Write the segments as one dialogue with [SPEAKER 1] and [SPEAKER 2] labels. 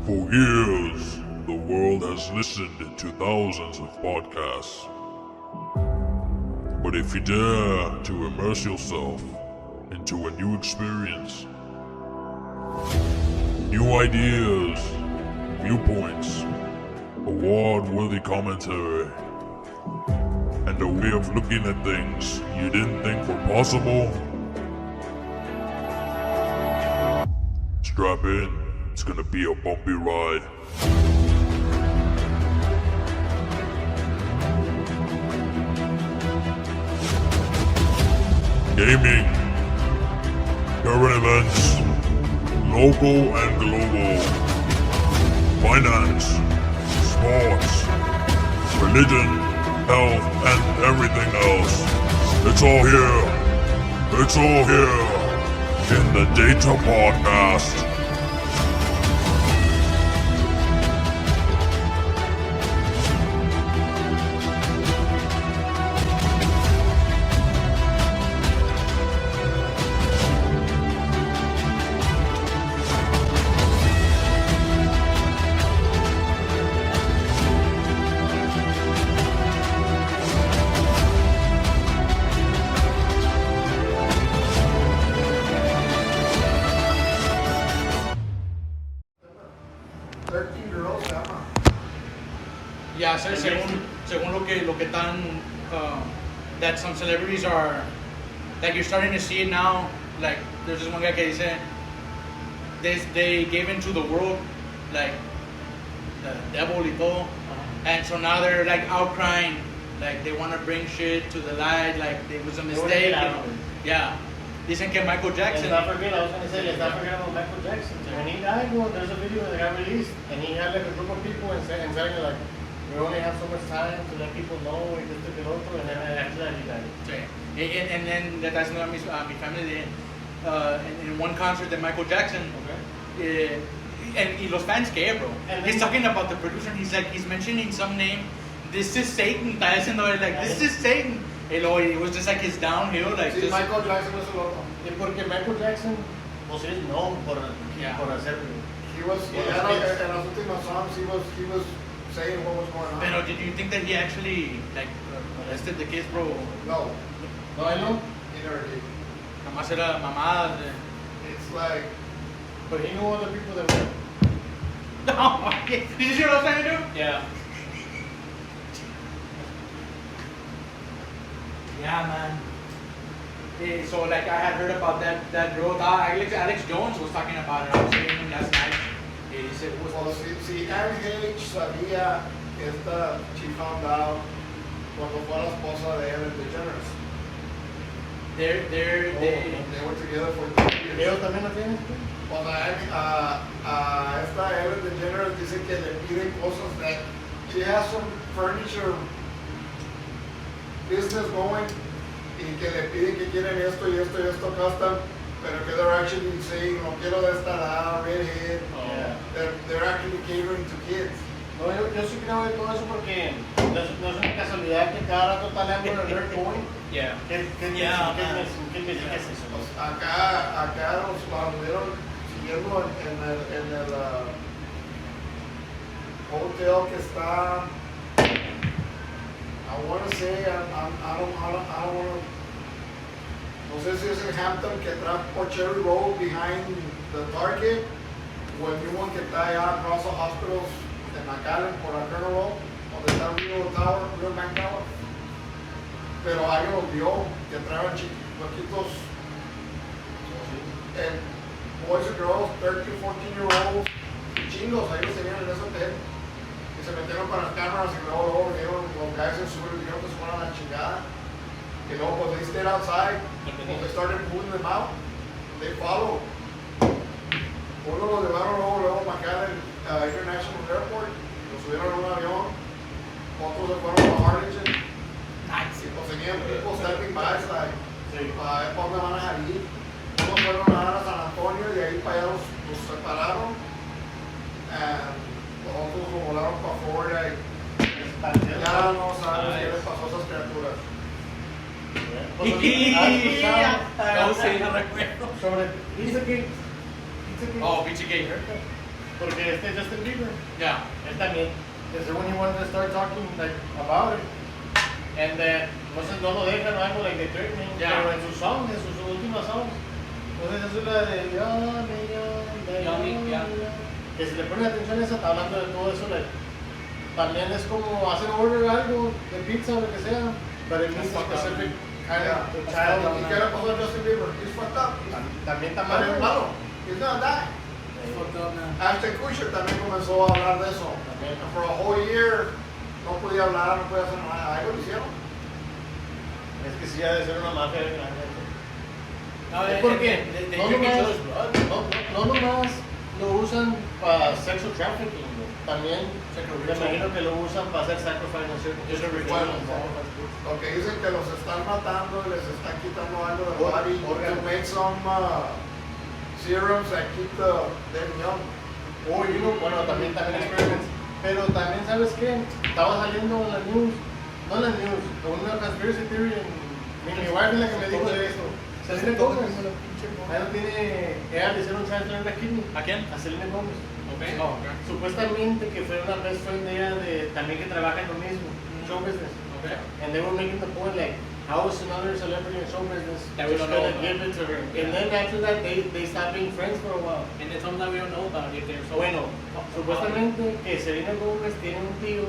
[SPEAKER 1] For years, the world has listened to thousands of podcasts. But if you dare to immerse yourself into a new experience, new ideas, viewpoints, award-worthy commentary, and a way of looking at things you didn't think were possible, strap in. It's gonna be a bumpy ride. Gaming, current events, local and global, finance, sports, religion, health, and everything else. It's all here. It's all here in the Data Podcast.
[SPEAKER 2] Yeah, según lo que están, that some celebrities are, like you're starting to see it now, like there's this one guy que dice, they gave into the world, like, the devil y todo, and so now they're like outcrying, like they want to bring shit to the light, like it was a mistake, you know? Yeah. Dicen que Michael Jackson.
[SPEAKER 3] I was going to say, let's not forget about Michael Jackson. When he died, well, there's a video that got released, and he had like a group of people and saying like, we only have so much time to let people know we just took it over, and then after that he died.
[SPEAKER 2] Sí. And then that's not mi family. In one concert that Michael Jackson, and los fans care, bro. And he's talking about the producer, and he's mentioning some name. This is Satan. Está diciendo like, this is Satan. It was just like his downhill, like.
[SPEAKER 4] Sí,
[SPEAKER 2] just,
[SPEAKER 4] Michael Jackson es el otro.
[SPEAKER 3] Porque Michael Jackson was known por hacer.
[SPEAKER 4] He was en las últimas songs. He was saying what was going on.
[SPEAKER 2] Pero did you think that he actually like molested the kids, bro?
[SPEAKER 4] No.
[SPEAKER 3] No, I know.
[SPEAKER 4] He never did.
[SPEAKER 2] Nomás era mamadas.
[SPEAKER 4] It's like.
[SPEAKER 3] But he knew other people that were.
[SPEAKER 2] No, did you see what I was trying to do?
[SPEAKER 3] Yeah.
[SPEAKER 2] Yeah, man. So like I had heard about that girl. Alex Jones was talking about it. I was hearing him last night. He said it was.
[SPEAKER 4] Well, si Anne H sabía esta, she found out cuando fue la esposa de Ellen DeGeneres. They were together for 2 years.
[SPEAKER 3] ¿Ellos también lo tienen?
[SPEAKER 4] Well, esta Ellen DeGeneres dice que le piden cosas that she has some furniture business going y que le piden que quieren esto y esto y esto custom, pero que they're actually saying no quiero de esta edad, redhead. They're actually catering to kids.
[SPEAKER 3] No, yo sí creo de todo eso porque no es una casualidad que cada rato está hablando de Nerd Boy.
[SPEAKER 2] Yeah.
[SPEAKER 3] ¿Qué es eso?
[SPEAKER 4] Pues acá los anduvieron siguiendo en el hotel que está. I want to say, I don't want to, no sé si es en Hampton, que está por Cherry Road behind the Target, o el mismo que está allá across the hospitals en McAllen por la Colonel Road, donde está Real Bank Tower. Pero alguien los vio, que traen chiquitos, and boys and girls, 13, 14-year-olds, chingos, ahí los tenían en ese hotel. Se metieron para las cámaras y luego vinieron los guys en su dijeron que se fueron a la chingada. Y luego pues they stayed outside, pues they started moving them out. They followed. Uno los llevaron luego a McAllen International Airport, los subieron en un avión. Otros se fueron a Harlingen. Y pues tenían people standing by, like, para ver para dónde van a salir. Unos fueron a San Antonio y de ahí para allá los separaron. Otros lo volaron para Florida y ya no sabes qué les pasó a esas criaturas.
[SPEAKER 2] No sé, no recuerdo.
[SPEAKER 3] Sobre Pizzagate.
[SPEAKER 2] Oh, Pizzagate.
[SPEAKER 3] Porque Justin Bieber,
[SPEAKER 2] Yeah.
[SPEAKER 3] él también, desde when he wanted to start talking like about it, and then no lo dejan o algo like they threaten him,
[SPEAKER 2] Yeah.
[SPEAKER 3] pero en sus songs, en sus últimas songs, entonces es la de
[SPEAKER 2] Yummy, yeah.
[SPEAKER 3] que si le ponen atención a esa, está hablando de todo eso, like, también es como hacer order algo de pizza o lo que sea, but it means a specific kind of child.
[SPEAKER 4] ¿Y qué le pasó a Justin Bieber? He's fucked up.
[SPEAKER 3] También está
[SPEAKER 4] Está bien
[SPEAKER 3] mal.
[SPEAKER 4] malo. He's gonna die.
[SPEAKER 2] Fucked up, man.
[SPEAKER 4] Ashton Kutcher también comenzó a hablar de eso. For a whole year no podía hablar, no podía hacer nada. Algo lo hicieron.
[SPEAKER 3] Es que sí ha de ser una mafia grande.
[SPEAKER 2] No,
[SPEAKER 3] Es porque
[SPEAKER 2] they
[SPEAKER 3] no
[SPEAKER 2] drink each
[SPEAKER 3] nomás,
[SPEAKER 2] other's blood.
[SPEAKER 3] no nomás lo usan para sexual trafficking, güey. También me imagino que lo usan para hacer sacrifice, ¿no es cierto?
[SPEAKER 2] Just a ritual.
[SPEAKER 4] Lo que dicen que los están matando y les están quitando algo de body to make some serums that keep them young.
[SPEAKER 3] Bueno, también experiments. Pero también, ¿sabes qué? Estaba saliendo en la news, no en la news, con una conspiracy theory mi wife es la que me dijo de esto. Selena Gomez, ella le hicieron transplant de kidney.
[SPEAKER 2] ¿A quién?
[SPEAKER 3] A Selena Gomez.
[SPEAKER 2] Okay. Oh, okay.
[SPEAKER 3] Supuestamente que fue una best friend de ella también que trabaja en lo mismo, show business.
[SPEAKER 2] Okay.
[SPEAKER 3] And they were making the point like, how is another celebrity in show business
[SPEAKER 2] That we
[SPEAKER 3] just
[SPEAKER 2] don't know
[SPEAKER 3] gonna give it to her?
[SPEAKER 2] Yeah.
[SPEAKER 3] And then after that, they stopped being friends for a while.
[SPEAKER 2] And it's something that we don't know about if they're so.
[SPEAKER 3] Bueno, supuestamente que Selena Gomez tiene un tío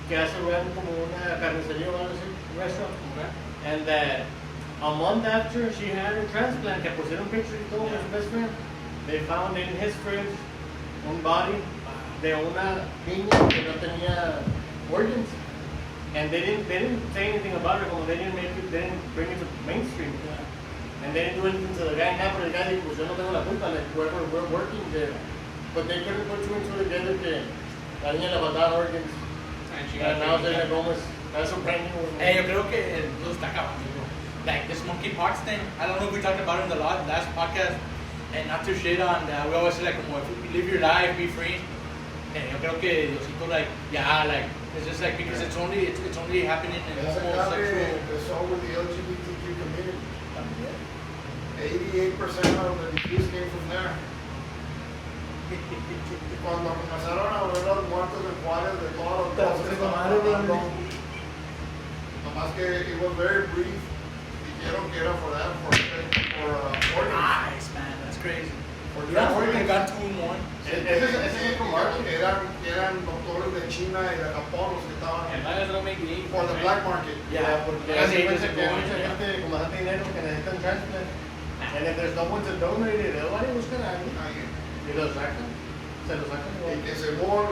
[SPEAKER 3] que hace run como una carnicería o algo así, restaurant.
[SPEAKER 2] Okay.
[SPEAKER 3] And that a month after she had her transplant, que pusieron picture y todo with her best friend, they found in his fridge un body de una niña que no tenía organs. And they didn't say anything about it, como they didn't bring it to mainstream. Yeah. And they didn't do anything to the guy. Now, pero el guy dijo, pues yo no tengo la culpa, like whoever we're working there. But they couldn't put two and two together que la niña le faltaba organs. And now Selena Gomez, that's a brand new one.
[SPEAKER 2] Hey, yo creo que todo está acabando, bro. Like this monkeypox thing, I don't know if we talked about it in the last podcast, and not to shit on that, we always say like, como, if you live your life, be free. And yo creo que Diosito, like, yeah, like, it's just like, because it's only happening in homosexual.
[SPEAKER 4] It's all with the LGBTQ community. 88% of the disease came from there. Cuando comenzaron a ver los muertos en Juárez de todos los cosas que estaban hablando, nomás que it was very brief, dijeron que era for that, for organs.
[SPEAKER 2] Nice, man, that's crazy.
[SPEAKER 4] For
[SPEAKER 2] Yeah,
[SPEAKER 4] organs.
[SPEAKER 2] they got 2 in 1.
[SPEAKER 3] Ese es otro market.
[SPEAKER 4] Eran doctores de China y de Japón los que estaban
[SPEAKER 2] And that is don't make the
[SPEAKER 4] for the black market.
[SPEAKER 2] Yeah,
[SPEAKER 3] Porque
[SPEAKER 2] because
[SPEAKER 3] hace
[SPEAKER 2] they
[SPEAKER 3] cuenta
[SPEAKER 2] just
[SPEAKER 3] que hay
[SPEAKER 2] go
[SPEAKER 3] mucha
[SPEAKER 2] in,
[SPEAKER 3] gente con bastante dinero que necesitan transplant. And if there's no one to donate it, everybody buscan a alguien y lo sacan. Se lo sacan.
[SPEAKER 4] Y que según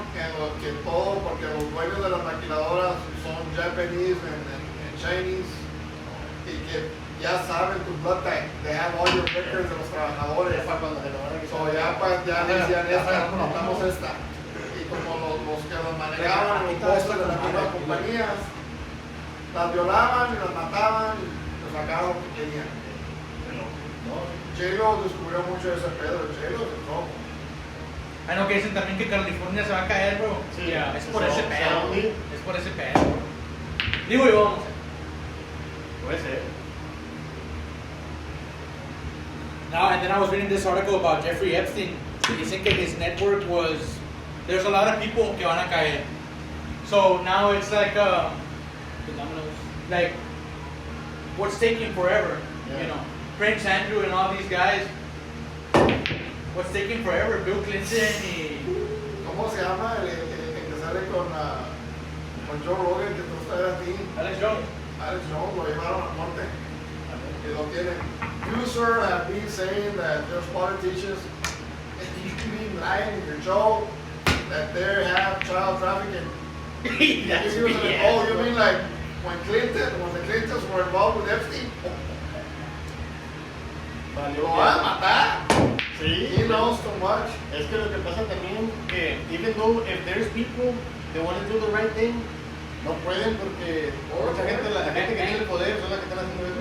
[SPEAKER 4] que todo, porque los dueños de las maquiladoras son Japanese and Chinese, y que ya saben tu blood type, they have all your records de los trabajadores.
[SPEAKER 3] Para cuando se lo van a quitar.
[SPEAKER 4] So ya decían esta, notamos esta. Y como los que las manejaban, los bosses de las mismas compañías, las violaban y las mataban y les sacaban lo que querían. J-Lo descubrió mucho de ese pedo, J-Lo es el rojo.
[SPEAKER 2] I know que dicen también que California se va a caer, bro.
[SPEAKER 3] Sí,
[SPEAKER 2] Es por ese pedo.
[SPEAKER 3] Saudi.
[SPEAKER 2] Es por ese pedo, bro. Digo yo, vamos.
[SPEAKER 3] Puede ser.
[SPEAKER 2] Now, and then I was reading this article about Jeffrey Epstein. Dicen que his network was, there's a lot of people que van a caer. So now it's like, like, what's taking forever, you know? Prince Andrew and all these guys. What's taking forever? Bill Clinton y...
[SPEAKER 4] ¿Cómo se llama el que sale con Joe Rogan, que tú estás a ti?
[SPEAKER 2] Alex Jones.
[SPEAKER 4] Alex Jones, lo llevaron a muerte. Y lo tienen. You, sir, have been saying that there's politicians, and you've been lying in your show that they have child trafficking.
[SPEAKER 2] That's
[SPEAKER 4] You mean,
[SPEAKER 2] BS,
[SPEAKER 4] oh, you
[SPEAKER 2] bro.
[SPEAKER 4] mean like when the Clintons were involved with Epstein? ¿Lo van a matar?
[SPEAKER 3] Sí.
[SPEAKER 4] He knows too much.
[SPEAKER 3] Es que lo que pasa también que even though if there's people that want to do the right thing, no pueden porque mucha gente, la gente que tiene el poder son las que están haciendo eso.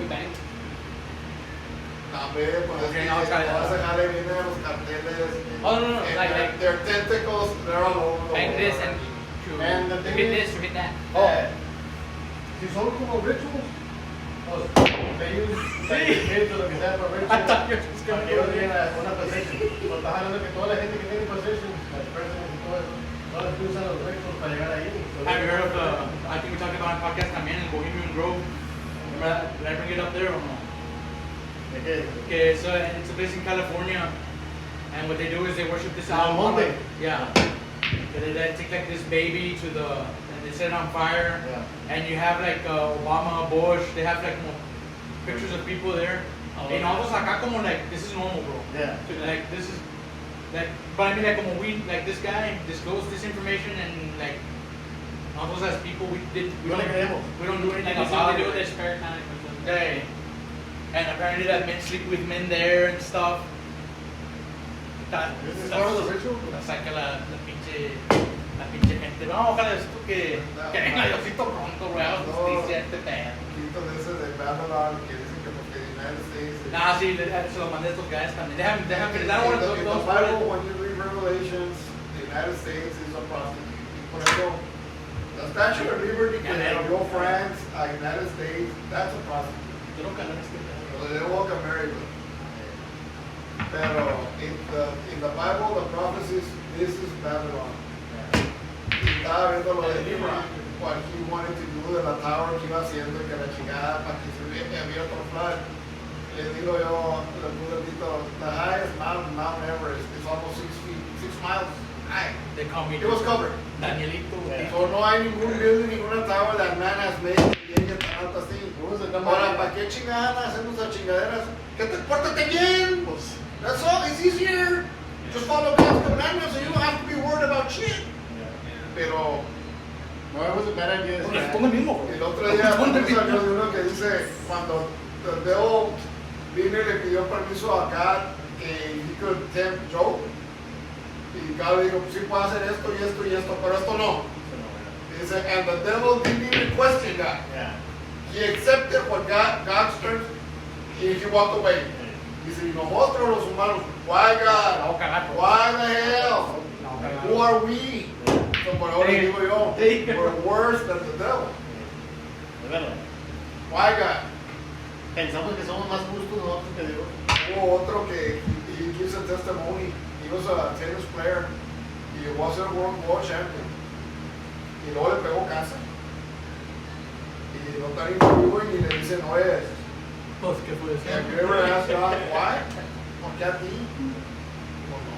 [SPEAKER 4] A ver, pues es
[SPEAKER 2] Okay,
[SPEAKER 4] que
[SPEAKER 2] no, try that.
[SPEAKER 4] vas a dejar de venir a los carteles.
[SPEAKER 2] Oh, no,
[SPEAKER 4] and
[SPEAKER 2] like-
[SPEAKER 4] their tentacles, they're all over the
[SPEAKER 2] Like
[SPEAKER 4] world.
[SPEAKER 2] this and
[SPEAKER 3] And the
[SPEAKER 2] to
[SPEAKER 3] thing
[SPEAKER 2] hit
[SPEAKER 3] is-
[SPEAKER 2] this, to hit that.
[SPEAKER 3] Si son como rituals, pues they use like kids o lo que sea para
[SPEAKER 2] I thought you were
[SPEAKER 3] rituals.
[SPEAKER 2] just
[SPEAKER 3] Para
[SPEAKER 2] gonna
[SPEAKER 3] que ellos
[SPEAKER 2] go
[SPEAKER 3] lleguen
[SPEAKER 2] there.
[SPEAKER 3] a una position. Pues estás hablando que toda la gente que tiene position, like president que usan los récords para llegar ahí.
[SPEAKER 2] Have you heard of I think we talked about in podcast también, el Bohemian Grove. Remember that? Did I bring it up there or no? Okay, it's a place in California, and what they do is they worship this album. Yeah. They take like this baby to and they set it on fire.
[SPEAKER 3] Yeah.
[SPEAKER 2] And you have like Obama, Bush, they have like pictures of people there. And almost acá como like, this is normal, bro.
[SPEAKER 3] Yeah.
[SPEAKER 2] Like this is, like, but I mean like como we, like this guy disclosed this information and like, nosotros as people, we don't do anything about it.
[SPEAKER 5] They do with their spare time.
[SPEAKER 2] Hey. And apparently that men sleep with men there and stuff.
[SPEAKER 4] This is part of the ritual.
[SPEAKER 2] Saca la pinche gente. No, ojalá esto que venga Diosito pronto, bro, haga justicia a este pedo.
[SPEAKER 4] Poquito de ese de Babylon que dicen que porque the United States.
[SPEAKER 2] Nah, sí, se lo mandé a estos guys también. They haven't,
[SPEAKER 4] In the Bible, when you read Revelations, the United States is a prostitute. Por eso, the Statue of Liberty que dio France a United States, that's a prostitute.
[SPEAKER 2] Yo nunca lo he visto.
[SPEAKER 4] They walk a married with. Pero in the Bible, the prophecies, this is Babylon. Y estaba viendo lo de Libra, what he wanted to do de la tower que iba haciendo y que la chingada para que se había otro flood. Le digo yo, le puse el tito, the highest mountain, Mount Everest, is almost 6 feet, 6 miles high.
[SPEAKER 2] They call me
[SPEAKER 4] It was covered.
[SPEAKER 2] Danielito.
[SPEAKER 4] So no hay ningún building, ninguna tower that man has made que llegue tan alto así. Ahora, ¿para qué chingadas hacemos las chingaderas? ¿Qué te pórtate bien? Pues, that's all, it's easier. Just follow God's commandments so you don't have to be worried about shit. Pero,
[SPEAKER 3] no, it was a bad idea.
[SPEAKER 4] El otro día salió de uno que dice, cuando el dedo vino y le pidió permiso a God que he could tempt Job, y God le dijo, pues sí puedo hacer esto y esto y esto, pero esto no. Dice, and the devil didn't even question God.
[SPEAKER 3] Yeah.
[SPEAKER 4] He accepted what God's terms, and he walked away. Dice, y nosotros los humanos, why God? Why the hell? Who are we? So por ahora digo yo, we're worse than the devil.
[SPEAKER 3] Es verdad.
[SPEAKER 4] Why God?
[SPEAKER 3] Pensamos que somos más justos nosotros que Dios.
[SPEAKER 4] Hubo otro que he gives a testimony. He was a tennis player. He was a world champion. Y luego le pegó cáncer. Y no está ni vivo y le dice, no es.
[SPEAKER 2] Pues, ¿qué fue eso?
[SPEAKER 4] Have you ever asked God why? ¿Por qué a ti? Digo, no.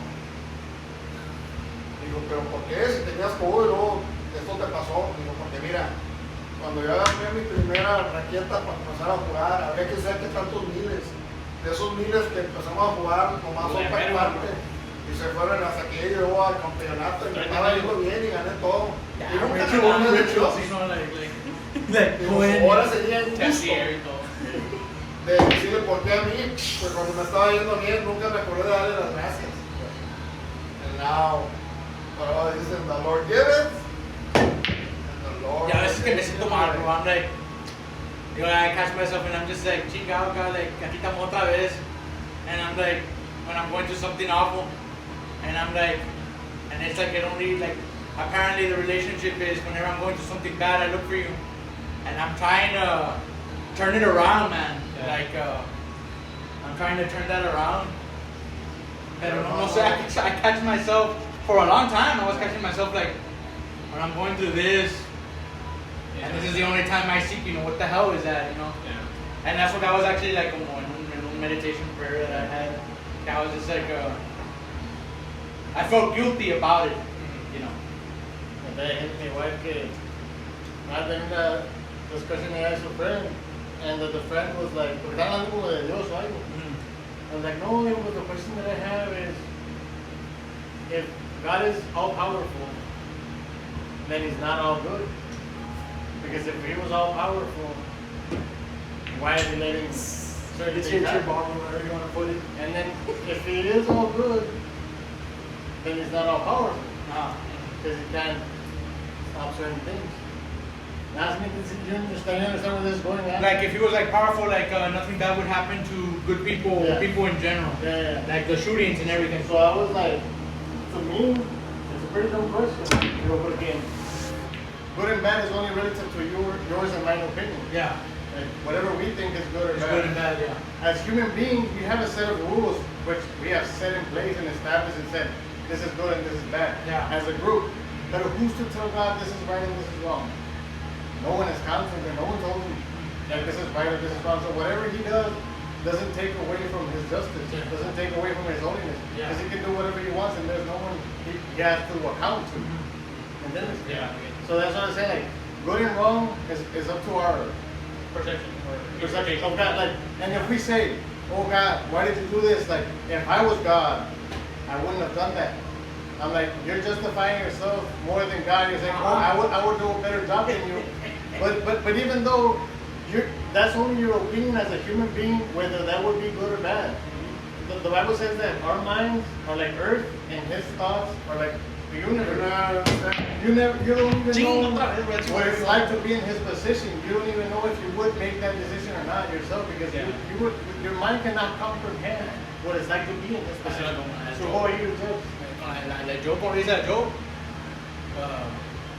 [SPEAKER 4] Digo, pero ¿por qué? Si tenías todo y luego esto te pasó. Digo, porque mira, cuando yo agarré mi primera raqueta para empezar a jugar, había que saber que tantos miles. De esos miles que empezamos a jugar, nomás son para parte. Y se fueron hasta que llegó al campeonato y me estaba yendo bien y gané todo. Y nunca me gané de Dios. Ahora sería injusto de decirle por qué a mí, pues cuando me estaba yendo bien nunca me acordé de darle las gracias. And now, pero dicen, the Lord giveth, and the Lord.
[SPEAKER 2] Ya a veces que me siento mal, bro. I'm like, you know, I catch myself and I'm just like, chingado, God, like, aquí estamos otra vez. And I'm like, when I'm going through something awful, and I'm like, and it's like it only, like, apparently the relationship is whenever I'm going through something bad, I look for you. And I'm trying to turn it around, man.
[SPEAKER 5] Yeah.
[SPEAKER 2] Like, I'm trying to turn that around. I don't know, so I catch myself, for a long time, I was catching myself like, when I'm going through this, and this is the only time I seek, you know, what the hell is that, you know?
[SPEAKER 5] Yeah.
[SPEAKER 2] And that's what I was actually like, in a meditation prayer that I had. I was just like, I felt guilty about it, you know.
[SPEAKER 3] And then hit my wife que más de una discussion I asked a friend, and the friend was like, porque están hablando como de Dios o algo. I was like, no, but the question that I have is, if God is all powerful, then He's not all good. Because if He was all powerful, why is He letting certain things happen?
[SPEAKER 2] Whatever you want to put it.
[SPEAKER 3] And then if He is all good, then He's not all powerful. Because He can't stop certain things. Ask me, do you understand where this is going on?
[SPEAKER 2] Like if he was like powerful, like nothing bad would happen to good people,
[SPEAKER 3] Yeah.
[SPEAKER 2] people in general.
[SPEAKER 3] Yeah.
[SPEAKER 2] Like the shootings and everything.
[SPEAKER 3] So I was like, to me, it's a pretty dumb question. You know, porque good and bad is only relative to yours and mine opinion.
[SPEAKER 2] Yeah.
[SPEAKER 3] Like, whatever we think is good or
[SPEAKER 2] It's
[SPEAKER 3] bad.
[SPEAKER 2] good and bad, yeah.
[SPEAKER 3] As human beings, we have a set of rules which we have set in place and established and said, this is good and this is bad.
[SPEAKER 2] Yeah.
[SPEAKER 3] As a group. But who's to tell God this is right and this is wrong? No one is counting and no one told him that this is right or this is wrong. So whatever he does doesn't take away from his justice. It doesn't take away from his holiness.
[SPEAKER 2] Yeah.
[SPEAKER 3] Because he can do whatever he wants and there's no one he has to account to. And then it's,
[SPEAKER 2] Yeah.
[SPEAKER 3] so that's what I'm saying. Like, good and wrong is up to our
[SPEAKER 2] Perception or
[SPEAKER 3] perception of God. Like, and if we say, oh God, why did you do this? Like, if I was God, I wouldn't have done that. I'm like, you're justifying yourself more than God. You're saying, oh, I would do a better job than you. But even though that's only your opinion as a human being, whether that would be good or bad. The Bible says that our minds are like earth, and His thoughts are like the universe. You don't even know what it's like to be in His position. You don't even know if you would make that decision or not yourself, because your mind cannot comprehend what it's like to be in His position. So who are you to judge?
[SPEAKER 2] Like Joe, como dice Joe,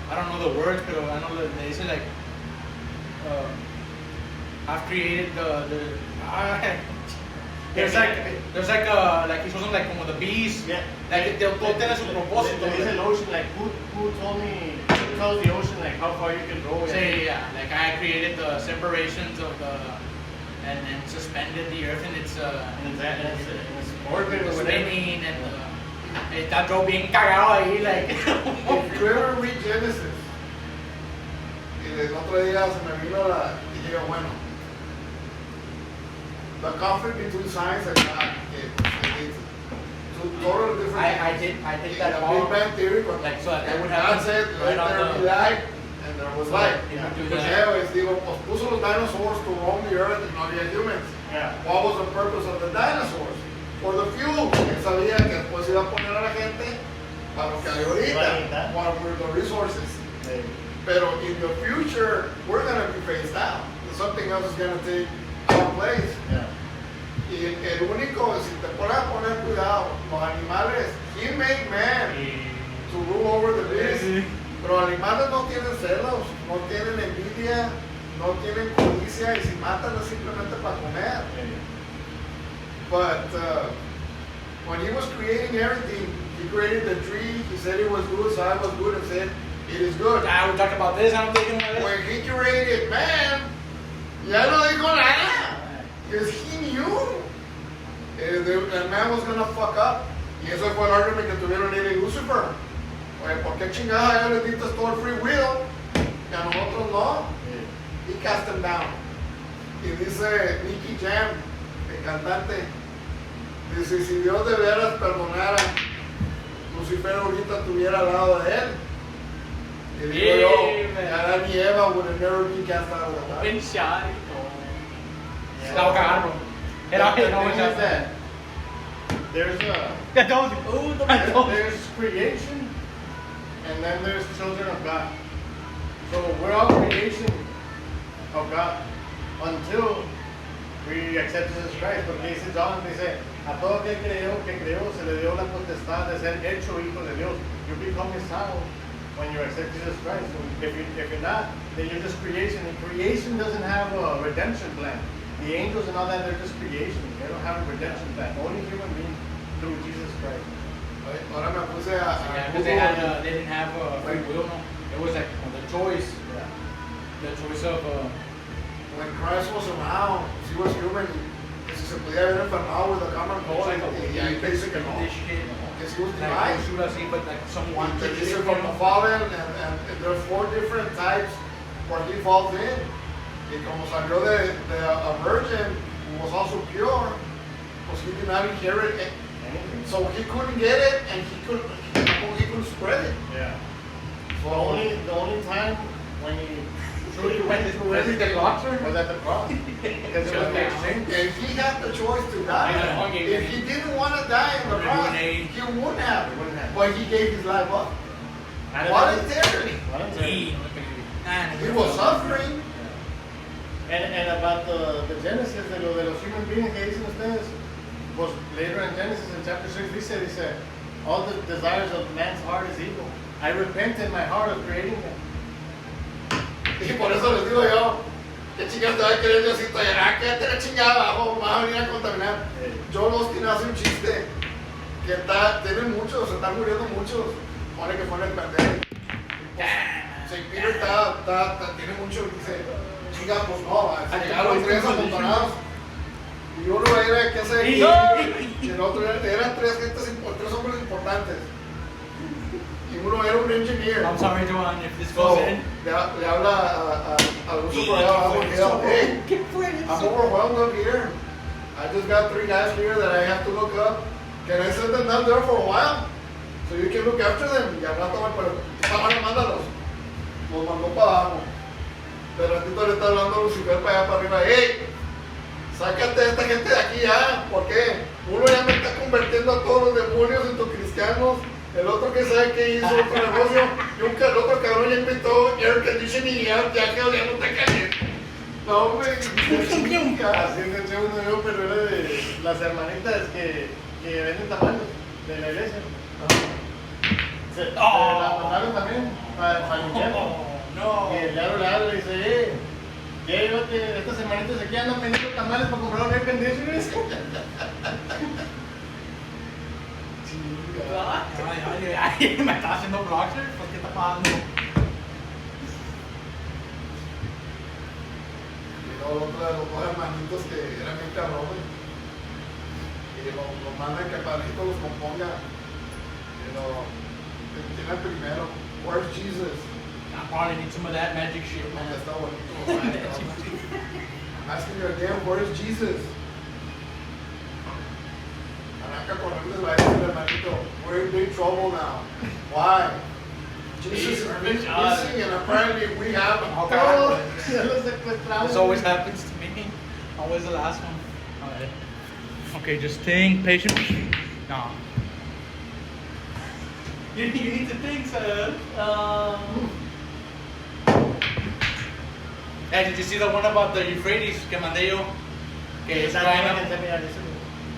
[SPEAKER 2] I don't know the words, pero I know that they say like, I've created there's like he shows them like como the bees,
[SPEAKER 3] Yeah.
[SPEAKER 2] like todo tiene su propósito.
[SPEAKER 3] There is an ocean, like who tells the ocean like how far you can go?
[SPEAKER 2] Say yeah, like I created the separations of the and suspended the earth in its
[SPEAKER 3] orbit or whatever.
[SPEAKER 2] spinning and está todo bien cagado ahí like.
[SPEAKER 4] If you ever read Genesis, y el otro día se me vino y digo, bueno, the conflict between science and God, it's two totally different
[SPEAKER 2] I
[SPEAKER 4] things.
[SPEAKER 2] did that
[SPEAKER 4] The
[SPEAKER 2] all
[SPEAKER 4] Big Bang Theory, when
[SPEAKER 2] like so that would
[SPEAKER 4] God
[SPEAKER 2] happen
[SPEAKER 4] said,
[SPEAKER 2] right
[SPEAKER 4] let there
[SPEAKER 2] on
[SPEAKER 4] be
[SPEAKER 2] the
[SPEAKER 4] light, and there was light.
[SPEAKER 2] Yeah.
[SPEAKER 4] Pues digo, pues puso los dinosaurs to roam the earth and no había humans.
[SPEAKER 3] Yeah.
[SPEAKER 4] What was the purpose of the dinosaurs? For the fuel. Él sabía que después iba a poner a la gente para lo que hay ahorita, para the resources.
[SPEAKER 3] Yeah.
[SPEAKER 4] Pero in the future, we're going to be phased out. Something else is going to take our place.
[SPEAKER 3] Yeah.
[SPEAKER 4] Y el único, si te pones a poner cuidado, los animales, He made man to rule over the beast. Pero los animales no tienen celos, no tienen envidia, no tienen codicia y si matan es simplemente para comer. But when He was creating everything, He created the tree, He said it was good, so I was good and said it is good.
[SPEAKER 2] we talked about this, I don't think about this.
[SPEAKER 4] When He created man, ya no dijo nada. Because He knew the man was going to fuck up. Y eso fue el argument que tuvieron él y Lucifer. Oye, ¿por qué chingada ya les diste todo el free will? Y a nosotros no. He cast them down. Y dice Nicky Jam, el cantante, dice, si Dios de veras perdonara, Lucifer ahorita estuviera al lado de él. Y digo yo, Adán y Eva would have never been cast out of the garden.
[SPEAKER 2] Pensar y todo.
[SPEAKER 3] Yeah.
[SPEAKER 2] La voy a cagar, bro.
[SPEAKER 3] The thing is that there's creation and then there's children of God. So we're all creation of God until we accept Jesus Christ. Porque dice John, dice, a todo aquel que creó se le dio la potestad de ser hecho hijo de Dios. You become His child when you accept Jesus Christ. So if you're not, then you're just creation. And creation doesn't have a redemption plan. The angels and all that, they're just creation. They don't have a redemption plan. Only human beings through Jesus Christ.
[SPEAKER 4] Ahora me puse a
[SPEAKER 2] Because they didn't have free will, no. It was like the choice.
[SPEAKER 3] Yeah.
[SPEAKER 2] The choice of
[SPEAKER 4] when Christ was around, He was human, y si se podía haber enfermado with a common cold, y ahí te dice que no,
[SPEAKER 2] this shit.
[SPEAKER 4] que si was
[SPEAKER 2] Like
[SPEAKER 4] divine.
[SPEAKER 2] shoot us, but like someone
[SPEAKER 4] Te dice from the fallen, and there are 4 different types where He falls in. Y como salió de a virgin who was also pure, pues He did not inherit it.
[SPEAKER 3] Anything.
[SPEAKER 4] So He couldn't get it, and He couldn't spread it.
[SPEAKER 3] Yeah.
[SPEAKER 4] So
[SPEAKER 3] The only time when He truly went through
[SPEAKER 2] Was it the
[SPEAKER 3] everything
[SPEAKER 2] doctor?
[SPEAKER 3] was at the cross. Because it was the exchange.
[SPEAKER 4] and He had the choice to die. If He didn't want to die in the cross, He wouldn't have. But He gave His life up. Voluntarily.
[SPEAKER 2] Sí.
[SPEAKER 4] He was suffering.
[SPEAKER 3] And about the Genesis de los human beings que dicen ustedes, pues later in Genesis in chapter 6 dice, all the desires of man's heart is evil. I repent in my heart of creating them.
[SPEAKER 4] Y por eso les digo yo, ¿qué chingados te va a querer Diosito? Quédate la chingada abajo, vas a venir a contaminar. Joel Osteen hace un chiste que tienen muchos, se están muriendo muchos. Pone que fue en el pandemia. St. Peter tiene mucho, dice, chinga, pues no, llegaron tres amontonados. Y uno era, ¿qué sé? Y el otro eran tres hombres importantes. Y uno era un engineer.
[SPEAKER 2] I'm sorry, Joan, if this goes in.
[SPEAKER 4] Le habla al ruso por allá abajo y dice, hey, I'm overwhelmed up here. I just got 3 guys here that I have to look up. Can I send them down there for a while? So you can look after them. Y al rato, pero mándalos. Los mandó para abajo. De ratito le está hablando a Lucifer para allá para arriba. Hey, sácate a esta gente de aquí ya. ¿Por qué? Uno ya me está convirtiendo a todos los demonios en tus cristianos. El otro que sabe que hizo otro negocio. Y el otro cabrón ya inventó air conditioning y ya que no está caliente. No, hombre.
[SPEAKER 3] Así enganché uno yo, pero era de las hermanitas que venden tamales de la iglesia. Se la mandaron también para limpiar.
[SPEAKER 2] No.
[SPEAKER 3] Y el diablo le habla y dice, ya llévate, estas hermanitas aquí andan vendiendo tamales para comprar un air conditioner.
[SPEAKER 2] Ay, me estaba haciendo blockers, ¿por qué está pasando?
[SPEAKER 4] Y luego otro de los dos hermanitos que eran bien cabrones. Y lo mandan que Padrito los componga. Y tiene el primero. Where's Jesus?
[SPEAKER 2] I probably need some of that magic shit, man.
[SPEAKER 4] Está bonito. I'm asking you again, where's Jesus? Arranca con el hermanito. We're in big trouble now. Why? Jesus is missing and apparently we have him.
[SPEAKER 2] This always happens to me. Always the last one. Alright. Okay, just think, patient. No. You need to think, sir. Hey, did you see the one about the Euphrates que mandé yo? Que es crying up.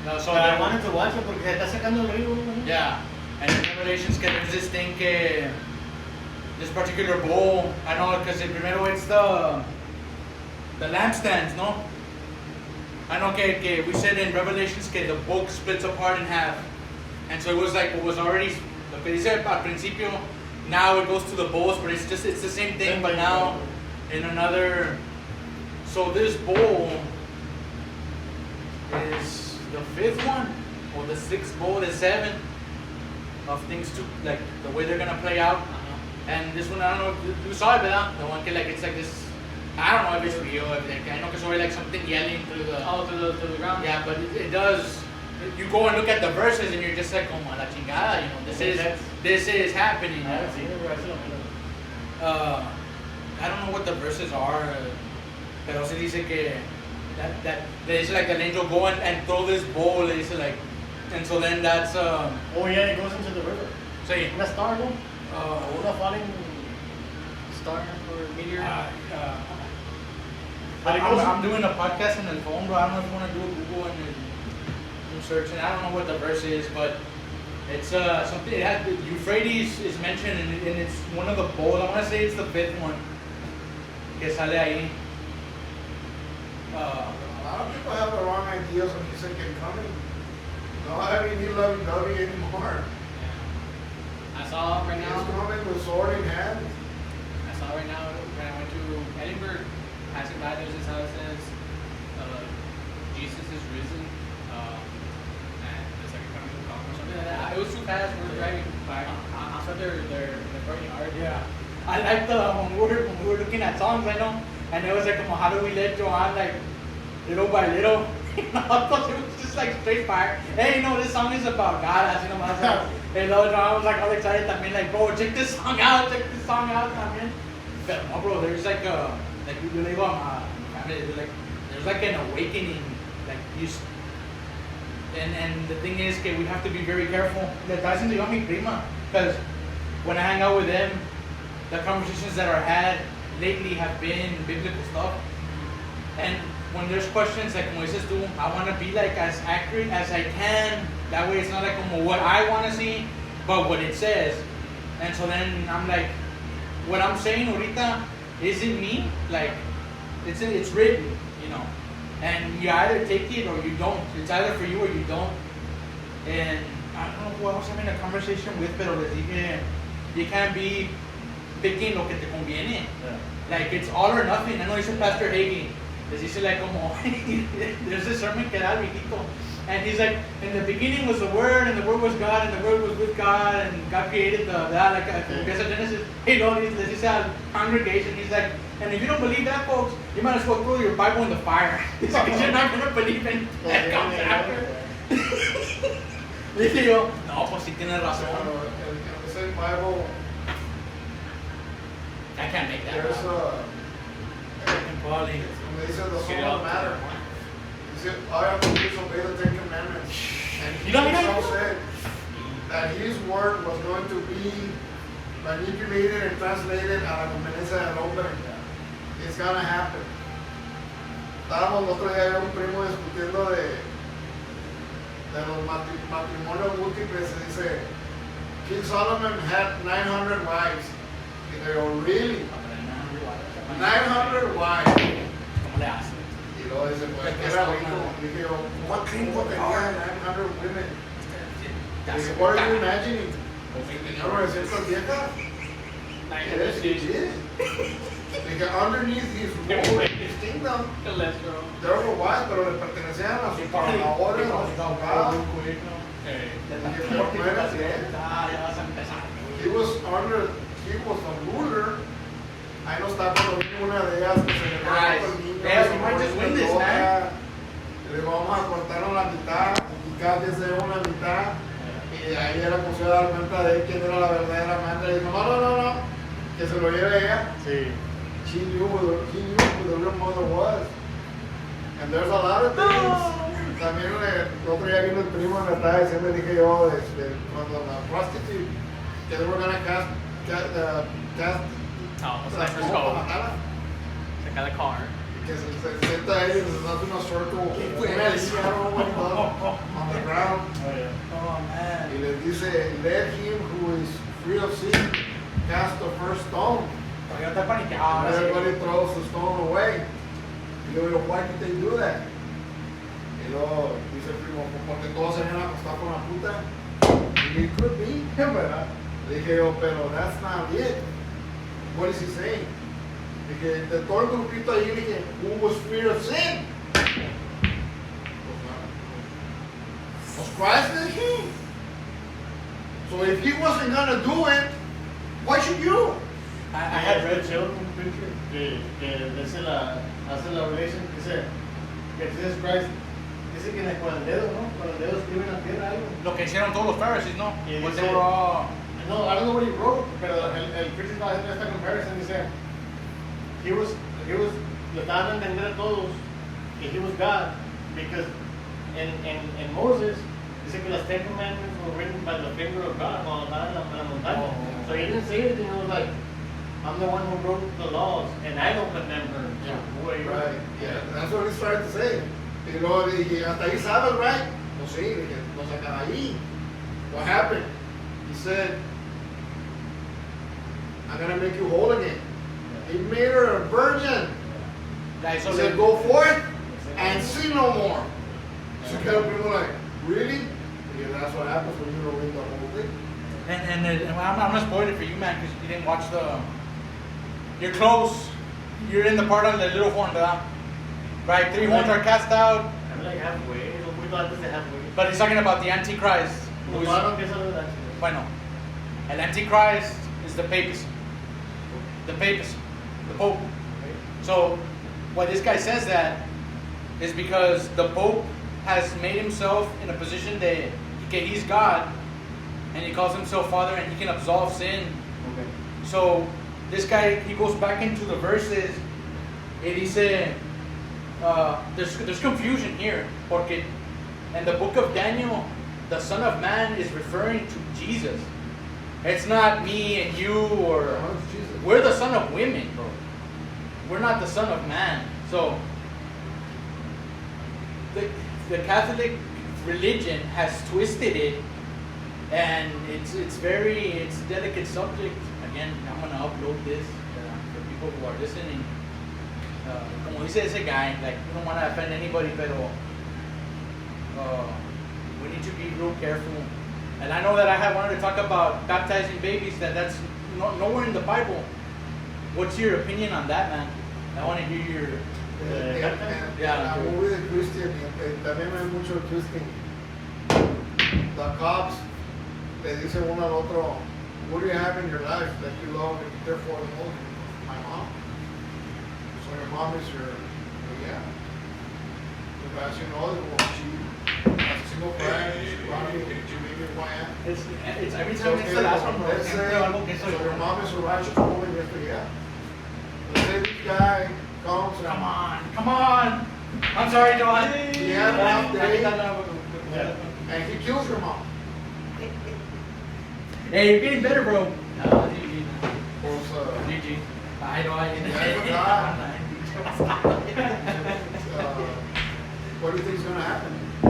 [SPEAKER 2] No, so
[SPEAKER 3] I wanted to watch it porque se está sacando el río.
[SPEAKER 2] Yeah, and in Revelations que there's this thing que this particular bowl, I know because primero it's the lampstands, no? I know que we said in Revelations que the book splits apart in half, and so it was like what was already lo que dice al principio. Now it goes to the bowls, but it's the same thing, but now in another. So this bowl is the 5th one, or the 6th bowl, the 7th of things to like the way they're gonna play out. And this one, I don't know if you saw it, but the one like it's like this. I don't know if it's real. If I know it's already like something yelling through the
[SPEAKER 3] to the ground.
[SPEAKER 2] Yeah, but it does. You go and look at the verses, and you're just like, oh my la chingada, you know, this is happening. I don't know what the verses are, pero se dice que that they say like an angel go and throw this bowl, they say like, and so then that's
[SPEAKER 3] Oh yeah, it goes into the river.
[SPEAKER 2] Sí.
[SPEAKER 3] Una star, no? Una falling star or meteor.
[SPEAKER 2] I'm doing a podcast on the phone, bro. I don't know if you want to do a Google and do search, and I don't know what the verse is, but it's something. It has Euphrates is mentioned, and it's one of the bowls. I want to say it's the 5th one. Que sale ahí.
[SPEAKER 4] A lot of people have the wrong ideas when you say get coming. No, I mean, you lovey-dovey anymore.
[SPEAKER 3] I saw right now.
[SPEAKER 4] He's coming with sword in hand.
[SPEAKER 3] I saw right now when I went to Edinburgh, passing by, there's this house that says Jesus is risen, and it's like coming to come or something like that. It was too fast. We were driving by. I saw their front yard.
[SPEAKER 2] Yeah. I like when we were looking at songs, I know, and it was like, how do we let Joanne like little by little? You know, it was just like straight fire. Hey, you know, this song is about God. Así nomás. And I was like all excited también, like, bro, check this song out también. But no, bro, there's like you live on family, there's like an awakening, like you. And the thing is, que we have to be very careful. Le estaba diciendo yo a mi prima, because when I hang out with them, the conversations that are had lately have been biblical stuff. And when there's questions like como dices tú, I want to be like as accurate as I can. That way it's not like como what I want to see, but what it says. And so then I'm like, what I'm saying ahorita isn't me. Like, it's written, you know. And you either take it or you don't. It's either for you or you don't. And I don't know who I was having a conversation with, pero les dije, you can't be picking lo que te conviene.
[SPEAKER 3] Yeah.
[SPEAKER 2] Like it's all or nothing. I know dice Pastor Hagee. Les dice like como there's a sermon que da el viejito. And he's like, in the beginning was the Word, and the Word was God, and the Word was with God, and God created like Genesis. Hey, no, les dice al congregation, he's like, and if you don't believe that, folks, you might as well throw your Bible in the fire. He's like, because you're not going to believe in that comes after. Dije yo, no, pues sí tienes razón.
[SPEAKER 4] In the same Bible,
[SPEAKER 2] I can't make that
[SPEAKER 4] there's
[SPEAKER 2] up. Probably.
[SPEAKER 4] when they said the soul of matter. He said, all you have to do is obey the Ten Commandments. And he himself said that his word was going to be manipulated and translated a la conveniencia del hombre. It's gonna happen. Estábamos el otro día, había un primo discutiendo de los matrimonios múltiples. Se dice, King Solomon had 900 wives. Y they go, really? 900 wives.
[SPEAKER 2] ¿Cómo le hace?
[SPEAKER 4] Y luego dice, pues, era rico. Y dije yo, what tiempo tenía 900 women? Y dije, what are you imagining? Que tenía 900 viejas. Yes, he did. Dije, underneath his rule, his kingdom, there were wives, pero le pertenecían a sus trabajadores, a sus abogados. He was the ruler. Ahí no está cuando vino una de ellas que se le dio el niño. Le digo, vamos a cortarnos la mitad y cada quien se lleva una mitad. Y de ahí era como se iba a dar cuenta de quién era la verdadera amante. Le digo, no, que se lo lleve ella.
[SPEAKER 3] Sí.
[SPEAKER 4] He knew who the real mother was. And there's a lot of things. También el otro día vino el primo y me estaba diciendo, dije yo, cuando la prostitute, que they were gonna cast
[SPEAKER 5] Sacar the car.
[SPEAKER 4] que se sienta ahí y se hace una circle, una línea on the ground.
[SPEAKER 2] Oh, man.
[SPEAKER 4] Y les dice, let him who is free of sin cast the first stone.
[SPEAKER 2] Pero yo estoy paniqueado.
[SPEAKER 4] And everybody throws the stone away. Y yo digo, why did they do that? Y luego dice el primo, porque todos se vienen a acostar con la puta. Y it could be, ¿verdad? Le dije yo, pero that's not it. What is he saying? Dije, de todo el grupito ahí, dije, who was free of sin? Was Christ in him? So if he wasn't gonna do it, why should you?
[SPEAKER 2] I had read
[SPEAKER 3] un picture que hace la relation, dice que Jesus Christ dice que con el dedo, ¿no? Con el dedo escribe en la tierra algo.
[SPEAKER 2] lo que hicieron todos los Pharisees, ¿no?
[SPEAKER 3] Y
[SPEAKER 2] Pues
[SPEAKER 3] dice-
[SPEAKER 2] they were all-
[SPEAKER 3] No, I don't know what he wrote, pero el preacher estaba haciendo esta comparison, dice, he was, le estaban a entender a todos que he was God, because in Moses, dice que las Ten Commandments were written by the finger of God cuando estaban en la montaña.
[SPEAKER 2] Oh.
[SPEAKER 3] So he didn't say anything, he was like, I'm the one who wrote the laws, and I don't condemn her.
[SPEAKER 2] Yeah.
[SPEAKER 3] Who are you?
[SPEAKER 4] Right, yeah, that's what he's trying to say. Y luego dije, hasta ahí sabes, right? Pues sí, dije, no se acaba ahí. What happened? He said, I'm gonna make you whole again. He made her a virgin.
[SPEAKER 2] Like,
[SPEAKER 4] He
[SPEAKER 2] so
[SPEAKER 4] said,
[SPEAKER 2] they-
[SPEAKER 4] go forth and sin no more. So kind of people like, really? Yeah, that's what happens when you don't read the whole thing.
[SPEAKER 2] And I'm not spoiling it for you, man, because you didn't watch the. You're close. You're in the part on the little horn, ¿verdad? Right? 3 horns are cast out,
[SPEAKER 3] I'm like halfway, we thought this is halfway.
[SPEAKER 2] but he's talking about the Antichrist. who's-
[SPEAKER 3] No, I don't guess other than that.
[SPEAKER 2] Bueno, el Antichrist is the papacy. The papacy. The Pope. So, why this guy says that is because the Pope has made himself in a position that okay, he's God, and he calls himself Father, and he can absolve sin.
[SPEAKER 3] Okay.
[SPEAKER 2] So, this guy, he goes back into the verses, and he said, there's confusion here, porque in the book of Daniel, the Son of Man is referring to Jesus. It's not me and you, or
[SPEAKER 4] Who's Jesus?
[SPEAKER 2] we're the son of women, bro. We're not the son of man. So, the Catholic religion has twisted it, and it's a delicate subject. Again, I'm gonna upload this for people who are listening. Como dice ese guy, like we don't want to offend anybody, pero we need to be real careful. And I know that I had wanted to talk about baptizing babies. That's nowhere in the Bible. What's your opinion on that, man? I want to hear your.
[SPEAKER 4] La movie de Christian, también hay mucho de Christian. The cops le dicen uno al otro, what do you have in your life that you love and therefore the most? My mom. So your mom is your, yeah. Because you know, she has a single friend, she brought me, she made me who I am.
[SPEAKER 2] It's every time it's the last one, bro.
[SPEAKER 4] Let's say, so your mom is a righteous woman, yeah. Let's say this guy comes and
[SPEAKER 2] Come on. I'm sorry, Johan.
[SPEAKER 4] he had an off day and he kills your mom.
[SPEAKER 2] Hey, you're getting better, bro. GG.
[SPEAKER 4] Pues,
[SPEAKER 2] GG. I know I
[SPEAKER 4] what do you think is going to happen? I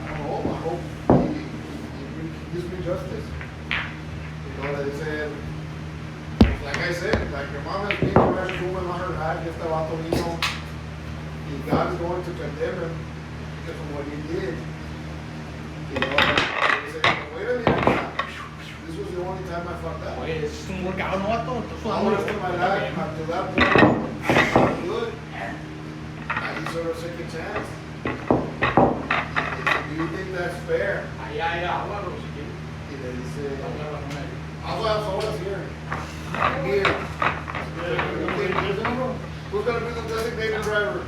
[SPEAKER 4] don't know. I hope he gives me justice. You know, they said, like I said, like your mom has been a righteous woman all her life, este vato vino, y God is going to condemn him because of what he did. You know, they said, wait a minute, this was the only time I fucked up.
[SPEAKER 2] Oye, es un workout, ¿no, vato?
[SPEAKER 4] All the rest of my life, up to that point, I was good. I deserve a second chance. Do you think that's fair?
[SPEAKER 2] Háblalo si quieres.
[SPEAKER 4] Y le dice,
[SPEAKER 2] Háblalo,
[SPEAKER 4] I'll have someone here. Here. Who's going to be the designated driver?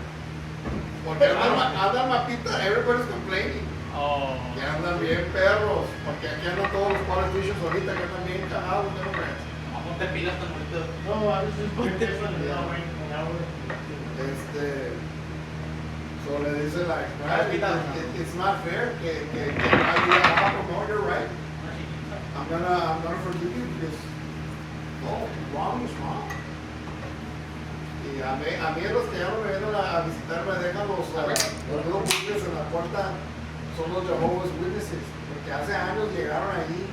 [SPEAKER 4] Porque andan mapita, everybody's complaining.
[SPEAKER 5] Oh.
[SPEAKER 4] Que andan bien perros. Porque aquí andan todos los politicians ahorita que andan bien cagados, Democrats.
[SPEAKER 2] Ponte pilas tan bonito.
[SPEAKER 3] No, I was just putting this one down right now.
[SPEAKER 4] So le dice like, it's not fair que I diga, no, you're right. I'm gonna forgive you because wrong is wrong. Y a mí los que ya no me vienen a visitar me dejan los little bookers en la puerta, son los Jehovah's Witnesses, porque hace años llegaron ahí y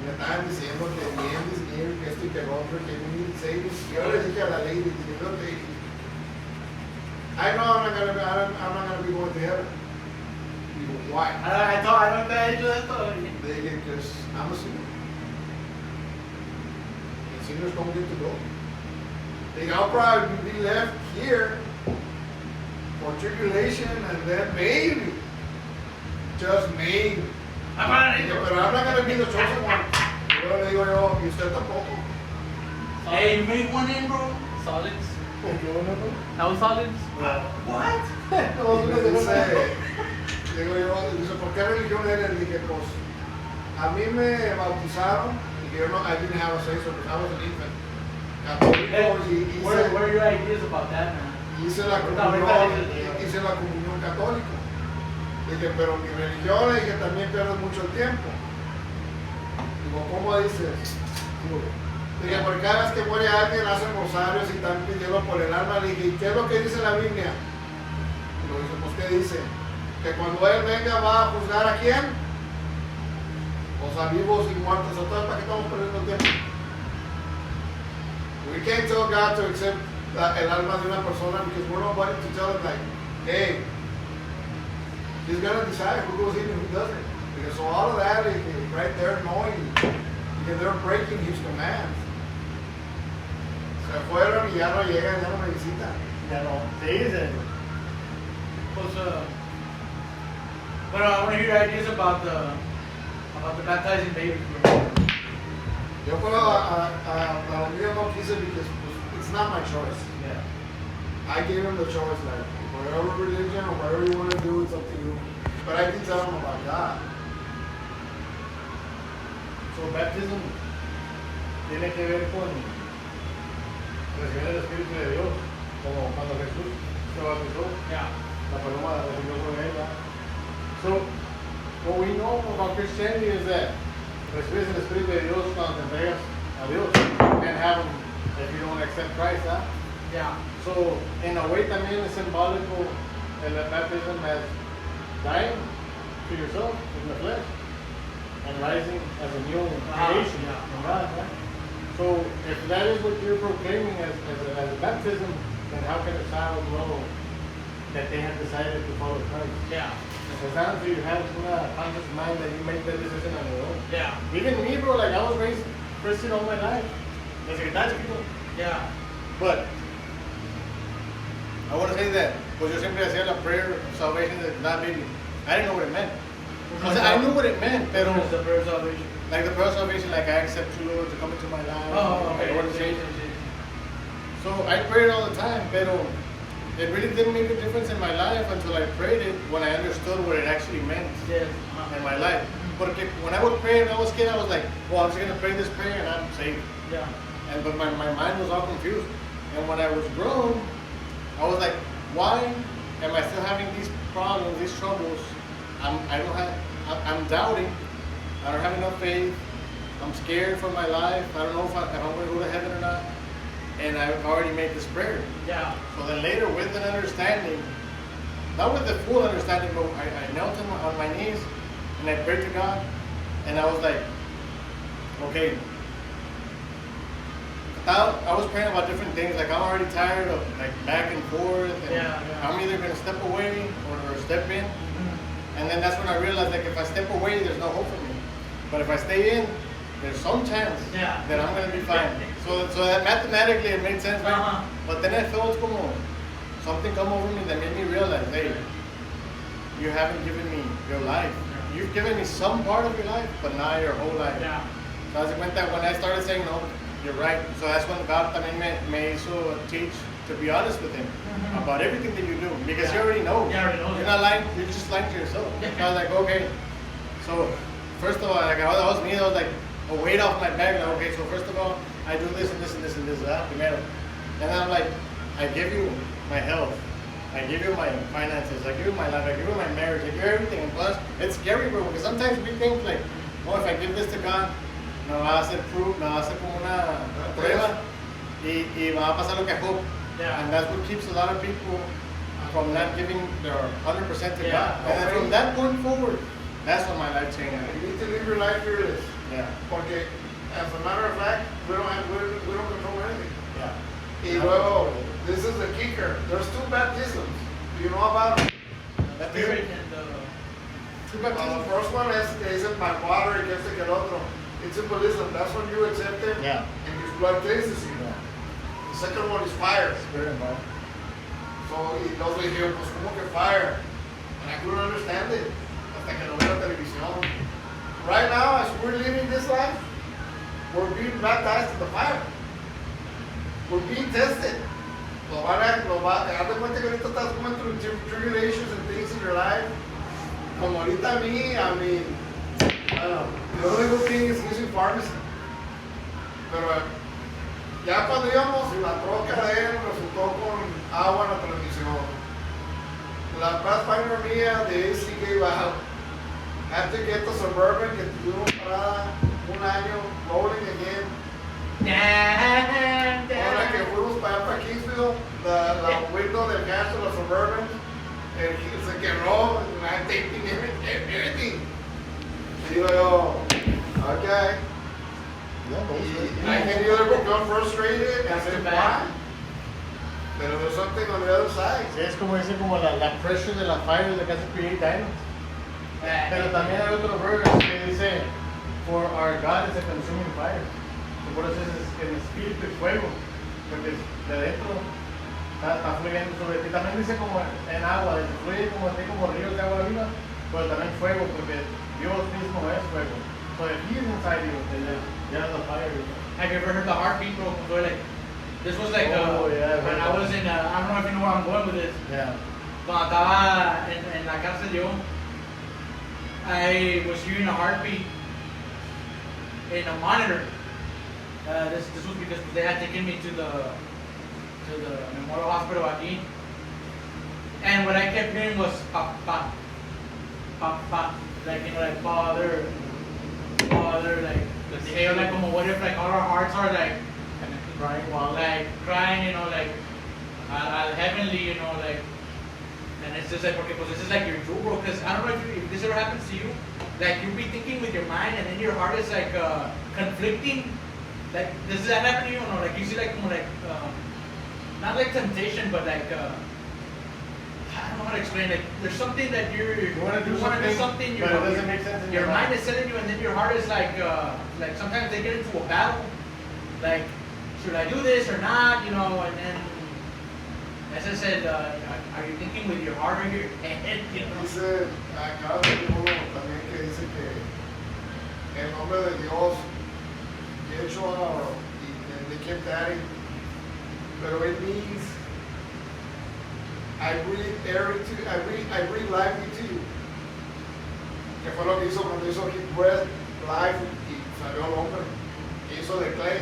[SPEAKER 4] me estaban diciendo que bien disminuir, que esto y que lo otro, que we need savings. Y yo le dije a la lady, I know I'm not gonna be going to heaven. Digo, why?
[SPEAKER 2] I thought te había hecho esto.
[SPEAKER 4] They get because I'm a sinner. And sinners don't get to go. I'll probably be left here for tribulation and then maybe, just maybe. But I'm not going to be the chosen one. Yo le digo yo, y usted tampoco.
[SPEAKER 2] Hey, you made one in, bro.
[SPEAKER 5] Solids.
[SPEAKER 3] ¿Qué
[SPEAKER 5] That was solids?
[SPEAKER 2] What?
[SPEAKER 4] Y dice, digo yo, dice, ¿por qué religión eres? Le dije, pues, a mí me bautizaron y yo no, I didn't have a say so because I was an infant. Católico,
[SPEAKER 2] What are your ideas about that, man?
[SPEAKER 4] hice la comunión católica. Dije, pero mi religión, le dije, también pierdes mucho el tiempo. Digo, ¿cómo dices? Dije, porque cada vez que muere alguien hacen rosarios y están pidiendo por el alma. Le dije, ¿y qué es lo que dice la Biblia? Y lo dice, pues, ¿qué dice? Que cuando Él venga va a juzgar a quién? Pues a vivos y muertos. Entonces, ¿para qué estamos perdiendo el tiempo? We can't tell God to accept el alma de una persona because we're nobody to tell him like, hey, He's gonna decide who goes in and who doesn't. Because so all of that is right there knowing because they're breaking His commands. Se fueron y ya no llegan, ya no me visitan.
[SPEAKER 3] Ya no. Sí, sí.
[SPEAKER 2] Pues, but I want to hear your ideas about the baptizing babies, bro.
[SPEAKER 4] Yo puedo a la mía no quise because it's not my choice.
[SPEAKER 3] Yeah.
[SPEAKER 4] I gave him the choice, like whatever religion or whatever you want to do, it's up to you. But I did tell him about God.
[SPEAKER 3] So baptism tiene que ver con recibir el Espíritu de Dios, como cuando Jesús se bautizó,
[SPEAKER 2] Yeah.
[SPEAKER 3] la paloma descendió sobre él. So what we know about Christianity is that recibes el Espíritu de Dios cuando te entregas a Dios. You can't have him if you don't accept Christ, huh?
[SPEAKER 2] Yeah.
[SPEAKER 3] So in a way también es simbólico el baptism as dying to yourself in the flesh and rising as a new creation from God, right? So if that is what you're proclaiming as a baptism, then how can a child know that they have decided to follow Christ?
[SPEAKER 2] Yeah.
[SPEAKER 3] As long as you have a conscious mind that you make that decision on your own.
[SPEAKER 2] Yeah.
[SPEAKER 3] Even me, bro, like I was raised Christian all my life. Desde que estaba chiquito.
[SPEAKER 2] Yeah.
[SPEAKER 3] But I want to say that, pues yo siempre hacía la prayer of salvation de la Biblia. I didn't know what it meant. O sea, I knew what it meant, pero
[SPEAKER 2] What is the prayer of salvation?
[SPEAKER 3] like the prayer of salvation, like I accept you, Lord, to come into my life.
[SPEAKER 2] Oh, okay.
[SPEAKER 3] My Lord and Savior. So I prayed all the time, pero it really didn't make a difference in my life until I prayed it when I understood what it actually meant
[SPEAKER 2] Yes.
[SPEAKER 3] in my life. Porque when I would pray when I was a kid, I was like, well, I'm just going to pray this prayer and I'm saved.
[SPEAKER 2] Yeah.
[SPEAKER 3] But my mind was all confused. And when I was grown, I was like, why am I still having these problems, these troubles? I'm doubting. I don't have enough faith. I'm scared for my life. I don't know if I'm going to go to heaven or not. And I've already made this prayer.
[SPEAKER 2] Yeah.
[SPEAKER 3] So then later, with an understanding, not with the full understanding, but I knelt on my knees and I prayed to God. And I was like, okay. Now, I was praying about different things. Like, I'm already tired of like back and forth. And
[SPEAKER 2] Yeah.
[SPEAKER 3] I'm either going to step away or step in. And then that's when I realized, like, if I step away, there's no hope for me. But if I stay in, there's some chance
[SPEAKER 2] Yeah.
[SPEAKER 3] that I'm going to be fine. So that mathematically it made sense, right?
[SPEAKER 2] Uh-huh.
[SPEAKER 3] But then I felt como something come over me that made me realize, hey, you haven't given me your life. You've given me some part of your life, but not your whole life.
[SPEAKER 2] Yeah.
[SPEAKER 3] So as it went that, when I started saying, no, you're right. So that's when God también me hizo teach to be honest with Him about everything that you do. Because you already know.
[SPEAKER 2] You already know.
[SPEAKER 3] You're not lying, you're just lying to yourself.
[SPEAKER 2] Yeah.
[SPEAKER 3] So I was like, okay. So first of all, like, that was me. I was like, a weight off my back. Like, okay, so first of all, I do this and this and this and this. Primero. And then I'm like, I give you my health. I give you my finances. I give you my life. I give you my marriage. I give you everything. And plus, it's scary, bro. Because sometimes we think like, oh, if I give this to God, me va a hacer proof, me va a hacer como una prueba y me va a pasar lo que I hope.
[SPEAKER 2] Yeah.
[SPEAKER 3] And that's what keeps a lot of people from not giving their 100% to
[SPEAKER 2] Yeah.
[SPEAKER 3] God. And then from that point forward, that's when my life changed.
[SPEAKER 4] You need to live your life fearless.
[SPEAKER 3] Yeah.
[SPEAKER 4] Porque, as a matter of fact, we don't control anything.
[SPEAKER 3] Yeah.
[SPEAKER 4] Y luego, this is the kicker. There's two baptisms. Do you know about them?
[SPEAKER 3] That's
[SPEAKER 2] Spirit
[SPEAKER 3] it.
[SPEAKER 2] and
[SPEAKER 3] Two
[SPEAKER 4] The
[SPEAKER 3] baptisms.
[SPEAKER 4] first one es que dicen by water y que este que el otro. It's symbolism. That's when you accept Him
[SPEAKER 3] Yeah.
[SPEAKER 4] and His blood cleanses you.
[SPEAKER 3] Yeah.
[SPEAKER 4] The second one is fire.
[SPEAKER 3] Spirit and fire.
[SPEAKER 4] So, y los dijeron, pues, ¿cómo que fire? And I couldn't understand it. Hasta que lo vi en la televisión. Right now, as we're living this life, we're being baptized in the fire. We're being tested. Haz de cuenta que ahorita estás going through tribulations and things in your life. Como ahorita a mí, I mean, I don't know. The only good thing is using pharmacy. Pero ya cuando íbamos, la troca de él resultó con agua en la transmisión. La Pathfinder mía de AC gave out. Had to get the Suburban que tuvimos parada un año, rolling again. Ahora que fuimos para allá para Kingsville, la window del gas de la Suburban, se quebró, and I'm taping everything. Y digo yo, okay. Y I can either become frustrated and say, why? Pero there's something on the other side.
[SPEAKER 3] Sí, es como dice como la pressure de la fire es la que hace create diamonds. Pero también hay otro verse que dice, for our God is a consuming fire. Y por eso es el espíritu y fuego, porque de adentro está fluyendo sobre ti. También dice como en agua, fluye como ríos de agua viva, pero también fuego, porque Dios mismo es fuego. So if He is inside you, then there's the fire.
[SPEAKER 2] Have you ever heard the heartbeat, bro? So like, this was like
[SPEAKER 3] Oh, yeah,
[SPEAKER 2] when I was in, I don't know if you know where I'm going with this.
[SPEAKER 3] Yeah.
[SPEAKER 2] Cuando estaba en la cárcel yo, I was hearing a heartbeat in a monitor. This was because they had taken me to the Memorial Hospital aquí. And what I kept hearing was pop, pop, pop, pop. Like, you know, like Father, like, hey, like, como what if like all our hearts are like
[SPEAKER 3] Crying while
[SPEAKER 2] like crying, you know, like al heavenly, you know, like, and it's just like, okay, pues this is like your true, bro, because I don't know if this ever happens to you, like you'll be thinking with your mind and then your heart is like conflicting, like, does that happen to you, or no, like you see like more like, not like temptation, but like, I don't know how to explain it. There's something that
[SPEAKER 3] You wanna do
[SPEAKER 2] something,
[SPEAKER 3] but it doesn't make sense in
[SPEAKER 2] your
[SPEAKER 3] your
[SPEAKER 2] mind
[SPEAKER 3] mind.
[SPEAKER 2] is telling you, and then your heart is like sometimes they get into a battle, like should I do this or not, you know, and then as I said, are you thinking with your heart or your head, you know?
[SPEAKER 4] Dice, acá tengo uno también que dice que en nombre de Dios, Yeshua, and they kept adding, pero it means I breathe life into you. Que fue lo que hizo cuando hizo He breathed life y salió el hombre, que hizo de clay.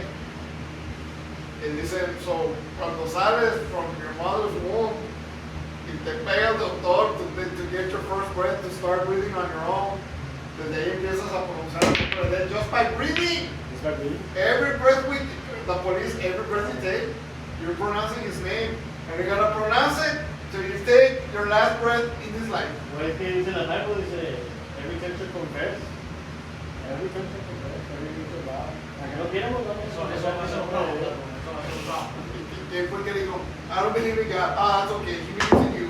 [SPEAKER 4] Y dice, so, cuando sales from your mother's womb, y te pega el doctor to get your first breath, to start breathing on your own, desde ahí empiezas a pronunciar el nombre de Él, just by breathing.
[SPEAKER 3] It's not really.
[SPEAKER 4] Every breath the police, every breath you take, you're pronouncing His name, and you gotta pronounce it till you take your last breath in this life.
[SPEAKER 3] Well, es que dice la Bible, dice, every time to confess, every time to confess, every time to bow. Aunque no quieramos, no.
[SPEAKER 2] Eso va a ser un problem.
[SPEAKER 4] ¿Quién fue que dijo, I don't believe in God? Ah, that's okay, He believes in you.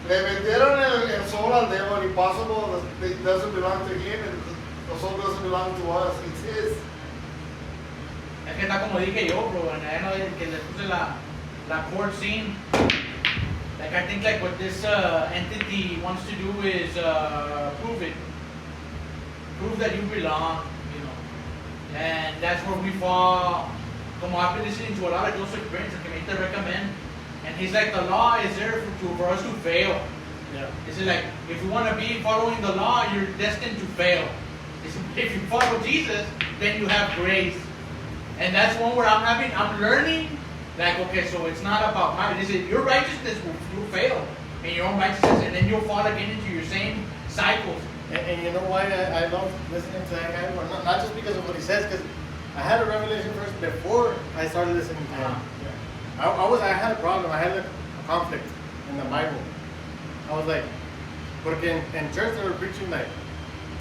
[SPEAKER 4] Le vendieron el soul al devil, impossible, it doesn't belong to Him, and the soul doesn't belong to us, it's His.
[SPEAKER 2] Es que está como dije yo, bro, and I know que le puse la court scene. Like I think like what this entity wants to do is prove it. Prove that you belong, you know. And that's where we fall. Como I've been listening to a lot of Joseph Prince and Community recommend. And he's like, the law is there for us to fail.
[SPEAKER 3] Yeah.
[SPEAKER 2] It's like, if you want to be following the law, you're destined to fail. If you follow Jesus, then you have grace. And that's one where I'm learning, like, okay, so it's not about mine. It's your righteousness will fail in your own righteousness, and then you'll fall again into your same cycles.
[SPEAKER 3] And you know why I love listening to that guy? Well, not just because of what he says, because I had a revelation first before I started listening to him. I had a problem. I had a conflict in the Bible. I was like, porque in church they were preaching like,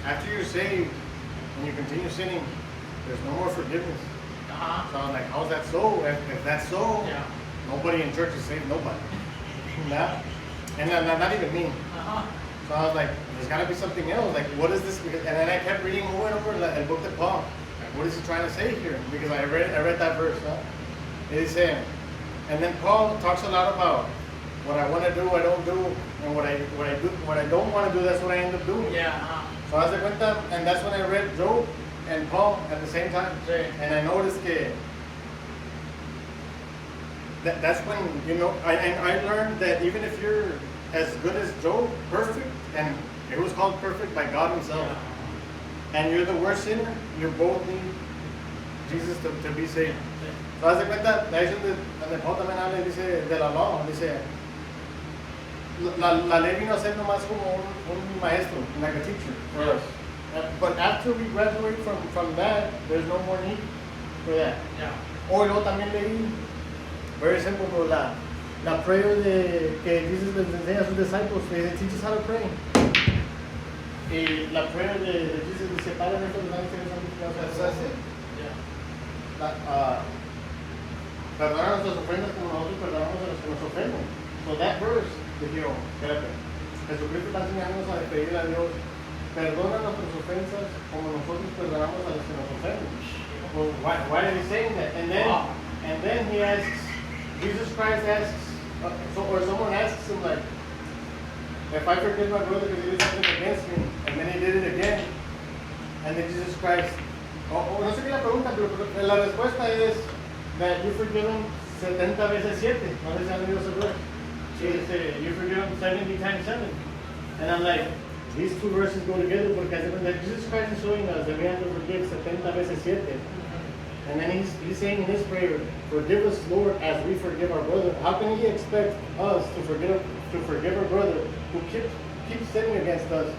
[SPEAKER 3] after you're saved and you continue sinning, there's no more forgiveness. So I was like, how's that so? If that's so, nobody in church is saved, nobody. And not even me. So I was like, there's got to be something else. Like, what is this? And then I kept reading over and over the book of Paul. Like, what is he trying to say here? Because I read that verse. He's saying, and then Paul talks a lot about what I want to do, I don't do, and what I don't want to do, that's what I end up doing. So as I went up, and that's when I read Job and Paul at the same time. And I noticed that's when, you know, I learned that even if you're as good as Job, perfect, and it was called perfect by God Himself, and you're the worst sinner, you both need Jesus to be saved. So haz de cuenta, ahí es donde Paul también habla y dice de la law, dice, la ley vino a ser nomás como un maestro, like a teacher for us. But after we graduate from that, there's no more need for that. O luego también leí, very simple, bro, la prayer que Jesus les enseña a sus disciples, they teach us how to pray. Y la prayer de Jesus dice, Padre nuestro que estás en el cielo, santificado sea tu nombre. Perdona nuestras ofrendas como nosotros perdonamos a los que nos ofenden. So that verse, dije yo, espérate, Jesucristo está enseñándonos a pedirle a Dios, perdona nuestras ofensas como nosotros perdonamos a los que nos ofenden. Well, why is he saying that? And then he asks, Jesus Christ asks, or someone asks him like, if I forgive my brother because he did something against me, and then he did it again, and then Jesus Christ, no sé qué la pregunta, pero la respuesta es, that you forgive him 70 veces 7. No sé si han leído ese verse. You forgive him 70 times 7. And I'm like, these two verses go together because Jesus Christ is showing us that we have to forgive 70 veces 7. And then he's saying in his prayer, forgive us, Lord, as we forgive our brother. How can he expect us to forgive our brother who keeps sinning against us,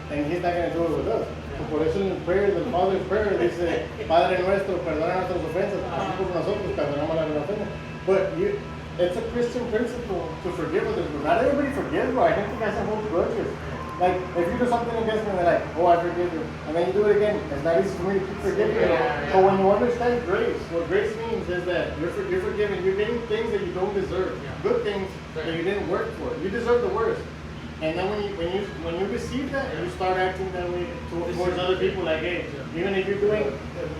[SPEAKER 3] and he's not going to do it with us? Por eso en el prayer, the Father's prayer, dice, Padre nuestro, perdona nuestras ofensas, así como nosotros perdonamos las ofensas. But it's a Christian principle to forgive others. But not everybody forgives, bro. I think the guys have hold grudges. Like, if you do something against me, they're like, oh, I forgive you. And then you do it again. It's not easy for me to keep forgiving you. But when you understand grace, what grace means is that you're forgiven. You're getting things that you don't deserve. Good things that you didn't work for. You deserve the worst. And then when you receive that, you start acting that way towards other people. Like, hey, even if you're doing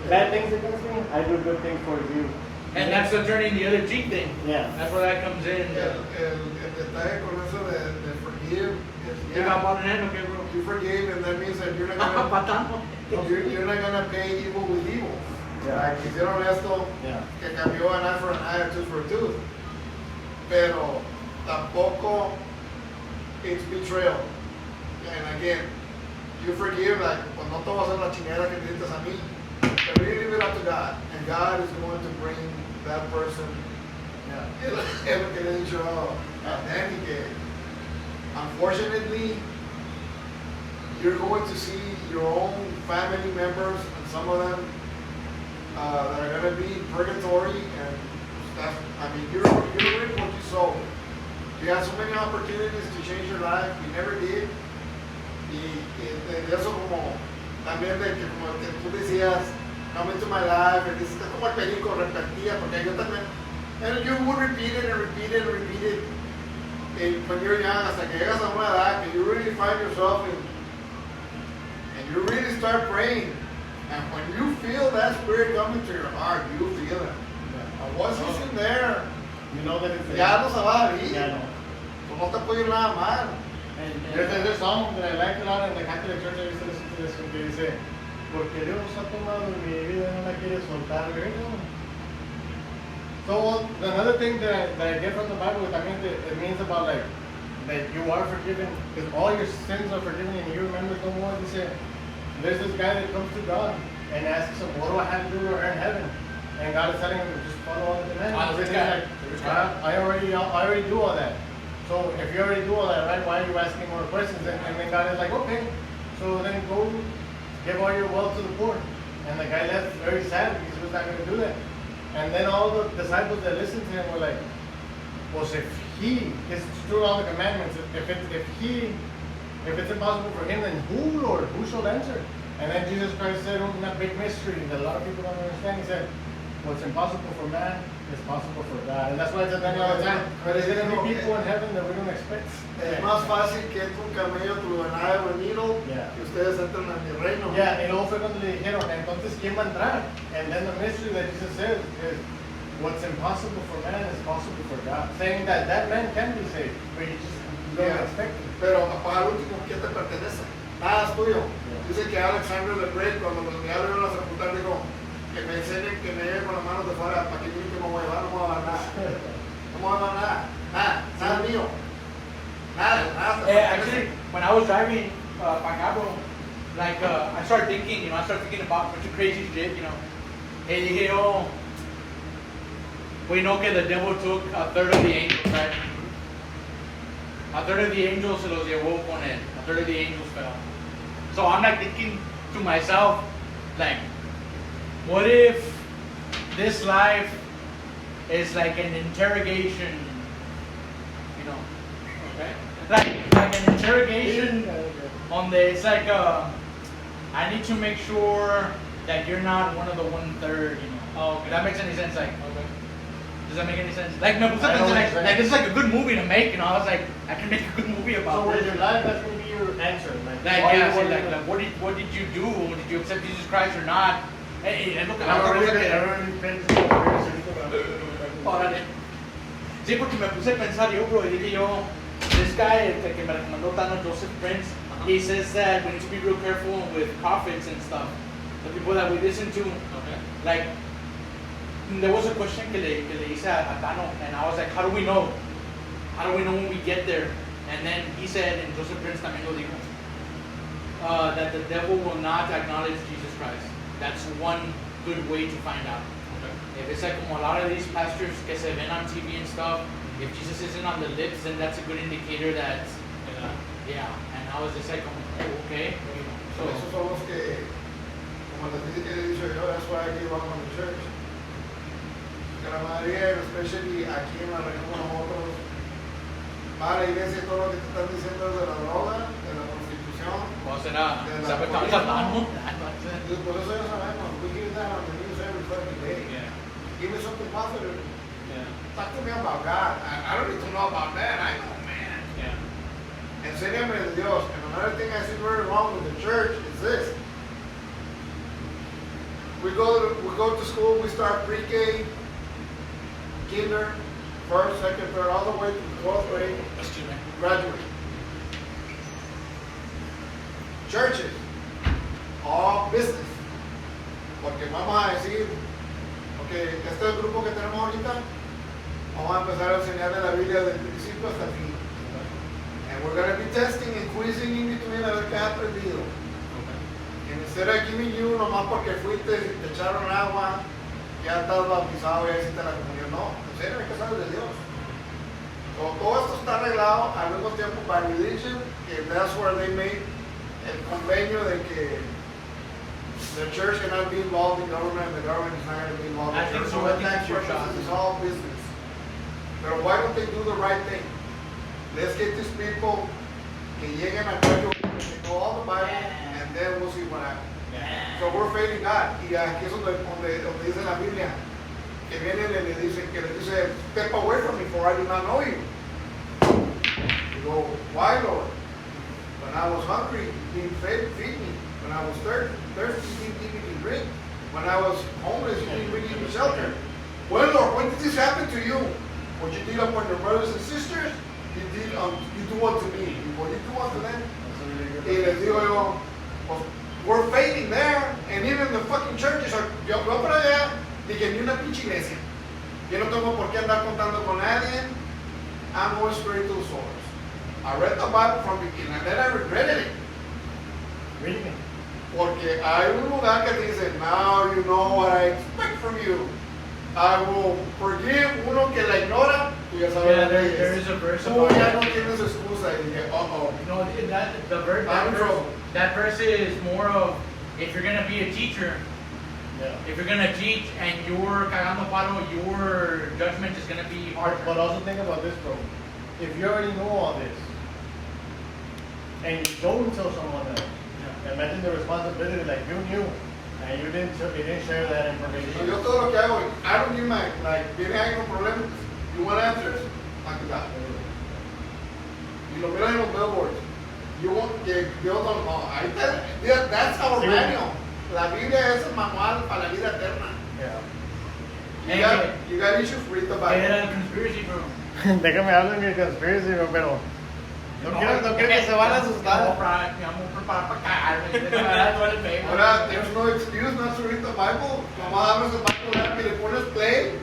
[SPEAKER 3] bad things against me, I do good things towards you.
[SPEAKER 2] And that's the turning the other cheek thing.
[SPEAKER 3] Yeah.
[SPEAKER 2] That's where that comes in.
[SPEAKER 4] El detalle con eso de forgive is,
[SPEAKER 2] You got one hand, okay, bro.
[SPEAKER 4] you forgive, and that means that you're not gonna
[SPEAKER 2] Patano.
[SPEAKER 4] you're not gonna pay evil with evil.
[SPEAKER 3] Yeah.
[SPEAKER 4] Like, hicieron esto, que cambió an eye for an eye, a tooth for a tooth. Pero tampoco it's betrayal. And again, you forgive, like, pues no te vas a hacer la chingada que me hiciste a mí. But you leave it up to God, and God is going to bring that person. Es lo que le he dicho a Danny, que unfortunately you're going to see your own family members, and some of them that are going to be in purgatory, and stuff. I mean, you're reap what you sow. You had so many opportunities to change your life, you never did. Y de eso como también de que como que tú decías, come into my life, and dices, como el perico repetía, porque yo también, and you would repeat it and repeat it and repeat it. When you're young, hasta que llegas a una edad que you really find yourself in, and you really start praying, and when you feel that spirit coming to your heart, you feel it. And once it's in there,
[SPEAKER 3] You know that it's
[SPEAKER 4] ya no se va a ir.
[SPEAKER 3] Yeah, no.
[SPEAKER 4] Pues no te puede ir nada mal.
[SPEAKER 3] There's a song that I like a lot in the Catholic Church. I used to listen to this, que dice, porque Dios ha tomado mi vida y no la quiere soltar. So another thing that I get from the Bible, I mean, it means about like that you are forgiven, because all your sins are forgiven and you remember no more. Dice, there's this guy that comes to God and asks him, what do I have to do to earn heaven? And God is telling him to just follow all the commandments. And he's like, I already do all that. So if you already do all that, right, why are you asking more questions? And then God is like, okay, so then go give all your wealth to the poor. And the guy left very sad because he was not going to do that. And then all the disciples that listened to him were like, well, if he is through all the commandments, if it's impossible for him, then who, Lord? Who shall answer? And then Jesus Christ said, a big mystery that a lot of people don't understand. He said, what's impossible for man is possible for God. And that's why I said that all the time. But there's going to be people in heaven that we don't expect.
[SPEAKER 4] Es más fácil que entre un camello tu ganado venido que ustedes entren en mi reino.
[SPEAKER 3] Yeah, y luego fue cuando le dijeron, entonces, ¿quién va a entrar? And then the mystery that Jesus says is, what's impossible for man is possible for God. Saying that man can be saved, but you just don't expect it.
[SPEAKER 4] Pero para el último, ¿qué te pertenece? Nada es tuyo. Dice que Alexander the Great, cuando los enviaron a sepultar, dijo, que me enseñen, que me lleven con las manos de fuera, para que yo no me voy a llevar, no me voy a dar nada. No me voy a dar nada. Nada mío. Nada.
[SPEAKER 2] Actually, when I was driving Pacabo, like I started thinking about a bunch of crazy shit, Hey, dije, oh, we know that the devil took a third of the angels, right? A third of the angels se los llevó con él. A third of the angels fell. So I'm like thinking to myself, like, what if this life is like an interrogation, okay? Like an interrogation on it's like I need to make sure that you're not one of the 1/3, Oh, okay. That makes any sense? Like, okay. Does that make any sense? Like, no, like this is like a good movie to make, I was like, I can make a good movie about
[SPEAKER 3] so
[SPEAKER 2] this.
[SPEAKER 3] So with your life, that's going to be your answer.
[SPEAKER 2] What did you do? Did you accept Jesus Christ or not? Hey, look, órale. Sí, porque me puse a pensar yo, bro, y dije yo, this guy que me recomendó Tano, Joseph Prince, he says that we need to be real careful with prophets and stuff. The people that we listen to, like, there was a question que le hice a Tano, and I was like, how do we know? How do we know when we get there? And then he said, and Joseph Prince también lo dijo, that the devil will not acknowledge Jesus Christ. That's one good way to find out. If it's like como a lot of these pastors que se ven on TV and stuff, if Jesus isn't on the lips, then that's a good indicator that, yeah. And I was just like, okay. So,
[SPEAKER 4] esos son los que, como les dije que he dicho yo, that's why I give up on the church. Que la mayoría, especially aquí en la región con nosotros, va a la iglesia y todo lo que te están diciendo es de la droga, de la prostitución,
[SPEAKER 2] O será, ¿sabe que habla mano?
[SPEAKER 4] Por eso ya sabemos, we hear that on the news every fucking day.
[SPEAKER 5] Yeah.
[SPEAKER 4] Give me something positive.
[SPEAKER 5] Yeah.
[SPEAKER 4] Talk to me about God. I don't need to know about man. I know man.
[SPEAKER 5] Yeah.
[SPEAKER 4] Enséñame de Dios. And another thing I see very wrong with the church is this. We go to school, we start pre-K, kinder, first, second, third, all the way to the 12th grade,
[SPEAKER 2] Excuse me.
[SPEAKER 4] graduate. Churches, all business. Porque vamos a decir, ok, este es el grupo que tenemos ahorita, vamos a empezar a enseñarle la Biblia del principio hasta el fin. And we're going to be testing and quizzing in between a ver qué has aprendido. And instead of giving you nomás porque fuiste y te echaron agua, ya estás bautizado, ya hiciste la comunión. No, en serio, hay que saber de Dios. So, todo esto está arreglado al mismo tiempo by religion, que that's where they made el convenio de que the church cannot be involved in government, the government is not going to be involved in
[SPEAKER 2] I
[SPEAKER 4] the
[SPEAKER 2] think
[SPEAKER 4] church.
[SPEAKER 2] so.
[SPEAKER 4] So
[SPEAKER 2] I think
[SPEAKER 4] that
[SPEAKER 2] it's your shot.
[SPEAKER 4] is all business. But why don't they do the right thing? Let's get these people que lleguen a cuello, que know all the Bible, and then we'll see what happens. So we're failing God. Y aquí es donde dice la Biblia, que vienen y le dicen, que le dice, step away from me, for I do not know you. You go, why, Lord? When I was hungry, you feed me. When I was thirsty, you give me drink. When I was homeless, you didn't give me shelter. Well, Lord, when did this happen to you? What you did upon your brothers and sisters, you do unto me. What you do unto them. Y les digo yo, pues, we're failing there, and even the fucking churches are, yo para allá, dije, ni una pinche iglesia. Yo no tengo por qué andar contando con nadie. I'm going straight to the source. I read the Bible from the beginning, and then I regretted it.
[SPEAKER 3] Really?
[SPEAKER 4] Porque hay un lugar que te dice, now you know what I expect from you. I will forgive uno que la ignora. Tú ya sabes
[SPEAKER 2] Yeah,
[SPEAKER 4] lo que
[SPEAKER 2] there
[SPEAKER 4] es.
[SPEAKER 2] is a verse
[SPEAKER 4] Tú
[SPEAKER 2] about
[SPEAKER 4] ya no
[SPEAKER 2] that.
[SPEAKER 4] tienes excusa. Y dije, oh.
[SPEAKER 2] No, that verse is more of, if you're gonna be a teacher,
[SPEAKER 3] Yeah.
[SPEAKER 2] if you're gonna teach and you're cagando palo, your judgment is gonna be hard.
[SPEAKER 3] But also think about this, bro. If you already know all this, and you don't tell someone else, imagine the responsibility like you knew, and you didn't share that
[SPEAKER 4] Y
[SPEAKER 3] information.
[SPEAKER 4] yo todo lo que hago, I don't give my, like, viene alguien con problemas, you want answers, aquí está. Y lo miras en los billboards. You want, que Dios no, ahí está, that's our
[SPEAKER 3] Sí.
[SPEAKER 4] manual. La Biblia es el manual para la vida eterna.
[SPEAKER 3] Yeah.
[SPEAKER 4] You got issues, read the
[SPEAKER 2] Que
[SPEAKER 4] Bible.
[SPEAKER 2] era el conspiracy, bro.
[SPEAKER 3] Déjame hablar de mi conspiracy, bro, pero no quiero que se van a asustar.
[SPEAKER 2] Me vamos a preparar para cagarme. Déjame hablar todo el Facebook.
[SPEAKER 4] Ahora, there's no excuse not to read the Bible. Nomás abres el Bible, que le pones play.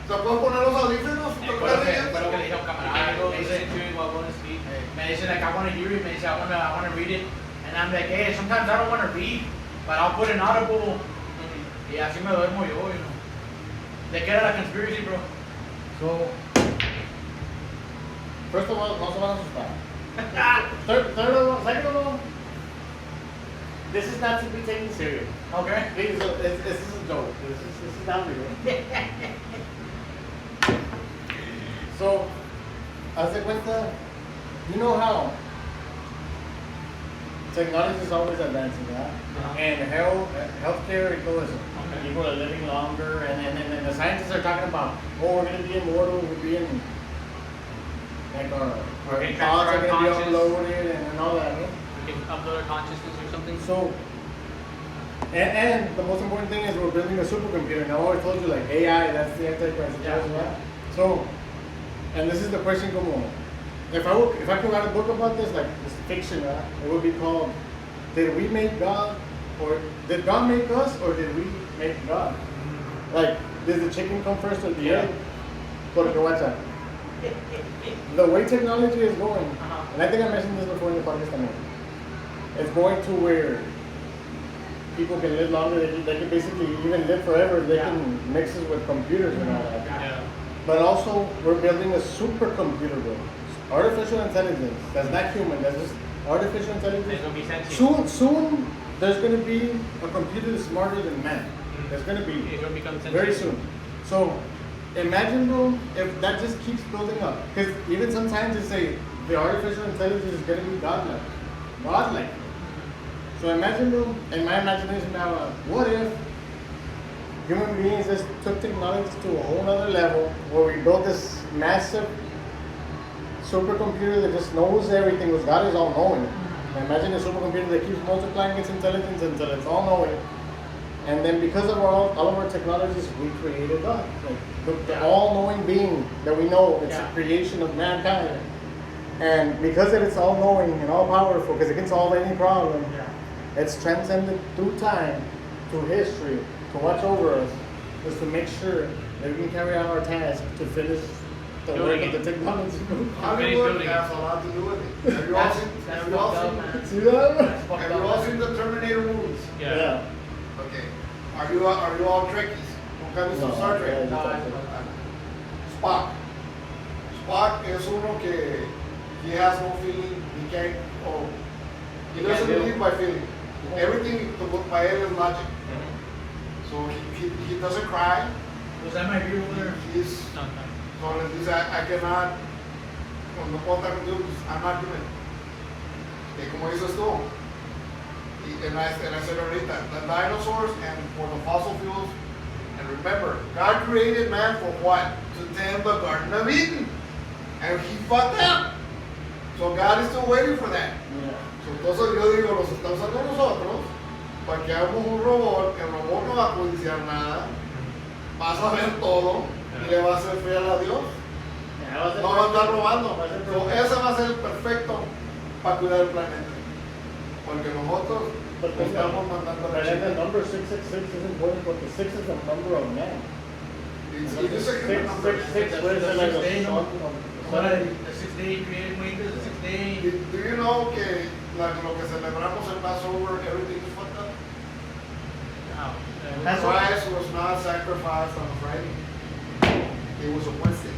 [SPEAKER 4] Se pueden poner los audífonos.
[SPEAKER 2] Fue lo que le dije a un camarada. Me dice, me dice, like, I want to hear it. Me dice, I want to read it. And I'm like, hey, sometimes I don't want to read, but I'll put an audible. Y así me duermo yo, you know. ¿De qué era la conspiracy, bro?
[SPEAKER 3] So, first of all, no se van a asustar. Second of all, this is not to be taken serious.
[SPEAKER 2] Okay.
[SPEAKER 3] Please, this is a joke. This is not real. So, haz de cuenta, you know how technology is always advancing, right? And healthcare, it goes, people are living longer, and the scientists are talking about, oh, we're going to be immortal, we're being, like our
[SPEAKER 5] We're gonna
[SPEAKER 3] thoughts are
[SPEAKER 5] transfer
[SPEAKER 3] going to
[SPEAKER 5] our
[SPEAKER 3] be uploaded and all that, right?
[SPEAKER 5] We can upload our consciousness or something.
[SPEAKER 3] So, and the most important thing is we're building a supercomputer. And I always told you, like, AI, that's the Antichrist.
[SPEAKER 2] Yeah.
[SPEAKER 3] Right? So, and this is the question, como, if I could write a book about this, like, this fiction, right? It would be called, Did We Make God? Or did God make us, or did we make God? Like, did the chicken come first or the egg? Porque watch out. The way technology is going, and I think I mentioned this before in the podcast, I mean, it's going to where people can live longer. They can basically even live forever. They can mix it with computers and all that.
[SPEAKER 5] Yeah.
[SPEAKER 3] But also, we're building a supercomputer, bro. Artificial intelligence. That's not human. That's just artificial
[SPEAKER 5] It's
[SPEAKER 3] intelligence.
[SPEAKER 5] gonna be sentient.
[SPEAKER 3] Soon, there's going to be a computer that's smarter than man. There's going to be
[SPEAKER 5] It's gonna become sentient.
[SPEAKER 3] very soon. So, imagine, bro, if that just keeps building up. Because even sometimes they say the artificial intelligence is going to be godlike. Godlike. So imagine, bro, in my imagination now, what if human beings just took technology to a whole other level where we built this massive supercomputer that just knows everything, because God is all knowing. Imagine a supercomputer that keeps multiplying its intelligence until it's all knowing. And then because of all of our technologies, we created God. Like the all-knowing being that we know, it's a creation of mankind. And because it's all-knowing and all-powerful, because it can solve any problem, it's transcended through time, through history, to watch over us, is to make sure that we can carry out our task to finish the work of the technology.
[SPEAKER 4] Hollywood has a lot to do with it. Have you all seen? Have you all seen?
[SPEAKER 3] See that?
[SPEAKER 4] Have you all seen the Terminator movies?
[SPEAKER 3] Yeah.
[SPEAKER 4] Okay. Are you all Trekkies? Nunca han visto Star Trek? Spock. Spock es uno que he has no feeling. He can't. Oh, he doesn't live by feeling. Everything by él is logic. So he doesn't cry.
[SPEAKER 2] Was that my view over there?
[SPEAKER 4] He's
[SPEAKER 5] No.
[SPEAKER 4] so les dice, I cannot, no puedo estar contigo, I'm not doing it. Como dices tú, and I said ahorita, the dinosaurs and for the fossil fuels, and remember, God created man for what? To tend the Garden of Eden. And he fucked up. So God is still waiting for that. So entonces yo digo, los está usando nosotros para que hagamos un robot, el robot no va a codiciar nada, va a saber todo y le va a hacer fiel a Dios. No va a estar robando. So, ese va a ser el perfecto para cuidar el planeta. Porque nosotros estamos mandando a la
[SPEAKER 3] The
[SPEAKER 4] chica.
[SPEAKER 3] number 666 is important, but the 6 is the number of man.
[SPEAKER 4] Y dice que el number.
[SPEAKER 3] 666 puede ser like a son
[SPEAKER 2] Ahora, the 6th day created Windows, the 6th day.
[SPEAKER 4] Do you know que lo que celebramos el Passover, everything is fucked up? Christ was not sacrificed on a Friday. It was a Wednesday.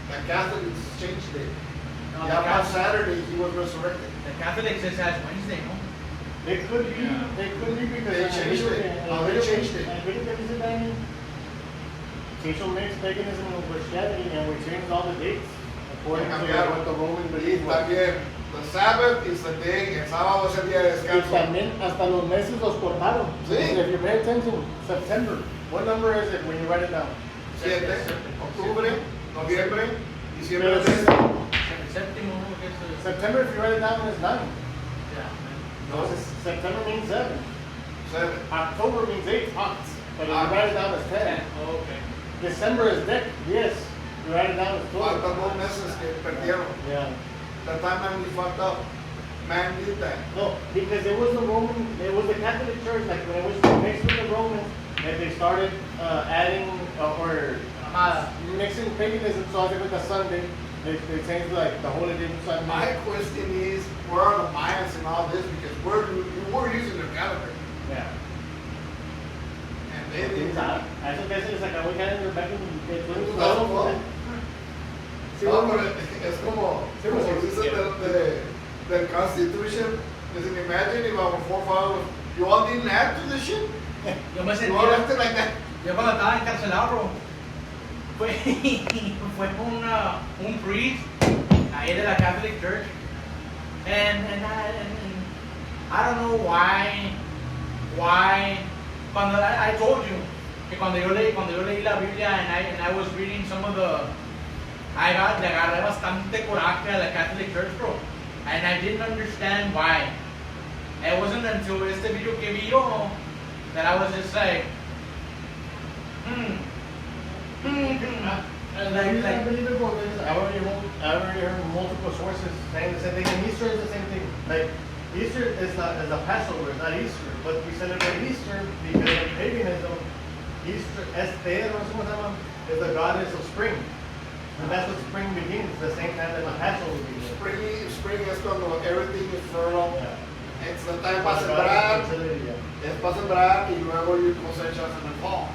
[SPEAKER 4] The Catholics changed it.
[SPEAKER 2] No,
[SPEAKER 4] Yeah,
[SPEAKER 2] the
[SPEAKER 4] on
[SPEAKER 2] Catholic-
[SPEAKER 4] Saturday he was resurrected.
[SPEAKER 2] The Catholics just has Wednesday, no?
[SPEAKER 3] They could be because
[SPEAKER 4] They changed it. How they changed it?
[SPEAKER 3] I think that is it, Danny. Social mixed paganism and Christianity, and we changed all the dates according to what the Roman
[SPEAKER 4] Y
[SPEAKER 3] believed was.
[SPEAKER 4] también, the Sabbath is the day, el sábado es el día de
[SPEAKER 3] Y
[SPEAKER 4] descanso.
[SPEAKER 3] también hasta los meses los cortaron.
[SPEAKER 4] Sí.
[SPEAKER 3] If you pay attention, September. What number is it when you write it down?
[SPEAKER 4] 7, octubre, noviembre, diciembre.
[SPEAKER 3] Pero it's-
[SPEAKER 2] Séptimo, ¿no? Que es,
[SPEAKER 3] September, if you write it down, is 9.
[SPEAKER 2] yeah.
[SPEAKER 3] No, September means 7.
[SPEAKER 4] 7.
[SPEAKER 3] October means 8 months, but if you write it down as 10.
[SPEAKER 2] Oh, okay.
[SPEAKER 3] December is Dick, yes. You write it down as 12.
[SPEAKER 4] Faltan 2 meses que perdieron.
[SPEAKER 3] Yeah.
[SPEAKER 4] The time man we fucked up. Man did that.
[SPEAKER 3] No, because it was the Catholic Church, like when it was mixed with the Romans, and they started adding or mixing paganism, so I think with the Sunday, they changed like the holy day to Sunday.
[SPEAKER 4] My question is, where are the Mayans in all this? Because we're using their calendar.
[SPEAKER 3] Yeah.
[SPEAKER 4] And they didn't.
[SPEAKER 3] A eso que se les acabó el calendar back in
[SPEAKER 4] 2012.
[SPEAKER 3] Sí,
[SPEAKER 4] No,
[SPEAKER 3] bueno.
[SPEAKER 4] pero es como,
[SPEAKER 3] Sí,
[SPEAKER 4] como
[SPEAKER 3] pues,
[SPEAKER 4] dice del Constitution. Listen, imagine if our forefathers, you all didn't add to the shit.
[SPEAKER 2] Yo me
[SPEAKER 4] You all left
[SPEAKER 2] sentía,
[SPEAKER 4] it like that.
[SPEAKER 2] yo cuando estaba encarcelado, bro, fue un priest ahí de la Catholic Church, and I don't know why, cuando I told you que cuando yo leí la Biblia and I was reading some of the, le agarré bastante coraje a la Catholic Church, bro, and I didn't understand why. It wasn't until este video que vi yo that I was just like,
[SPEAKER 3] I believe it because I already heard multiple sources saying the same thing. And Easter is the same thing. Like Easter is the Passover, it's not Easter, but we celebrate Easter because in paganism, Easter, Esther, no sé cómo se llama, is the goddess of spring, and that's what spring begins. The same time that the Passover begins.
[SPEAKER 4] Spring es cuando everything is fertile.
[SPEAKER 3] Yeah.
[SPEAKER 4] It's the time para sembrar,
[SPEAKER 3] Yeah.
[SPEAKER 4] es para sembrar y luego you cosechas in the fall.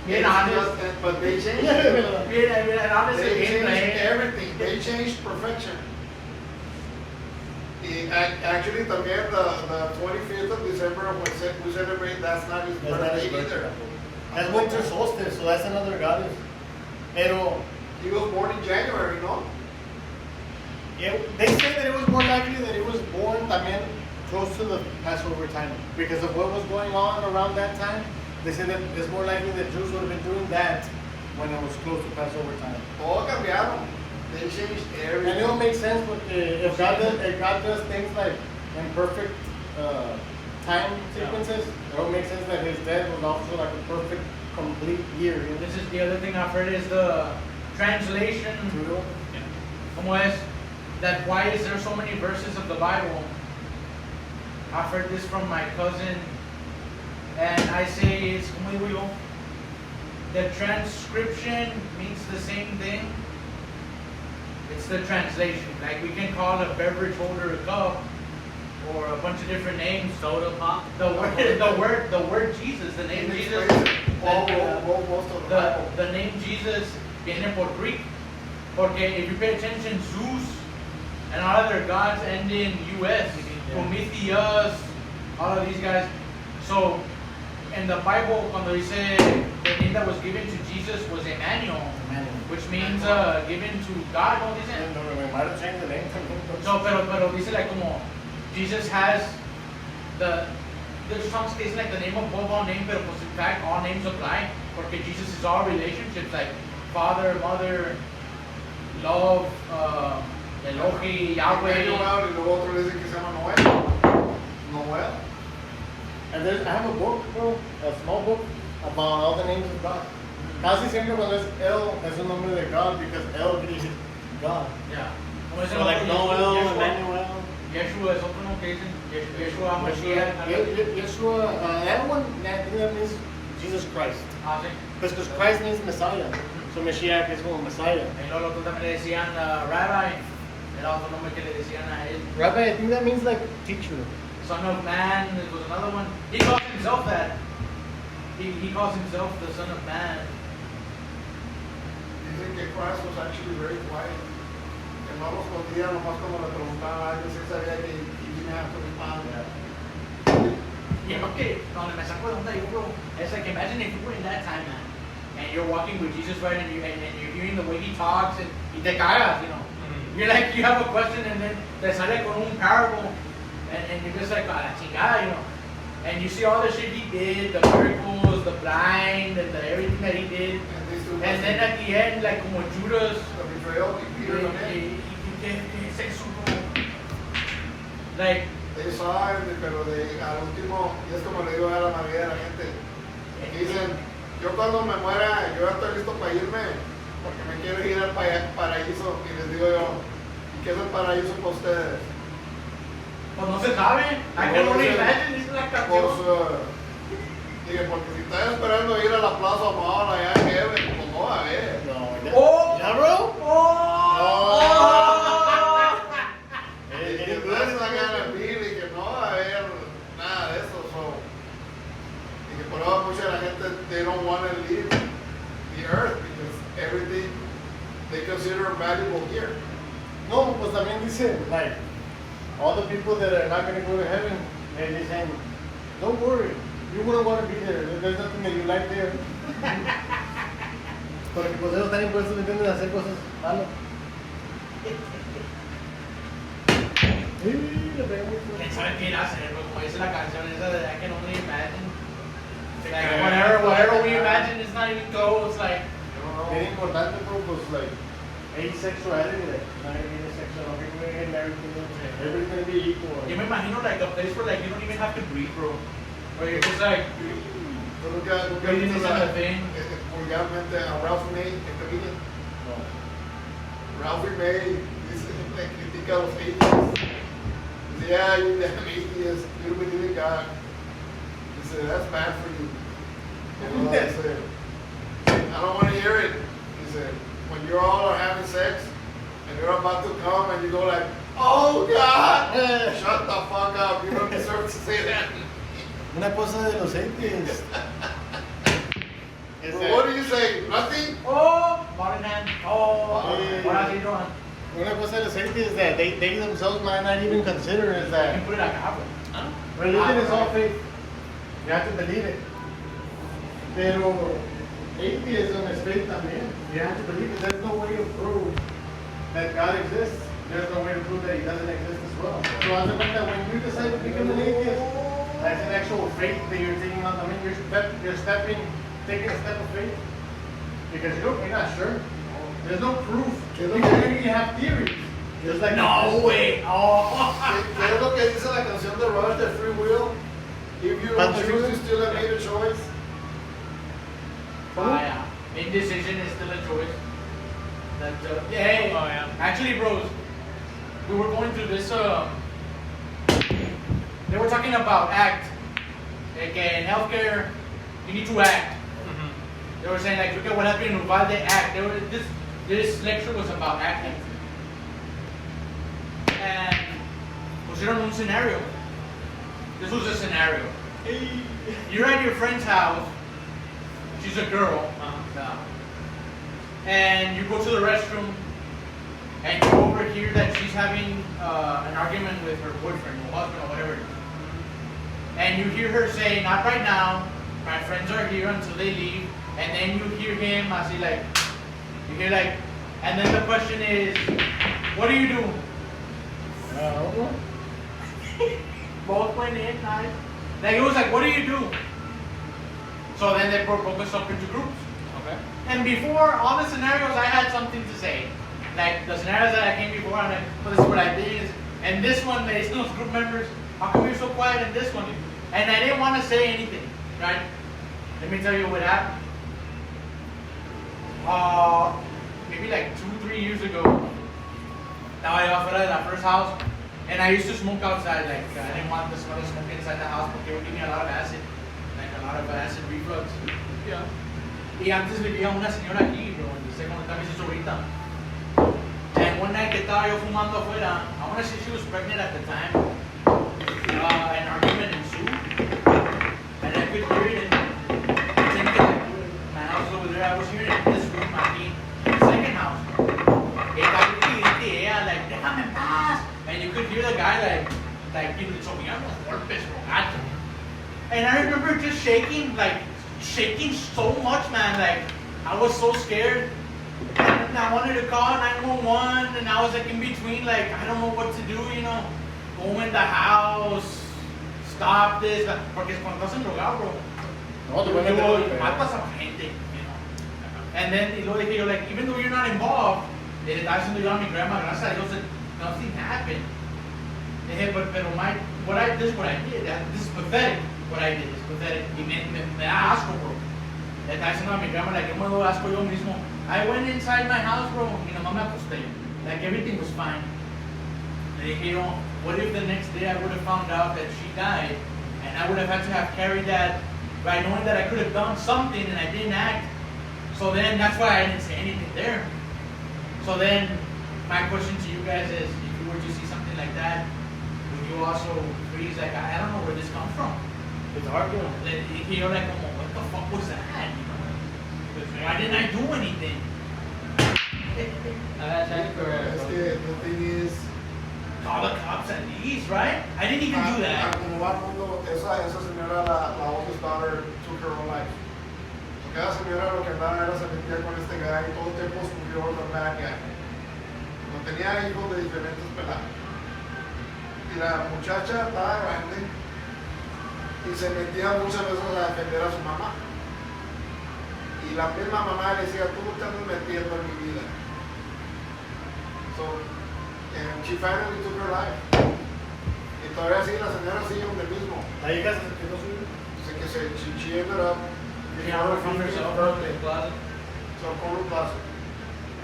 [SPEAKER 2] Bien
[SPEAKER 4] It's
[SPEAKER 2] honest.
[SPEAKER 4] just- but they changed
[SPEAKER 3] Yeah.
[SPEAKER 4] it.
[SPEAKER 2] Bien honest,
[SPEAKER 4] They
[SPEAKER 2] bien
[SPEAKER 4] changed
[SPEAKER 2] plain.
[SPEAKER 4] everything. They changed perfection. Actually, también the 25th of December, we celebrate, that's not his
[SPEAKER 3] That's not
[SPEAKER 4] birthday
[SPEAKER 3] his birthday.
[SPEAKER 4] either.
[SPEAKER 3] That's winter solstice, so that's another goddess. Pero
[SPEAKER 4] He was born in January, no?
[SPEAKER 3] they say that it was more likely that it was born también close to the Passover time. Because of what was going on around that time, they said that it's more likely that Jews would have been doing that when it was close to Passover time.
[SPEAKER 4] Todo cambiaron. They changed everything.
[SPEAKER 3] And it don't make sense, but if God does things like in perfect time sequences, it don't make sense that his death was also like a perfect, complete year. You know?
[SPEAKER 2] This is the other thing I've heard is the translation. Como es that why is there so many verses of the Bible? I've heard this from my cousin, and I say it's como digo yo. The transcription means the same thing. It's the translation. Like we can call a beverage holder a cup, or a bunch of different names.
[SPEAKER 5] Soda pop.
[SPEAKER 2] The word Jesus, the name Jesus.
[SPEAKER 4] Most of the Bible.
[SPEAKER 2] The name Jesus viene por Greek. Porque if you pay attention, Zeus and all other gods end in US. Prometheus, all of these guys. So in the Bible, cuando dice the name that was given to Jesus was Emmanuel, which means given to God, no dice.
[SPEAKER 3] We might have changed the name from him.
[SPEAKER 2] So, pero dice like como Jesus has there's some cases like the name above all names, pero pues in fact all names apply, porque Jesus is all relationships like Father, Mother, love, Elohi, Yahweh.
[SPEAKER 4] Y luego otro le dice que se llama Noel. Noel.
[SPEAKER 3] And I have a book, bro, a small book about all the names of God. Casi siempre cuando es El es un nombre de God because El means God.
[SPEAKER 2] Yeah.
[SPEAKER 3] So like Noel, Emmanuel.
[SPEAKER 2] Yeshua is otro nombre que dicen. Yeshua, Mashiach.
[SPEAKER 3] Yeshua, that one, that means Jesus Christ.
[SPEAKER 2] Ah, sí.
[SPEAKER 3] Because Christ means Messiah. So Mashiach is como Messiah.
[SPEAKER 2] Y luego otros también le decían Rabbi. Era otro nombre que le decían a él.
[SPEAKER 3] Rabbi, I think that means like teacher.
[SPEAKER 2] Son of Man was another one. He calls himself that. He calls himself the Son of Man.
[SPEAKER 4] Dicen que Christ was actually very quiet. Que no los escondía nomás cuando le preguntaban a alguien si sabía que he didn't have to respond.
[SPEAKER 2] You know, okay, donde me saco de onda yo, bro. It's like imagine if you were in that time, man, and you're walking with Jesus, right, and you're hearing the way he talks, and y te cagas, you know. You're like, you have a question, and then te sale con un parable, and you're just like, a la chingada, you know. And you see all the shit he did, the miracles, the blind, and everything that he did. And then at the end, like como Judas,
[SPEAKER 4] The betrayal, y Peter también.
[SPEAKER 2] ¿qué es eso, bro? Like,
[SPEAKER 4] They saw him, pero al último, y es como le digo a la mayoría de la gente, que dicen, yo cuando me muera, yo ya estoy listo para irme, porque me quiero ir al paraíso, y les digo yo, ¿y qué es el paraíso para ustedes?
[SPEAKER 2] pues no se sabe. I can only imagine, dice la
[SPEAKER 4] Pues,
[SPEAKER 2] canción.
[SPEAKER 4] dije, porque si estás esperando ir a la Plaza Omar allá en Heaven, pues no va a ver.
[SPEAKER 3] No,
[SPEAKER 2] Oh!
[SPEAKER 3] yeah, bro?
[SPEAKER 4] Y que estás acá en el y que no va a haber nada de eso. Y que por ahora mucha de la gente, they don't want to leave the earth because everything they consider valuable here.
[SPEAKER 3] No, pues también dice, like, all the people that are not going to go to heaven, and they saying, don't worry, you wouldn't want to be there. There's nothing that you like there. Porque pues ellos están impuestos, ¿me entiendes? A hacer cosas malas.
[SPEAKER 2] ¿Quién sabe qué irá a hacer? Pero como dice la canción esa de I can only imagine. Like, whatever we imagine is not even close. Like,
[SPEAKER 3] Bien importante, bro, pues, like, asexuality, like, not even asexual, not even getting married, everybody's gonna be equal.
[SPEAKER 2] yo me imagino like a place where like you don't even have to breathe, bro. Where you're just like,
[SPEAKER 4] Tú nunca
[SPEAKER 2] Breathing
[SPEAKER 4] viste
[SPEAKER 2] is a thing.
[SPEAKER 4] vulgarmente a Ralphie May, el comedian. Ralphie May dice, le critica a los atheists. Dice, yeah, you damn atheist, you don't believe in God. Dice, that's bad for you. And luego dice, I don't want to hear it. Dice, when you all are having sex and you're about to come and you go like, oh God, shut the fuck up, you don't deserve to say that.
[SPEAKER 3] Una cosa de los atheists.
[SPEAKER 4] Well, what do you say? Nothing?
[SPEAKER 2] oh, modern hand. Oh, ahora sí, Ron.
[SPEAKER 3] Una cosa de los atheists that they themselves might not even consider is
[SPEAKER 2] You
[SPEAKER 3] that
[SPEAKER 2] can put it acá, bro.
[SPEAKER 3] religion is all faith. You have to believe it. Pero atheism is faith también. You have to believe it. There's no way to prove that God exists. there's no way to prove that he doesn't exist as well. So I think that when you decide to become an atheist, that's an actual faith that you're taking on. I mean, taking a step of faith because you're not sure. There's no proof. You have theories. There's like
[SPEAKER 2] No way. Oh.
[SPEAKER 4] ¿Qué es lo que dice la canción de Rush de Free Will? If you don't choose, you still have made a choice.
[SPEAKER 2] Yeah. Indecision is still a choice. That, hey,
[SPEAKER 5] Oh, yeah.
[SPEAKER 2] actually, bros, we were going through this. They were talking about ACT. Like in healthcare, you need to act.
[SPEAKER 5] Mm-hmm.
[SPEAKER 2] They were saying like, look at what happened in Uvalde ACT. This lecture was about acting. And pusieron un scenario. This was a scenario. You're at your friend's house. She's a girl. And you go to the restroom. And you overhear that she's having an argument with her boyfriend or husband or whatever. And you hear her say, not right now. My friends are here until they leave. And then you hear him, I see like, you hear like, and then the question is, what do you do? Both went in, nice. Like it was like, what do you do? So then they broke us up into groups.
[SPEAKER 5] Okay.
[SPEAKER 2] And before all the scenarios, I had something to say. Like the scenarios that I came before, I'm like, well, this is what I did. And this one, they still group members, how come you're so quiet in this one? And I didn't want to say anything, right? Let me tell you what happened. Maybe like 2-3 years ago, estaba yo afuera de la first house, and I used to smoke outside. Like I didn't want the smell of smoke inside the house because it would give me a lot of acid, like a lot of acid reflux.
[SPEAKER 5] Yeah.
[SPEAKER 2] Y antes vivía una señora aquí, bro, en el segundo también se ahorita. And one night que estaba yo fumando afuera, I want to say she was pregnant at the time. An argument ensued, and I could hear it. My house over there, I was hearing it in this room, aquí, in the second house. Like, déjame en paz. And you could hear the guy like, you know, choqueando golpes, bro, gacho. And I remember just shaking so much, man. Like, I was so scared. And I wanted to call 911, and I was like in between, like, I don't know what to do, you know. Go in the house, stop this. Porque cuando estás drogado, bro, matas a la gente, you know. And then, y luego dije yo, like, even though you're not involved, le estaba diciendo yo a mi grandma, gracias a Dios, that nothing happened. Dije, this is what I did. This is pathetic. What I did is pathetic. Y me da asco, bro. Le estaba diciendo a mi grandma, like, yo me doy asco yo mismo. I went inside my house, bro, y nomás me acosté. Like, everything was fine. Le dije, you know, what if the next day I would have found out that she died, and I would have had to have carried that by knowing that I could have done something and I didn't act. So then, that's why I didn't say anything there. So then, my question to you guys is, if you were to see something like that, would you also freeze, like, I don't know where this comes from?
[SPEAKER 3] It's hard, you know.
[SPEAKER 2] You're like, what the fuck was that? You know? Why didn't I do anything?
[SPEAKER 4] Es que the thing is,
[SPEAKER 2] Call the cops at least, right? I didn't even do that.
[SPEAKER 4] como va el mundo, esa señora, la oldest daughter, took her own life. Cada señora lo que andaba era se metía con este guy y todo el tiempo subió the bad guy. No tenía hijos de diferentes pelados. Y la muchacha estaba grande y se metía muchas veces a defender a su mamá. Y la misma mamá le decía, tú te andas metiendo en mi vida. So, and she finally took her life. Y todavía sigue la señora sigue donde mismo.
[SPEAKER 3] La hija se quedó suyo.
[SPEAKER 4] Así que she ended up
[SPEAKER 2] She found herself in the closet.
[SPEAKER 4] So, Corner Plaza. I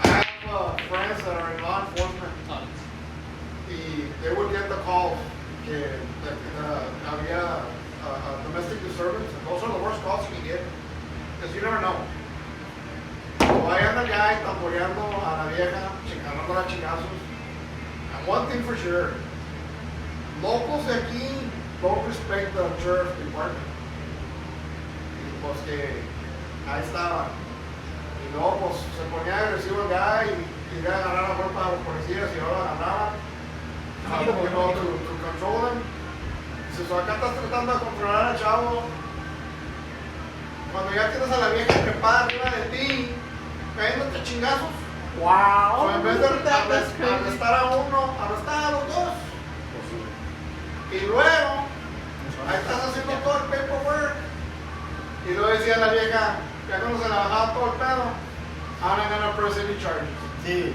[SPEAKER 4] have friends that are in law enforcement. Y they would get the calls que había domestic disturbance. And those are the worst calls you can get. Because you never know. So I am the guy tamboreando a la vieja, chingando a chingazos. And one thing for sure, locals de aquí don't respect the sheriff's department. Y pues que ahí estaban. Y luego pues se ponía agresivo el guy y quería agarrar a fuerza a los policías y ahora agarraban. You know, to control them. Dice, so acá estás tratando de controlar al chavo. Cuando ya tienes a la vieja trepada arriba de ti, cayéndote chingazos,
[SPEAKER 2] Wow.
[SPEAKER 4] So, en vez de arrestar a uno, arrestar a los dos. Y luego, ahí estás haciendo todo el paperwork. Y luego decía la vieja, ya cuando se la bajaba todo el pedo, I'm not gonna press any charges.
[SPEAKER 3] Sí,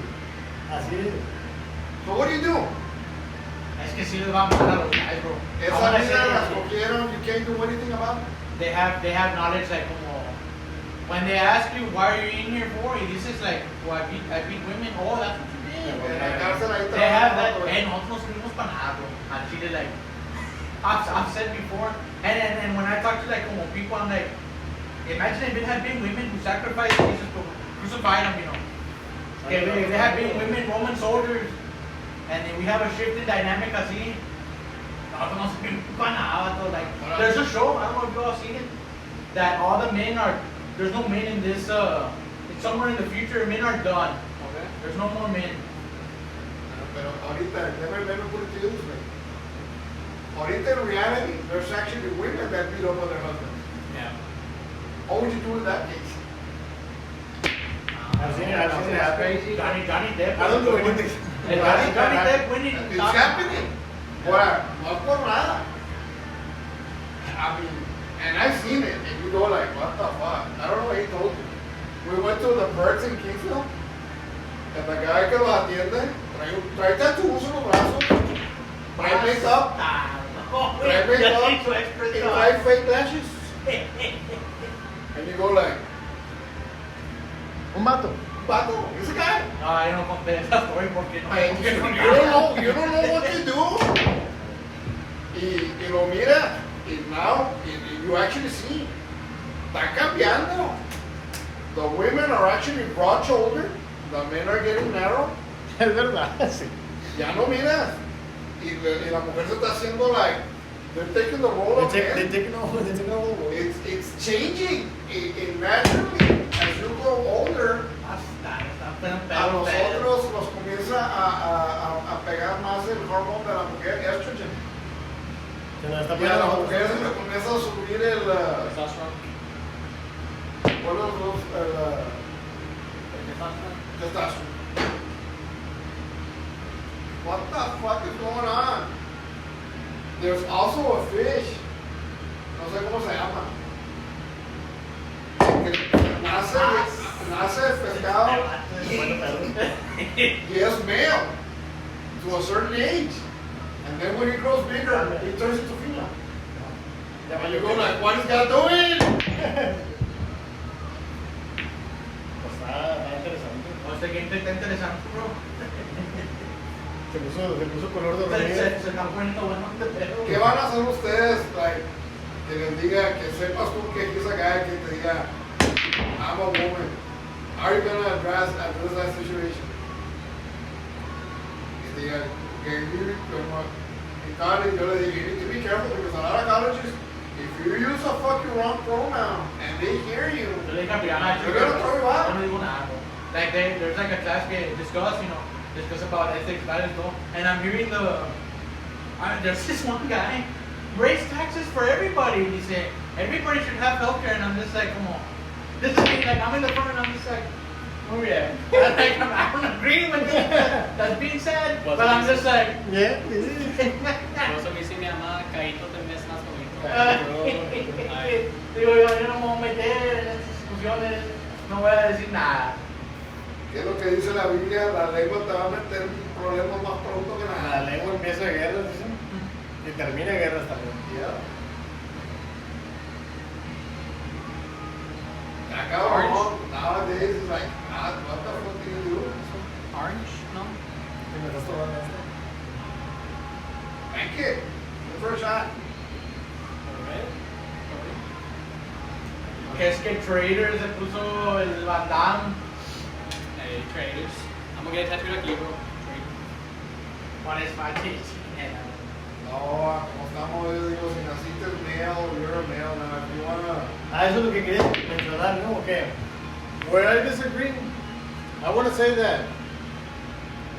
[SPEAKER 3] así es.
[SPEAKER 4] So what do you do?
[SPEAKER 2] Es que sí les va a matar a los guys, bro.
[SPEAKER 4] Esa vida la escogieron, you can't do anything about it.
[SPEAKER 2] They have knowledge like como when they ask you why are you in here for, y dices like, well, I beat women. Oh, that's what you did.
[SPEAKER 4] En la cárcel ahí
[SPEAKER 2] They have that.
[SPEAKER 4] trabajando,
[SPEAKER 2] And nosotros fuimos para nada, bro. Al Chile, like I've said before, and when I talk to like como people, I'm like, imagine if it had been women who sacrificed Jesus, crucified them, you know. If they had been women, Roman soldiers, and then we have a shift in dynamic así. Nosotros no servimos para nada, vato. Like, there's a show, I don't know if you all seen it, that all the men are, there's no men in this, it's somewhere in the future, men are done.
[SPEAKER 5] Okay.
[SPEAKER 2] There's no more men.
[SPEAKER 4] Pero ahorita, let me put it to you this way. Ahorita in reality, there's actually women that beat up on their husbands.
[SPEAKER 5] Yeah.
[SPEAKER 4] What would you do in that case?
[SPEAKER 3] I've seen it happen.
[SPEAKER 5] Crazy.
[SPEAKER 2] Johnny Depp.
[SPEAKER 3] I don't do anything.
[SPEAKER 2] Johnny Depp winning.
[SPEAKER 4] It's happening. Ahora, no es por nada. I mean, and I've seen it, and you go like, what the fuck? I don't know what he told you. We went to the Birds in Kingsville, and the guy que lo atiende trae tattoos en los brazos, trae makeup, trae makeup, y trae fake lashes. And you go like,
[SPEAKER 3] Un vato.
[SPEAKER 4] vato, he's a guy.
[SPEAKER 2] No, yo no conté esa story porque no.
[SPEAKER 4] And you don't know what to do. Y lo mira, y now you actually see, está cambiando. The women are actually broad shouldered, the men are getting narrow.
[SPEAKER 3] Es verdad, sí.
[SPEAKER 4] Ya no miras. Y la mujer se está haciendo like, they're taking the role of
[SPEAKER 3] They
[SPEAKER 4] men.
[SPEAKER 3] take over the world.
[SPEAKER 4] It's changing. It naturally, as you grow older, a nosotros nos comienza a pegar más el hormone de la mujer, estrogen.
[SPEAKER 3] Se nos está
[SPEAKER 4] Y a la
[SPEAKER 3] poniendo
[SPEAKER 4] mujer se le comienza a subir el,
[SPEAKER 5] Testosterone.
[SPEAKER 4] testosterone. What the fuck is going on? There's also a fish, no sé cómo se llama, que nace pescado y es male to a certain age. And then when he grows bigger, he turns into female. And you go like, what is God doing?
[SPEAKER 3] Pues está interesante.
[SPEAKER 2] O este gameplay está interesante, bro.
[SPEAKER 3] Se puso color de hormiga.
[SPEAKER 2] Se están poniendo buenos de pedo.
[SPEAKER 4] ¿Qué van a hacer ustedes? Like, que les diga, que sepas tú que he's a guy que te diga, I'm a woman. How are you gonna address that situation? Que diga, que en college yo le digo, you need to be careful because a lot of colleges, if you use a fucking wrong pronoun and they hear you,
[SPEAKER 2] Yo le dije a Brianna,
[SPEAKER 4] they're gonna throw you
[SPEAKER 2] yo
[SPEAKER 4] out.
[SPEAKER 2] no digo nada, bro. Like, there's like a class que discuss about ethics, values, no? And I'm hearing there's this one guy, raise taxes for everybody. And he said, everybody should have healthcare. And I'm just like, come on. This is me, like, I'm in the front and I'm just like, oh yeah. Like, I'm agreeing with things that's being said, but I'm just like,
[SPEAKER 3] Yeah.
[SPEAKER 5] Por eso me dice mi mamá, caíto te mes más bonito. Ay.
[SPEAKER 2] digo yo no me voy a meter en esas discusiones, no voy a decir nada.
[SPEAKER 4] ¿Qué es lo que dice la Biblia? La lengua te va a meter en problemas más pronto que
[SPEAKER 3] La
[SPEAKER 4] nada.
[SPEAKER 3] lengua empieza guerras, dicen. Y termina guerras también.
[SPEAKER 4] Yeah. Cabrón, nowadays it's like, what the fuck do you do?
[SPEAKER 5] Orange, ¿no?
[SPEAKER 3] Y me estás tomando esto.
[SPEAKER 4] Thank you. The first shot.
[SPEAKER 2] Que es que Trader se puso el Van Damme.
[SPEAKER 5] Hey, traders. I'm gonna get a tattoo aquí, bro. Trader.
[SPEAKER 2] Con es fácil.
[SPEAKER 4] No, como estamos, yo digo, si naciste male, you're a male now. If you wanna,
[SPEAKER 3] Eso es lo que quería mencionar, ¿no? Okay. Where I disagree, I want to say that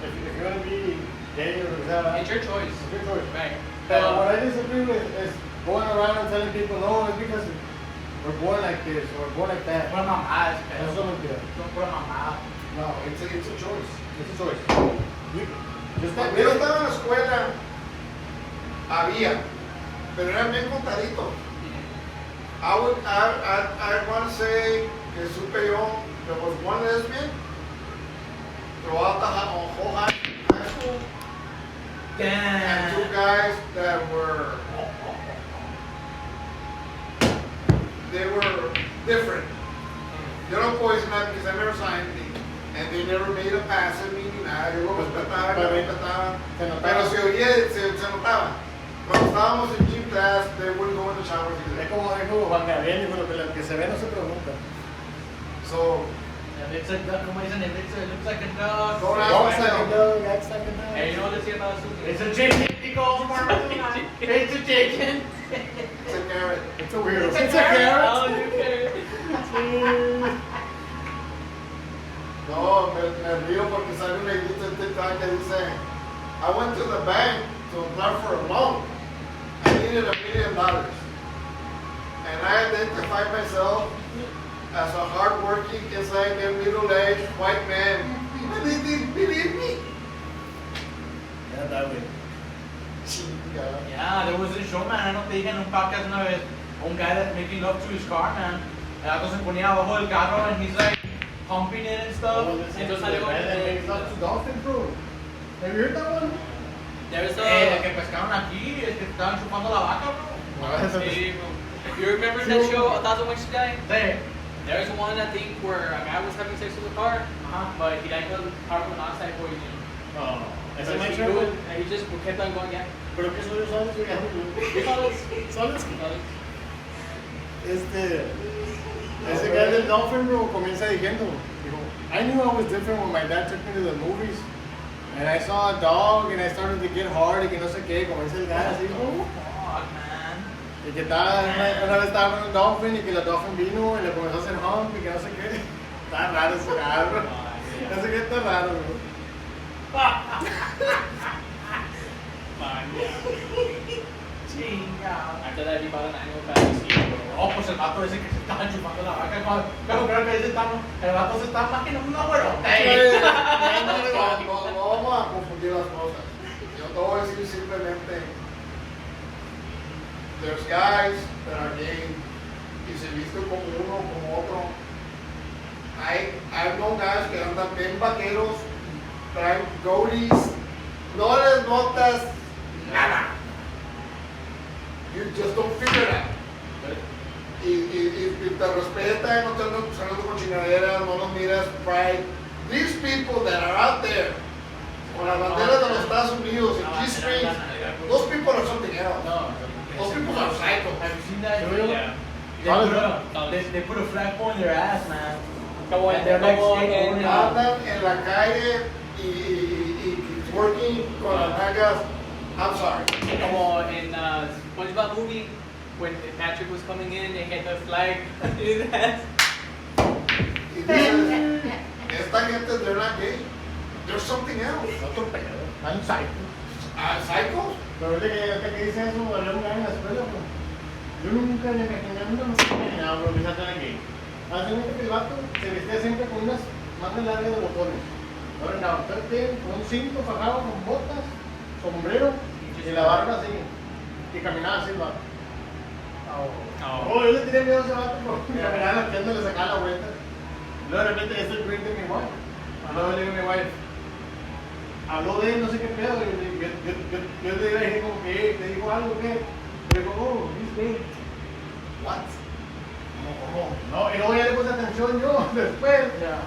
[SPEAKER 3] if you're going to be gay or whatever,
[SPEAKER 5] It's your choice.
[SPEAKER 3] it's your choice.
[SPEAKER 5] Right.
[SPEAKER 3] But what I disagree with is going around and telling people, no, it's because we're born like this or we're born like that.
[SPEAKER 2] Pura mamada,
[SPEAKER 3] Eso
[SPEAKER 2] pero.
[SPEAKER 3] es mentira.
[SPEAKER 2] Son pura mamada.
[SPEAKER 4] No, it's a choice.
[SPEAKER 3] It's a choice.
[SPEAKER 4] Cuando yo estaba en la escuela, había, pero eran bien contaditos. I want to say que supe yo, there was one lesbian throughout the whole high school, and two
[SPEAKER 2] Damn.
[SPEAKER 4] guys that were, they were different. Yo no puedo decir nada because I never saw anything. And they never made a pass at me ni nada. Yo lo respetaba, lo respetaba. Pero se oía, se notaba. Cuando estábamos en gym class, they wouldn't go in the shower
[SPEAKER 3] Es
[SPEAKER 4] together.
[SPEAKER 3] como Juan Gabriel, dijo, lo que se ve no se pregunta.
[SPEAKER 4] So,
[SPEAKER 2] And it's like that, como dicen, it looks like a dog.
[SPEAKER 4] Don't
[SPEAKER 3] Acts
[SPEAKER 4] ask
[SPEAKER 3] like a
[SPEAKER 4] myself.
[SPEAKER 3] dog, acts like a dog.
[SPEAKER 5] Hey, you know what they say about Susie?
[SPEAKER 2] It's a chicken. It's a chicken.
[SPEAKER 4] it's a carrot.
[SPEAKER 3] It's a weirdo.
[SPEAKER 2] It's a
[SPEAKER 3] It's a carrot.
[SPEAKER 5] Oh, you care.
[SPEAKER 4] No, me río porque sale un negrito en TikTok que dice, I went to the bank to apply for a loan. I needed $1 million. And I identified myself as a hardworking, it's like a middle-aged white man. And they didn't believe me.
[SPEAKER 3] Ya está, güey.
[SPEAKER 4] Chinga.
[SPEAKER 2] Yeah, there was a show, man. I know te dije en un podcast una vez. Un guy that's making love to his car, man. El gato se ponía abajo del carro and he's like pumping it and stuff.
[SPEAKER 5] Entonces salió
[SPEAKER 3] Makes love to dolphin fruit. Have you heard that one?
[SPEAKER 5] There's
[SPEAKER 2] El que pescaron aquí, es que estaban chupando la vaca, bro.
[SPEAKER 5] See, you remember that show, 1,000 Witches Guy?
[SPEAKER 2] Sí.
[SPEAKER 5] There's one, I think, where a guy was having sex with a car,
[SPEAKER 2] Ajá.
[SPEAKER 5] but he died of carbon monoxide poisoning.
[SPEAKER 3] No. Ese
[SPEAKER 5] So
[SPEAKER 3] Mike
[SPEAKER 5] he
[SPEAKER 3] Sherwood.
[SPEAKER 5] knew it, and he just kept on going, yeah.
[SPEAKER 3] ¿Pero qué son los güey?
[SPEAKER 5] Solids.
[SPEAKER 3] Solids. Ese guy del dolphin, bro, comienza diciendo, dijo, I knew I was different when my dad took me to the movies. And I saw a dog and I started to get hard y que no sé qué, comienza el guy así, bro.
[SPEAKER 2] Fuck, man.
[SPEAKER 3] Y que estaba, una vez estaba con un dolphin y que la dolphin vino y le comenzó a hacer hump y que no sé qué. Está raro ese guy, bro. No sé qué está raro, bro.
[SPEAKER 2] Chinga.
[SPEAKER 5] After that, he bought an annual pass.
[SPEAKER 2] Oh, pues el vato ese que se estaba chupando la vaca. Pero creo que ese está, el vato se está imaginando una güerota.
[SPEAKER 4] No vamos a confundir las cosas. Yo te voy a decir simplemente, there's guys that are gay y se visten como uno como otro. I've known guys que andan bien vaqueros, traen goatees, no les notas nada. You just don't figure it out. Y te respetan, no te andan saliendo con chingaderas, no los miras pride. These people that are out there, con las banderas de los Estados Unidos and G-strings, those people are something else.
[SPEAKER 2] No.
[SPEAKER 4] Those people are psycho.
[SPEAKER 2] Have you seen that?
[SPEAKER 5] Yeah.
[SPEAKER 2] They put a flagpole in their ass, man.
[SPEAKER 5] Como
[SPEAKER 2] And they're like
[SPEAKER 5] en,
[SPEAKER 2] skateboarding.
[SPEAKER 4] Andan en la calle y working con las nalgas. I'm sorry.
[SPEAKER 5] como en SpongeBob movie, when Patrick was coming in, they had the flag in his ass.
[SPEAKER 4] Y dices, esta gente, they're not gay. There's something else.
[SPEAKER 3] Otro pedo. Hay un psycho.
[SPEAKER 4] Psychos?
[SPEAKER 3] Pero ahorita que dice eso, había un guy en la escuela, bro. Yo nunca me imaginé, nunca me imaginaba, bro, que esa era gay. Hace mucho que el vato se vestía siempre con unas mangas largas de botones. Ahora andaba todo el tiempo con un cinto fajado, con botas, sombrero y la barba así. Y caminaba así el vato. Oh, yo le tenía miedo a ese vato porque caminaba haciendo, le sacaba la vuelta. Luego de repente es el drink de mi wife. Luego le digo a mi wife, habló de él, no sé qué pedo. Yo le dije como que te dijo algo, ¿qué? Le digo, oh, he's gay. What? ¿Cómo? No, y luego ya le puse atención yo después.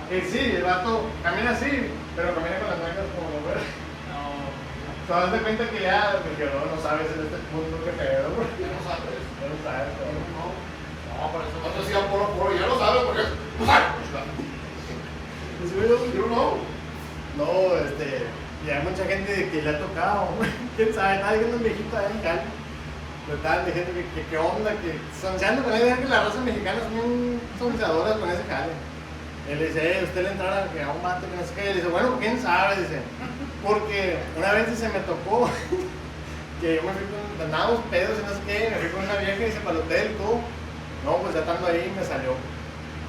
[SPEAKER 3] Que sí, el vato camina así, pero camina con las nalgas como lo ves. O sea, haz de cuenta que ya, porque no sabes en este punto qué pedo, bro.
[SPEAKER 4] Ya no sabes.
[SPEAKER 3] Ya no sabes, bro.
[SPEAKER 4] No, por eso no decían poro, ya lo sabes porque no sabes. You know.
[SPEAKER 3] No, y hay mucha gente que le ha tocado, quién sabe, nadie que es un viejito allá en Cali. Me estaban diciendo que onda, que sonceando con él, dejan que las razas mexicanas son bien sonceadoras con ese jale. Él dice, usted le entrara a un vato que no sé qué, y dice, bueno, quién sabe, dice, porque una vez se me tocó que yo me fui con, andábamos pedos y no sé qué, me fui con una vieja y se para el hotel y todo. No, pues ya estando ahí me salió.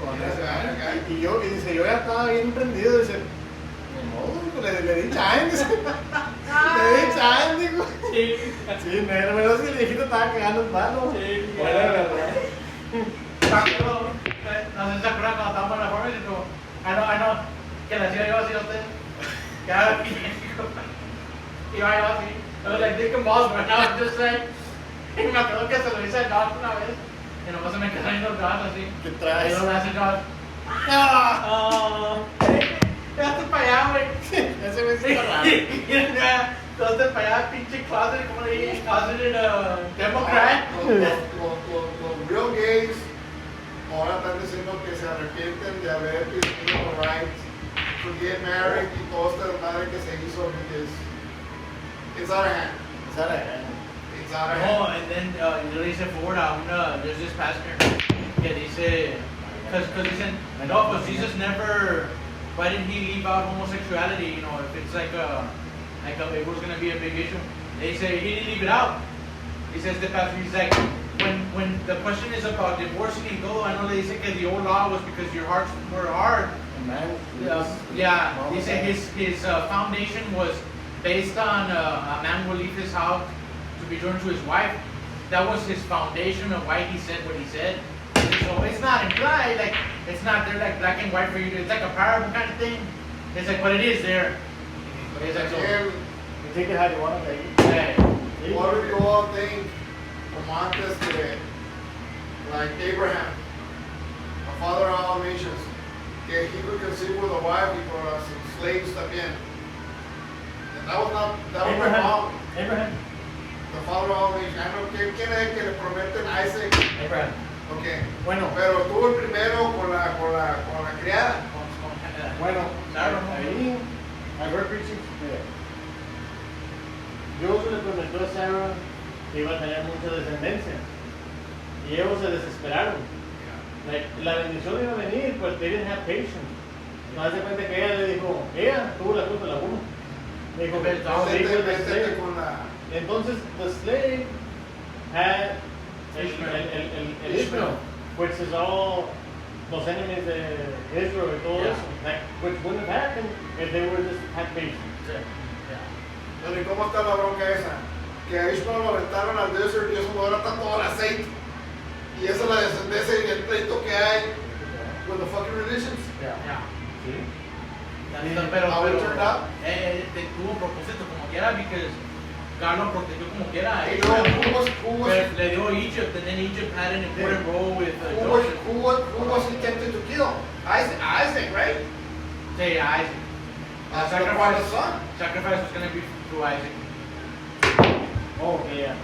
[SPEAKER 3] Con ese, y dice, yo ya estaba bien prendido, dice, no, le di chance. Le di chance, digo. Sí, no, pero es que el viejito estaba cagando el palo.
[SPEAKER 5] Sí,
[SPEAKER 3] Bueno, la verdad.
[SPEAKER 2] No sé si se acuerdan cuando estábamos en la fábrica y como, I know, que le hacía yo así a usted. Cada vez que iba yo así. I was like, dick and balls, but now I'm just like, y me acuerdo que se lo hice a Josh una vez. Y nomás se me quedó viendo el Josh así.
[SPEAKER 3] ¿Qué
[SPEAKER 2] Y
[SPEAKER 3] traes?
[SPEAKER 2] luego me hace Josh. ¡Ah! Quedaste para allá, güey.
[SPEAKER 3] Ese güey sí está raro.
[SPEAKER 2] Quedaste para allá, pinche closet, ¿cómo le dije? Closeted Democrat.
[SPEAKER 4] Los real gays ahora están diciendo que se arrepienten de haber tenido los rights to get married y todo este desmadre que se hizo because it's out of hand.
[SPEAKER 3] It's out of hand.
[SPEAKER 4] It's out of
[SPEAKER 2] No,
[SPEAKER 4] hand.
[SPEAKER 2] and then yo le hice forward a there's this pastor que dice, because dicen, no, but Jesus never, why did he leave out homosexuality, you know, if it's like it was going to be a big issue. They say he didn't leave it out. He says the pastor, he's like, when the question is about divorcing and todo, I know they say that the old law was because your hearts were hard.
[SPEAKER 3] Man,
[SPEAKER 2] Yeah, he said his foundation was based on a man will leave his house to be joined to his wife. That was his foundation of why he said what he said. So it's not implied, like it's not there like black and white for you. It's like a parable kind of thing. It's like, but it is there. It's like so.
[SPEAKER 4] And
[SPEAKER 3] you take it how you want it,
[SPEAKER 2] Yeah.
[SPEAKER 4] what do you all think como antes que, like Abraham, a father of all nations, que he could conceive with a wife y con las slaves también. And that was my mom,
[SPEAKER 3] Abraham.
[SPEAKER 4] the father of all nations. I know quién es el que le prometen a Isaac.
[SPEAKER 3] Abraham.
[SPEAKER 4] Okay.
[SPEAKER 3] Bueno.
[SPEAKER 4] Pero tuvo el primero con la criada.
[SPEAKER 3] Bueno,
[SPEAKER 2] Claro.
[SPEAKER 3] ahí, I heard preaching. Dios le prometió a Sarah que iba a tener mucha descendencia. Y ellos se desesperaron. Like, la bendición iba a venir, pues they didn't have patience. No hace cuenta que ella le dijo, ella tuvo la culpa de la uno. Le dijo,
[SPEAKER 4] Métete con la...
[SPEAKER 3] entonces, the slave had el Ishmael, which is all los enemies de Israel y todo eso, like, which wouldn't have happened if they were just had patience.
[SPEAKER 4] Bueno, ¿y cómo está la bronca esa? Que a Ishmael lo aventaron al desert y eso no era tanto el aceite. Y esa es la descendencia y el pleito que hay with the fucking religions.
[SPEAKER 2] Yeah.
[SPEAKER 3] ¿Sí?
[SPEAKER 2] Pero
[SPEAKER 4] How it turned out?
[SPEAKER 2] tuvo un propósito como quiera, because God lo protegió como quiera.
[SPEAKER 4] You know, who was
[SPEAKER 2] Le dio Egypt, and then Egypt had an important role with Joseph.
[SPEAKER 4] who was he tempted to kill? Isaac, right?
[SPEAKER 2] Sí, Isaac.
[SPEAKER 4] As the father's son.
[SPEAKER 2] Sacrifice was going to be through Isaac.
[SPEAKER 3] Oh, yeah.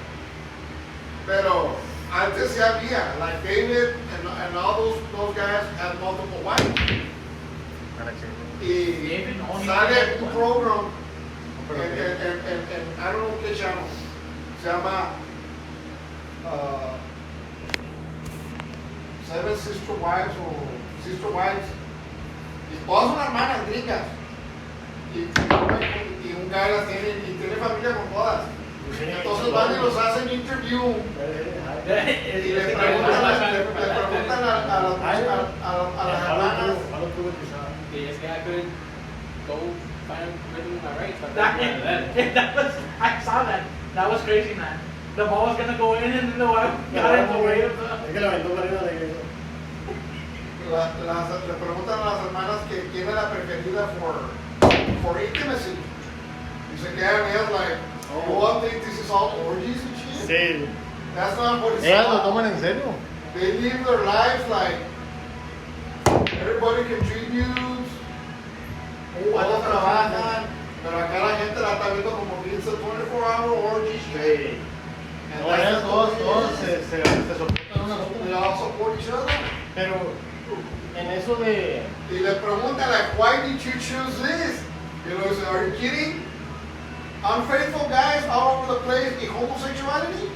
[SPEAKER 4] Pero antes ya había, like David and all those guys had multiple wives. Y
[SPEAKER 2] David, no, he
[SPEAKER 4] sale
[SPEAKER 2] had
[SPEAKER 4] un
[SPEAKER 2] one.
[SPEAKER 4] program en I don't know qué channel, se llama Seven Sister Wives o Sister Wives, y todas son hermanas gringas, y un guy las tiene, y tiene familia con todas. Entonces van y los hacen interview y le preguntan a las hermanas.
[SPEAKER 5] Que es que I could go find living with my rights. But
[SPEAKER 2] That was, I saw that. That was crazy, man. The ball was going to go in, and then the wife got in the way of the...
[SPEAKER 3] Es que la aventó para arriba de la iglesia.
[SPEAKER 4] Le preguntan a las hermanas que quién es la preferida for intimacy. Y se quedan ellas like, you all think this is all orgies and shit?
[SPEAKER 3] Sí.
[SPEAKER 4] That's not what it's
[SPEAKER 3] Ellas lo
[SPEAKER 4] about.
[SPEAKER 3] toman en serio.
[SPEAKER 4] They live their lives like everybody contributes, todos trabajan, pero acá la gente la está viendo como it's a 24-hour orgy shit. And
[SPEAKER 3] No,
[SPEAKER 4] that's
[SPEAKER 3] ellas
[SPEAKER 4] just
[SPEAKER 3] todos
[SPEAKER 4] what it is.
[SPEAKER 3] se soportan una a
[SPEAKER 4] They
[SPEAKER 3] otra.
[SPEAKER 4] all support each other.
[SPEAKER 3] Pero en eso de...
[SPEAKER 4] Y le preguntan like, why did you choose this? Y lo dice, are you kidding? Unfaithful guys all over the place y homosexuality?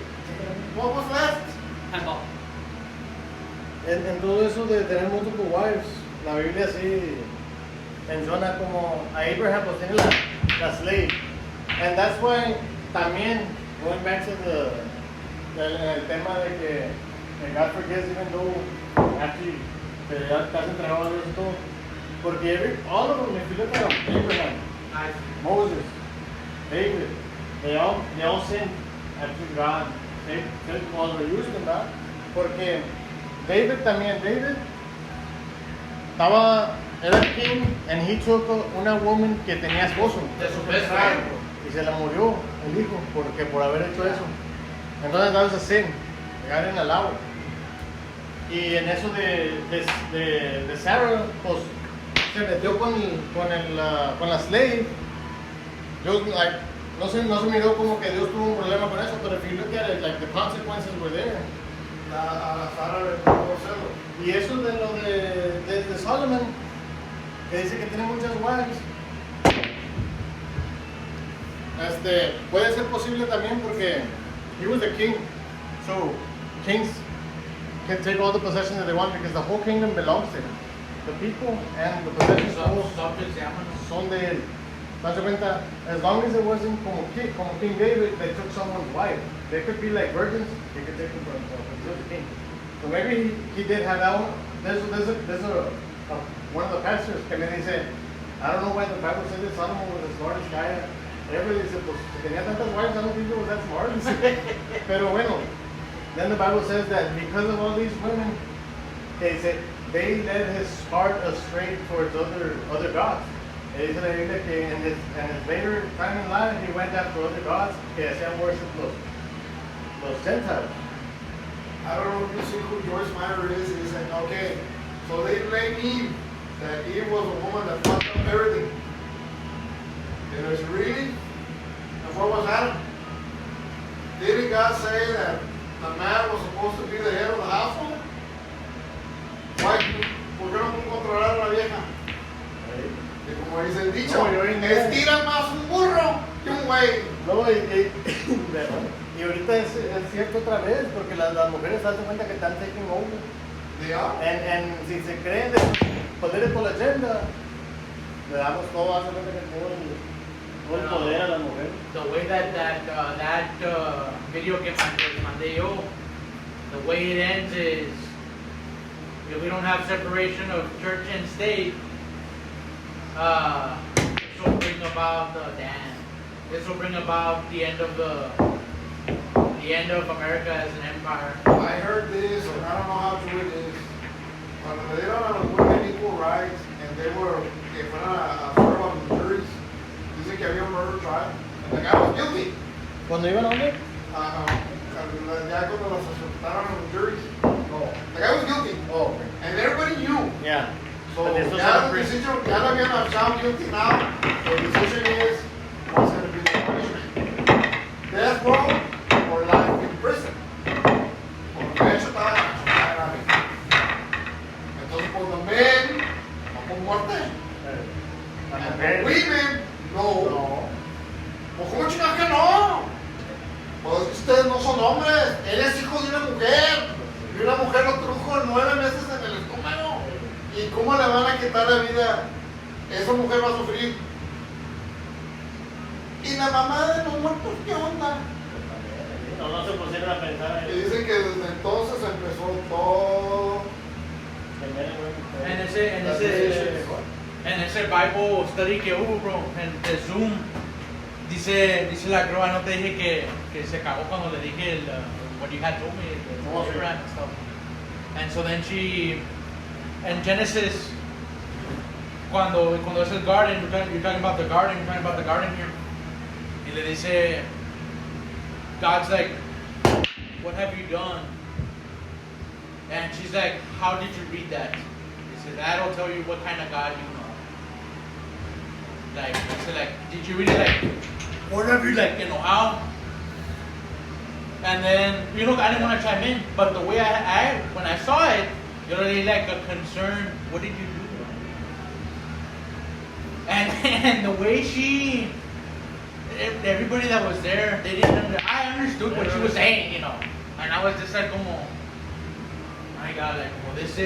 [SPEAKER 4] What was left?
[SPEAKER 5] handball.
[SPEAKER 3] En todo eso de tener multiple wives, la Biblia sí menciona como a Abraham pues tiene la slave. And that's why también, going back to el tema de que God forgives even though after que ya casi entregaban a Dios y todo. Porque all of them, if you look at them, Abraham, Moses, David, they all sinned after God. They was used in that. Porque David era king, and he took una woman que tenía esposo.
[SPEAKER 2] De su best friend.
[SPEAKER 3] Y se le murió el hijo por haber hecho eso. Entonces that was a sin. God didn't allow it. Y en eso de Sarah, pues se metió con la slave. Dios, like, no se miró como que Dios tuvo un problema con eso, pero if you look at it, like the consequences were there.
[SPEAKER 4] A Sara le tocó hacerlo.
[SPEAKER 3] Y eso de lo de Solomon, que dice que tiene muchas wives, puede ser posible también porque he was the king. So kings can take all the possessions that they want because the whole kingdom belongs to him. The people and the possessions son de él. ¿Te cuenta? As long as it wasn't como King David, they took someone's wife. They could be like virgins, they could take them from the king. So maybe he did have that one. There's one of the pastors que me dice, I don't know why the Bible says that Solomon was the smartest guy. Everybody dice, pues, si tenía tantas wives, I don't think he was that smart. Pero bueno, then the Bible says that because of all these women, they led his heart astray towards other gods. Dice la Biblia que in his later time in life, he went after other gods que hacían worship los Gentiles.
[SPEAKER 4] I don't know if you see who Joyce Meyer is. He's like, okay, so they blame Eve, that Eve was a woman that fucked up everything. And it's really, and what was Adam? Didn't God say that the man was supposed to be the head of the household? Why? ¿Por qué no pudo controlar a la vieja? Y como dice el dicho, estira más un burro que un güey.
[SPEAKER 3] No, y ahorita es cierto otra vez, porque las mujeres se dan cuenta que están taking over.
[SPEAKER 4] They are.
[SPEAKER 3] And si se creen de political agenda, le damos todo, hace cuenta que todo el poder a las mujeres.
[SPEAKER 2] The way that video que mandé yo, the way it ends is, if we don't have separation of church and state, this will bring about this will bring about the end of America as an empire.
[SPEAKER 4] I heard this, and I don't know how true it is. Cuando le dieron a los women equal rights, and they were, que fueran a serve on the juries, dicen que había un murder trial, and the guy was guilty.
[SPEAKER 3] ¿Cuándo iban a dónde?
[SPEAKER 4] Ya cuando los aceptaron en los juries.
[SPEAKER 3] Oh.
[SPEAKER 4] The guy was guilty.
[SPEAKER 3] Oh, okay.
[SPEAKER 4] And everybody knew.
[SPEAKER 3] Yeah.
[SPEAKER 4] So
[SPEAKER 3] But this was
[SPEAKER 4] ya
[SPEAKER 3] a
[SPEAKER 4] the decision, ya lo habían found guilty now. The decision is, what's going to be the punishment? Death row or life in prison. Porque de hecho estaba grave. Entonces, pues los men, no con muerte. And the women, no. Pues ¿cómo chingados que no? Pues es que ustedes no son hombres. Él es hijo de una mujer. Y una mujer lo trujo 9 meses en el estómago. ¿Y cómo le van a quitar la vida? Esa mujer va a sufrir. ¿Y la mamá de los muertos qué onda?
[SPEAKER 3] No se pusieron a pensar.
[SPEAKER 4] Y dicen que desde entonces empezó todo.
[SPEAKER 2] En ese Bible study que hubo, bro, en the Zoom, dice la grúa, no te dije que se cagó cuando le dije what you had told me, the Abraham and stuff. And so then in Genesis, cuando es el garden, you're talking about the garden here. Y le dice, God's like, what have you done? And she's like, how did you read that? He said, that'll tell you what kind of God you know. Like, I said, like, did you read it like, what have you, like, how? And then, I didn't want to chime in, but the way I when I saw it, really like a concern, what did you do? And the way everybody that was there, they didn't I understood what she was saying, and I was just like, como, my God, like, well, this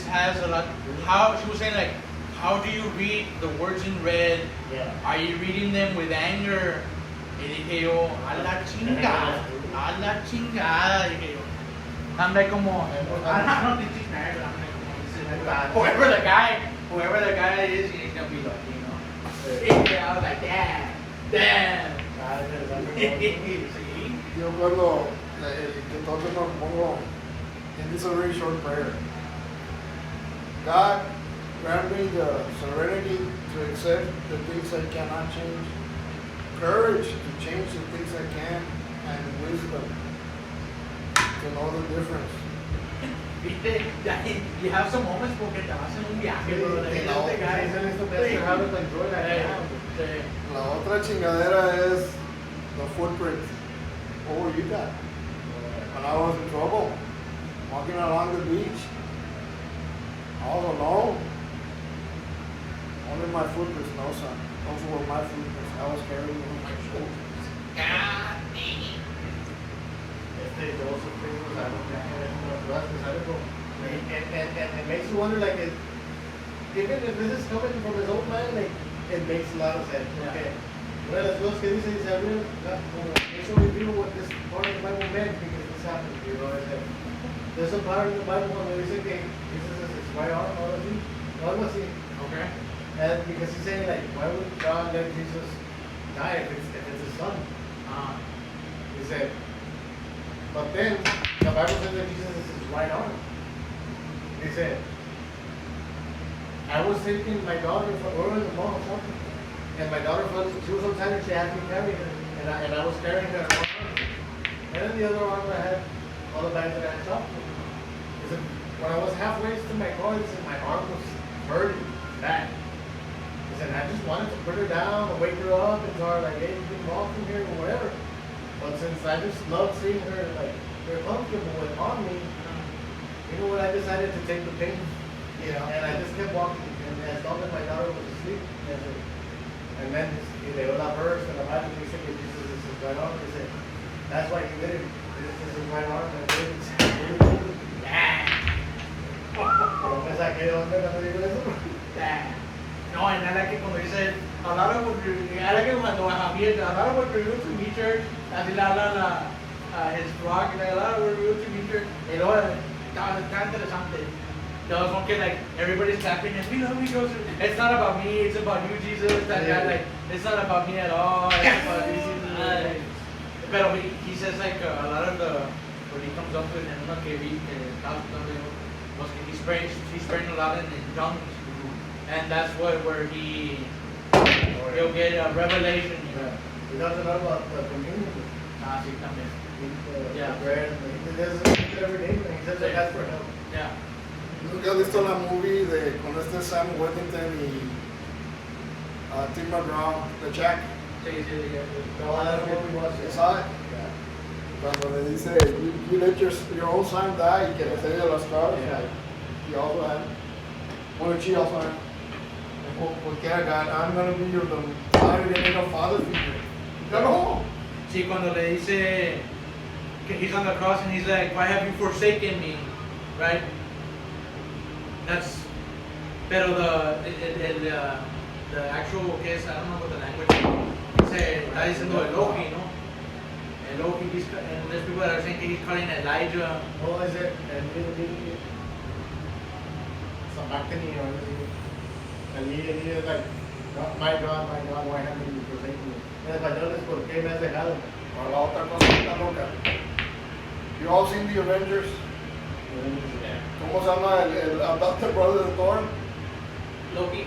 [SPEAKER 2] has a lot. How she was saying, like, how do you read the words in red?
[SPEAKER 3] Yeah.
[SPEAKER 2] Are you reading them with anger? Y dije yo, a la chingada, dije yo. I'm like, como, I don't think she's married, but I'm like, como, whoever the guy is, he's gonna be lucky, you know. Yeah, I was like, damn. Sí.
[SPEAKER 4] Yo cuando que entonces me pongo, and it's a very short prayer. God, grant me the serenity to accept the things I cannot change, courage to change the things I can, and wisdom to know the difference.
[SPEAKER 2] Viste, you have some moments porque te vas en un viaje, bro. Like,
[SPEAKER 4] no,
[SPEAKER 2] este guy
[SPEAKER 3] He's in the best to have it like joy like that.
[SPEAKER 2] Sí.
[SPEAKER 4] La otra chingadera is the footprint. Oh, you got. When I was in trouble, walking along the beach, all alone. Only my footprints, no son. Those were my footprints. I was carrying them on my shoulders.
[SPEAKER 2] God dang it.
[SPEAKER 3] Joseph Christmas, I don't know, and it makes you wonder, like, even if this is coming from his own mind, like, it makes a lot of sense.
[SPEAKER 2] Yeah.
[SPEAKER 3] Okay. Una de las cosas que dice, eso review what this part of the Bible meant because this happened, you know, there's a part in the Bible where they say que Jesus is his right arm, algo así.
[SPEAKER 2] Okay.
[SPEAKER 3] And because he's saying, like, why would God let Jesus die if it's his son? He said, but then the Bible says that Jesus is his right arm. He said, I was taking my daughter for in the mall or something, and my daughter she was so tired she had me carry her, and I was carrying her in one arm. And in the other arm I had all the bags that I had shot. He said, when I was halfway to my car, he said my arm was hurting bad. He said, I just wanted to put her down and wake her up and tell her, like, hey, you can walk from here or whatever. But since I just love seeing her, like, very comfortable with on me, you know what, I decided to take the pain. You know, and I just kept walking. And as long as my daughter was asleep, and then they dio la verse, and the Bible said that Jesus is his right arm. They said, that's why he did it. This is his right arm. And David said, pero me saqué de onda cuando digo eso.
[SPEAKER 2] No, and I like it cuando dice, a lot of what I like it cuando Javier, a lot of what we do to me church, así le habla his rock, like, a lot of what we do to me church, y luego, está interesante. There was one kid, like, everybody's clapping, and we love you, Joseph. It's not about me, it's about you, Jesus. That guy, like, it's not about me at all, it's about you, Jesus. But he says, like, a lot of the, what he comes up with, and uno que vi, que estaba escuchando, was que he's praying a lot in tongues. And that's where he'll get a revelation.
[SPEAKER 3] Yeah. He talks a lot about communion.
[SPEAKER 2] Sí, también.
[SPEAKER 3] Yeah. Bread. He does it every day. He says that that's for help.
[SPEAKER 2] Yeah.
[SPEAKER 4] ¿Nunca has visto la movie con Sam Worthington y Tim McGraw, The Jack?
[SPEAKER 2] Sí, yeah.
[SPEAKER 3] No, I don't know what we watched.
[SPEAKER 4] ¿Ya sabe? Cuando le dice, you let your own son die y que le sale las caras.
[SPEAKER 3] Yeah.
[SPEAKER 4] He also had, well, she also had, cualquiera God, I'm going to be your father, you need a father figure. No.
[SPEAKER 2] Sí, cuando le dice que he's on the cross and he's like, why have you forsaken me? Right? That's, pero the actual case, I don't know what the language is, está diciendo Elohi, ¿no? Elohi, and there's people that are saying that he's calling Elijah.
[SPEAKER 3] Oh, is it? Sabachthani or anything. And he is like, my God, why haven't you forsaken me? En español es ¿por qué me has dejado?
[SPEAKER 4] O la otra cosa que está loca. You all seen the Avengers? ¿Cómo se llama el adopted brother de Thor?
[SPEAKER 2] Loki.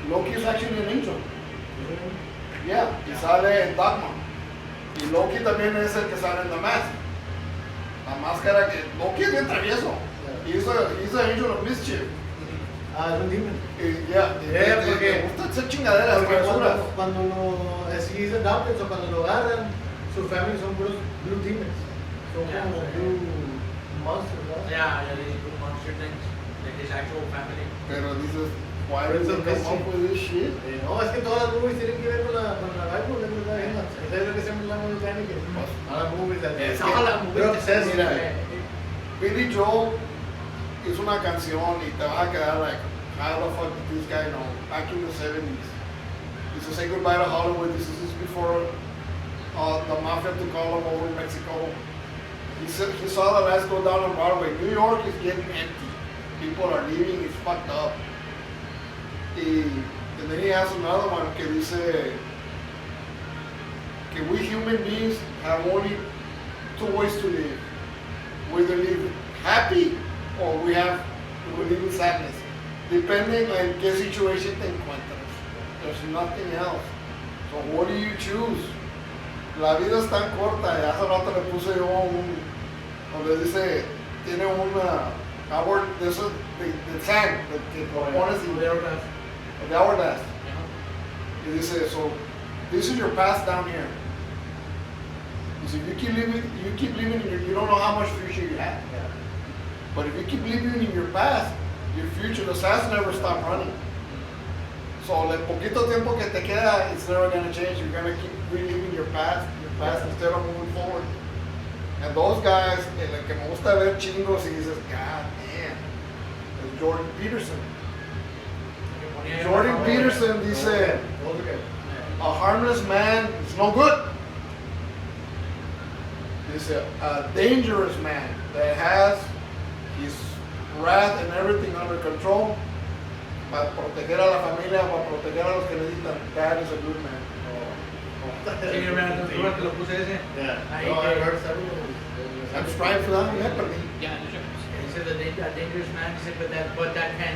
[SPEAKER 4] Loki is actually an angel. Yeah, y sale en Dogma. Y Loki también es el que sale en The Mask. La máscara que Loki es bien travieso. He's an angel of mischief.
[SPEAKER 3] Ah, es un demon.
[SPEAKER 4] Porque me gusta esa chingadera,
[SPEAKER 3] Porque
[SPEAKER 4] basuras.
[SPEAKER 3] cuando he's adopted, so cuando lo agarran, su family son puros blue demons. Son como blue monsters, ¿no?
[SPEAKER 2] Yeah, these two monster things, like his actual family.
[SPEAKER 4] Pero dices, why did they come up with this shit?
[SPEAKER 3] No, es que todas las movies tienen que ver con la Bible, es verdad. Es lo que siempre hablamos de Titanic. Todas las movies.
[SPEAKER 2] Todas las movies.
[SPEAKER 3] Pero obsessed.
[SPEAKER 4] Mira, Billy Joel hizo una canción y te vas a quedar like, how the fuck did this guy know? Back in the 70s. He said, say goodbye to Hollywood. This is before the mafia took all over Mexico. He said he saw the lights go down on Broadway. New York is getting empty. people are leaving, it's fucked up. And then he has another one que dice que we human beings have only two ways to live. We either live happy or we live in sadness. Depending on qué situation te encuentras. There's nothing else. So what do you choose? La vida es tan corta, y hace rato le puse yo donde dice, tiene una hour, de eso, de time, que pones y the hourglass. Y dice, so this is your past down here. He said, you keep living you don't know how much future you have.
[SPEAKER 3] Yeah.
[SPEAKER 4] But if you keep living in your past, your future, the sands never stop running. So el poquito tiempo que te queda, it's never gonna change. You're gonna keep reliving your past instead of moving forward. And those guys, el que me gusta ver chingos y dices, God damn, es Jordan Peterson. Jordan Peterson dice, a harmless man is no good. Dice, a dangerous man that has his wrath and everything under control para proteger a la familia, para proteger a los que necesitan. That is a good man.
[SPEAKER 2] Sí, yo te lo puse ese.
[SPEAKER 3] Yeah.
[SPEAKER 2] Ahí
[SPEAKER 3] No, I
[SPEAKER 2] que-
[SPEAKER 3] heard several.
[SPEAKER 4] I'm striving for that. Yeah, but
[SPEAKER 5] Yeah, de hecho.
[SPEAKER 2] He said a dangerous man, he said, but that can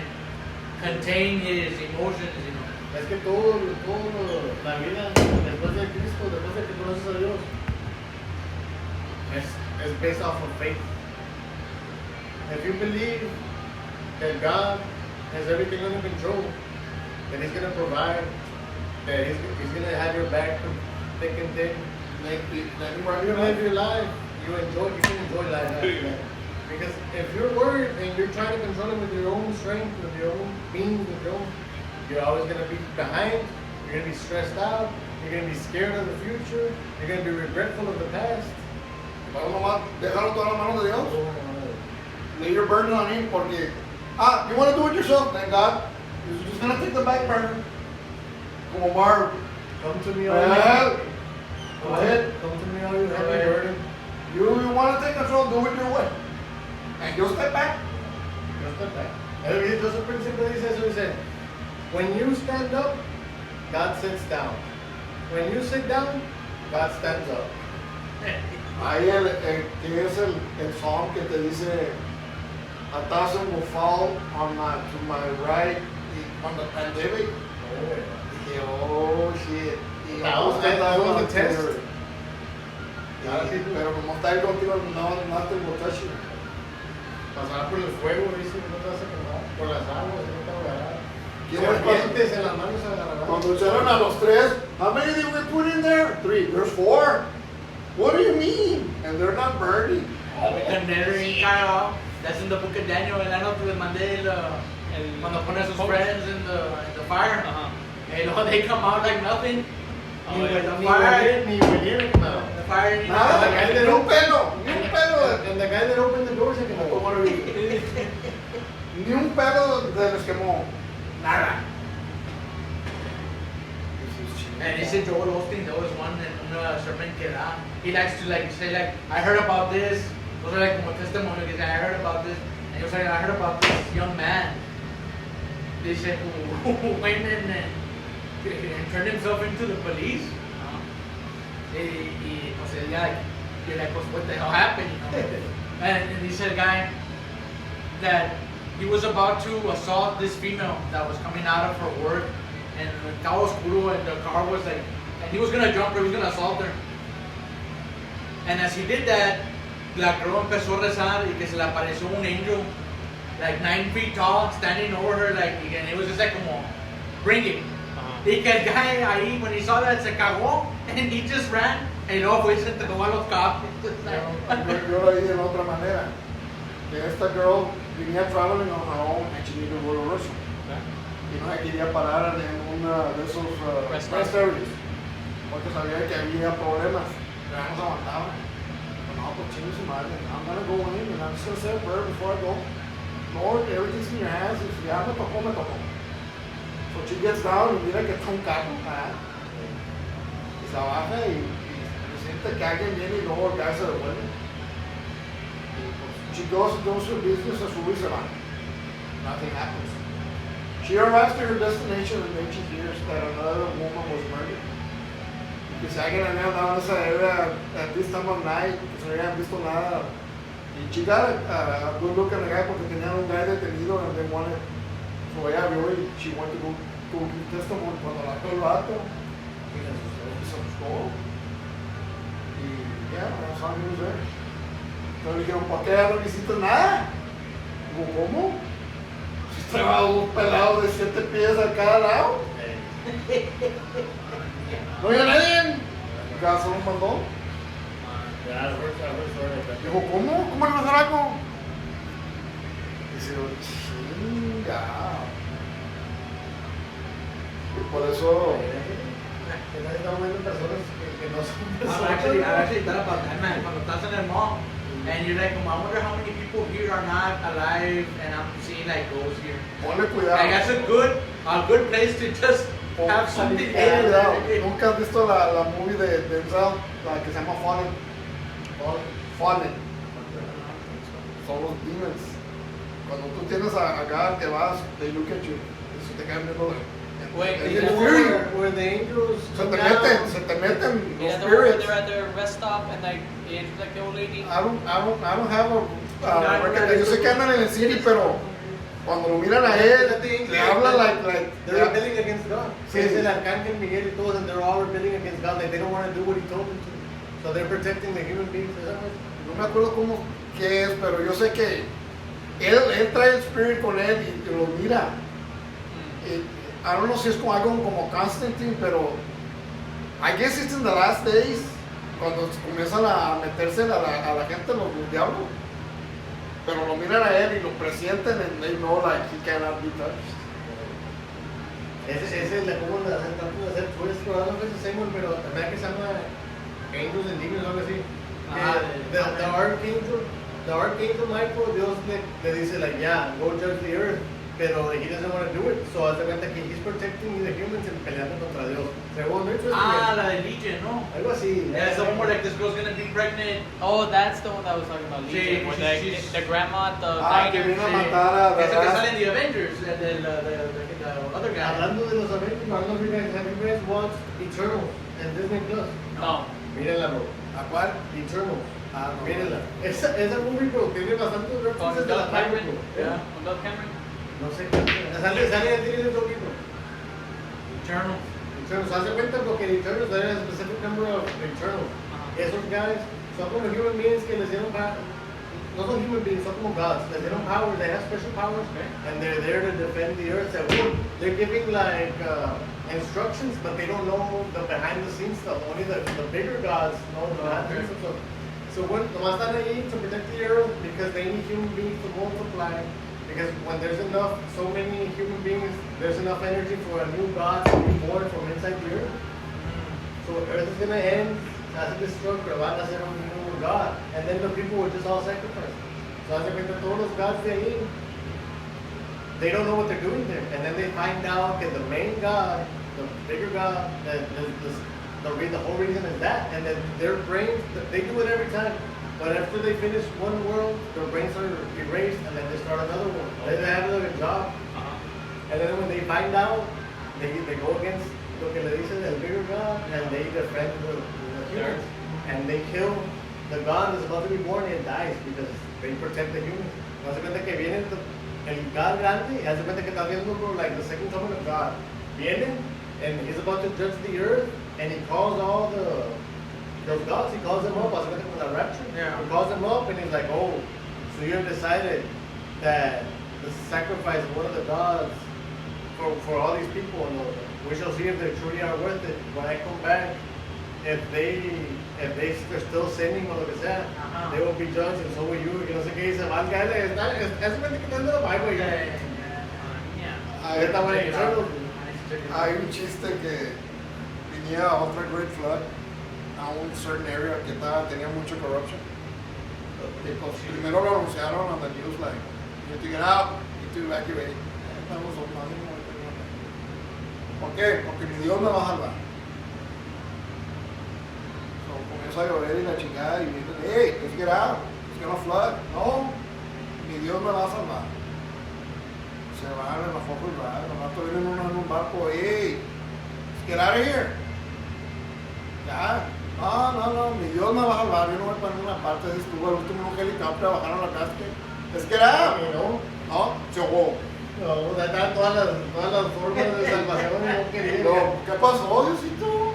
[SPEAKER 2] contain his emotions, you know.
[SPEAKER 3] Es que todo la vida después de Cristo, después de que conoces a Dios, es based off of faith. If you believe that God has everything under control, that He's gonna provide, that He's gonna have your back thick and thin, you live your life, you can enjoy life after that. Because if you're worried and you're trying to control it with your own strength, with your own means, you're always going to be behind, you're going to be stressed out, you're going to be scared of the future, you're going to be regretful of the past.
[SPEAKER 4] Vamos nomás, déjalo todas las manos de Dios. Lay your burden on Him porque, you want to do it yourself, then God is just going to take the back burden. Como Marv.
[SPEAKER 3] Come to me, all
[SPEAKER 4] Well,
[SPEAKER 3] you
[SPEAKER 4] go ahead.
[SPEAKER 3] Come to me, all you heavy burden.
[SPEAKER 4] You want to take control, do it your way. And you'll step back.
[SPEAKER 3] Just step back. Entonces el principio dice eso, dice, when you stand up, God sits down. When you sit down, God stands up.
[SPEAKER 4] Ahí que es el song que te dice, 1,000 will fall to my right on the pandemic. Dije, oh shit. Y
[SPEAKER 3] That was the test.
[SPEAKER 4] Pero como está ahí contigo, nothing will touch you.
[SPEAKER 3] Pasar por el fuego, dice, no te vas a quemar. Por las aguas, no te ahogarás.
[SPEAKER 4] ¿Quién
[SPEAKER 3] Serpientes en las manos agarrarás.
[SPEAKER 4] Cuando echaron a los tres, how many did we put in there? 3. There's 4. What do you mean? And they're not burning.
[SPEAKER 2] The nettering kind of, that's in the book of Daniel, el ano que les mandé cuando pone a sus friends in the fire. And they come out like nothing.
[SPEAKER 5] Oh,
[SPEAKER 2] With
[SPEAKER 5] yeah.
[SPEAKER 2] the fire,
[SPEAKER 3] Ni venir, no.
[SPEAKER 2] the fire,
[SPEAKER 4] Nada, ni un pelo, ni un pelo.
[SPEAKER 3] And the guy that opened the door se quemó.
[SPEAKER 4] Ni un pelo de los quemó. Nada.
[SPEAKER 2] And he said Joel Osteen, there was one sermon que da. He likes to say I heard about this. Those are like como testimonio que dice, I heard about this. And he was like, I heard about this young man. They said who went and turned himself into the police. Y pues you're like, what the hell happened? You know? And he said a guy that he was about to assault this female that was coming out of her work, and estaba oscuro, and the car was like, and he was gonna jump her, he was gonna assault her. And as he did that, la girl empezó a rezar y que se le apareció un angel, like 9 feet tall, standing over her, like, and it was just like como, bring it. Y que el guy ahí, when he saw that, se cagó, and he just ran, and luego fue y se entregó a los cops.
[SPEAKER 4] Yo lo vi de otra manera. Que esta girl venía traveling on her own and she needed a reversal. Y no se quería parar en una de esos rest areas. Porque sabía que había problemas. Pero ya no se aguantaba. No, pues chingue su madre. I'm gonna go in and I'm just gonna say a prayer before I go. Lord, everything's in your hands. If ya me tocó, me tocó. So she gets down y mira que está un carro. Y se baja y siente que alguien viene y luego el guy se devuelve. Y pues she goes and does her business, se sube y se va. nothing happens. She arrives to her destination and then she hears that another woman was murdered. Que se alguien había andado en esa area at this time of night, que se no habían visto nada. Y she got a good look at the guy porque tenían un guy detenido and they wanted. So ella vio y she went to go give testimony. Cuando la vio el vato, y se asustó. Y ya, no saben who's there. Entonces le dijeron, ¿por qué ya no hiciste nada? Digo, ¿cómo? Si estaba dos pelados de 7 pies a cada lado. No había nadie. Ya solo mandó. Dijo, ¿cómo? ¿Cómo le vas a hacer algo? Dice, chinga. Y por eso.
[SPEAKER 3] Estamos viendo personas que no son
[SPEAKER 2] I've actually thought about that, man. Cuando estás en el mall, and you're like, I wonder how many people here are not alive, and I'm seeing like ghosts here.
[SPEAKER 4] Ponle cuidado.
[SPEAKER 2] Like that's a good place to just have something.
[SPEAKER 4] Ponle cuidado. ¿Nunca has visto la movie de Denzel, la que se llama Fallen? Fallen. Son los demons. Cuando tú tienes a God que vas, they look at you. Y se te caen viendo.
[SPEAKER 5] Wait,
[SPEAKER 3] Is
[SPEAKER 5] is
[SPEAKER 3] it
[SPEAKER 5] that
[SPEAKER 3] where the angels
[SPEAKER 4] Se
[SPEAKER 3] come
[SPEAKER 4] te
[SPEAKER 3] down?
[SPEAKER 4] meten
[SPEAKER 5] is
[SPEAKER 4] los
[SPEAKER 5] that the one where
[SPEAKER 4] spirits.
[SPEAKER 5] they're at the rest stop and like the angels like the old lady?
[SPEAKER 4] I don't have a record. Yo sé que andan en el city, pero cuando lo miran a él, le hablan like
[SPEAKER 3] They're rebelling against God.
[SPEAKER 4] Sí.
[SPEAKER 3] Es el arcángel Miguel y todos, and they're all rebelling against God. Like they don't want to do what he told them to. So they're protecting the human beings. Is that right?
[SPEAKER 4] no me acuerdo qué es, pero yo sé que él trae el spirit con él y lo mira. Y, I don't know si es como algo como Constantine, pero I guess it's in the last days, cuando comienzan a meterse a la gente, los diablos. Pero lo miran a él y lo presienten and they know like he cannot be touched.
[SPEAKER 3] Ese es como la tratando de hacer twist, pero no es el same one, pero también que se llama Angels and Demons o algo así. The Archangel Michael, Dios le dice like, yeah, go judge the earth. Pero he doesn't want to do it, so hace cuenta que he's protecting the humans and peleando contra Dios. Según Richard,
[SPEAKER 2] La de Legion, no?
[SPEAKER 3] algo así.
[SPEAKER 2] Yeah, it's the one where like this girl's gonna be pregnant.
[SPEAKER 5] Oh, that's the one that I was talking about.
[SPEAKER 2] Sí,
[SPEAKER 5] Legion, where
[SPEAKER 2] she's-
[SPEAKER 5] the grandma, at the
[SPEAKER 4] Que
[SPEAKER 5] diner.
[SPEAKER 4] viene a matar a
[SPEAKER 2] Ese que
[SPEAKER 4] la
[SPEAKER 2] sale en The Avengers, the other guy.
[SPEAKER 3] Hablando de los Avengers, I don't know if you guys have you guys watched Eternals and Disney Plus.
[SPEAKER 5] No.
[SPEAKER 3] Mírenla, bro.
[SPEAKER 4] ¿A cuál?
[SPEAKER 3] Eternals. Mírenla. Esa movie, bro, tiene bastantes
[SPEAKER 5] Con
[SPEAKER 3] references de la
[SPEAKER 5] Doug Cameron.
[SPEAKER 3] Bible, bro.
[SPEAKER 5] Yeah, con Doug Cameron.
[SPEAKER 3] No sé qué. Sale en el otro libro.
[SPEAKER 2] Eternal.
[SPEAKER 3] Eternals. Hace cuenta porque en Eternals there is a specific number of Eternals. Esos guys son como human beings que les dieron no son human beings, son como gods. Les dieron powers, they have special powers, and they're there to defend the earth. They're giving like instructions, but they don't know the behind the scenes stuff. Only the bigger gods know the behind the scenes stuff. So when nomás están ahí to protect the earth because they need human beings to multiply. Because when there's enough, so many human beings, there's enough energy for a new God to be born from inside the earth. So earth is gonna end as a destructor, van a ser un new God. And then the people will just all sacrifice. So hace cuenta todos los gods de ahí, they don't know what they're doing there. And then they find out that the main God, the bigger God, the whole reason is that. And then their brains, they do it every time. But after they finish one world, their brains are erased and then they start another one. They have another job. And then when they find out, they go against lo que le dicen el bigger God and they defend the humans. And they kill the God that's about to be born and dies because they protect the humans. Hace cuenta que viene el God grande, hace cuenta que está viendo like the second coming of God. Viene and he's about to judge the earth and he calls all those gods, he calls them up, hace cuenta como la rapture.
[SPEAKER 2] Yeah.
[SPEAKER 3] He calls them up and he's like, oh, so you have decided that the sacrifice of one of the gods for all these people, and we shall see if they truly are worth it. When I come back, if they're still sinning o lo que sea, they will be judged, and so will you. Que no sé qué dice, más que es cuenta que está en la Bible. Está bueno, Eternals.
[SPEAKER 4] Hay un chiste que venía otra Great Flood a un certain area que tenía mucho corruption. Y pues primero lo anunciaron on the news like, you need to get out, you need to evacuate. Estamos opinando. ¿Por qué? Porque mi Dios me va a salvar. So, comienza a llover y la chingada y dicen, hey, let's get out, it's gonna flood. No, mi Dios me va a salvar. Se van, en la foto y van. Los ratos vienen unos en un barco. ¡Ey! Get out of here. Ya. No. Mi Dios me va a salvar. Yo no voy para ninguna parte. Estuvo el último en un helicóptero. Bajaron la casa. Es que era. No, se ahogó.
[SPEAKER 3] No, están todas las formas de salvación. No quería.
[SPEAKER 4] No, ¿qué pasó, Diosito?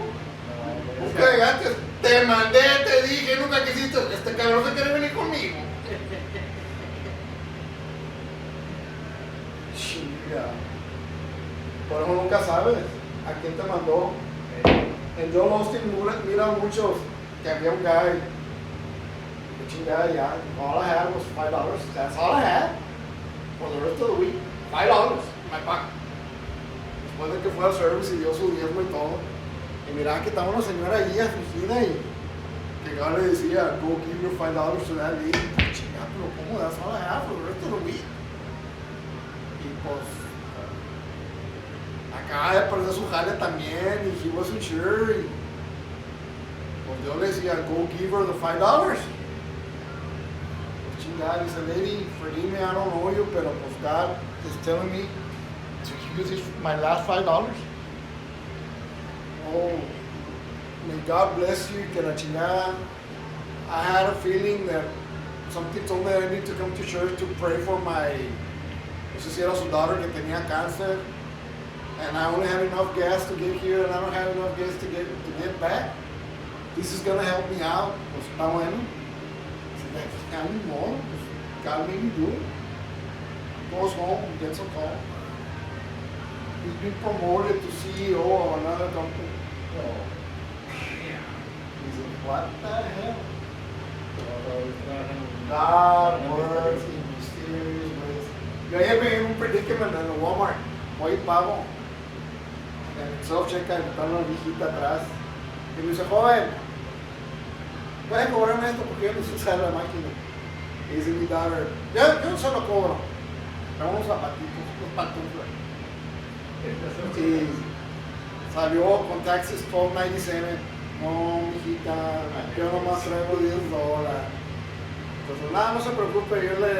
[SPEAKER 4] Nunca llegaste. Te mandé, te dije, nunca quisiste. Este cabrón se quiere venir conmigo. Chinga. Por eso nunca sabes a quién te mandó. En Joel Austin mira muchos que había un guy. Que chingada ya. All I had was $5. That's all I had. For the rest of the week. $5 in my pocket. Después de que fue al service y dio su diezmo y todo. Y miraba que estaba una señora allí afligida y que yo le decía, go give your $5 to that lady. Chingada, pero ¿cómo? That's all I have for the rest of the week. Y pues acaba de perder su jale también y he wasn't sure. Y pues yo le decía, go give her the $5. Pues chingada, dice, lady, forgive me, I don't know you, pero pues God is telling me to use my last $5. Oh, may God bless you, que la chingada. I had a feeling that something told me that I need to come to church to pray for my, no sé si era su daughter que tenía cáncer, and I only had enough gas to get here, and I don't have enough gas to get back. This is gonna help me out. Pues está bueno. I need more. God made me do it. Goes home, gets a call. He's been promoted to CEO of another company. Oh. He said, what the hell? God works in mysterious ways. Yo ayer me vi en un predicament en el Walmart. Voy y pago. En el self-checkout está una viejita atrás. Y me dice, joven, voy a cobrarme esto porque yo no sé usar la máquina. Y dice mi daughter, yo se lo cobro. Trae unos zapatitos, unos pantuflas. Y salió con taxes $12.97. No, mijita, yo nomás traigo $10. Entonces, nada, no se preocupe, yo le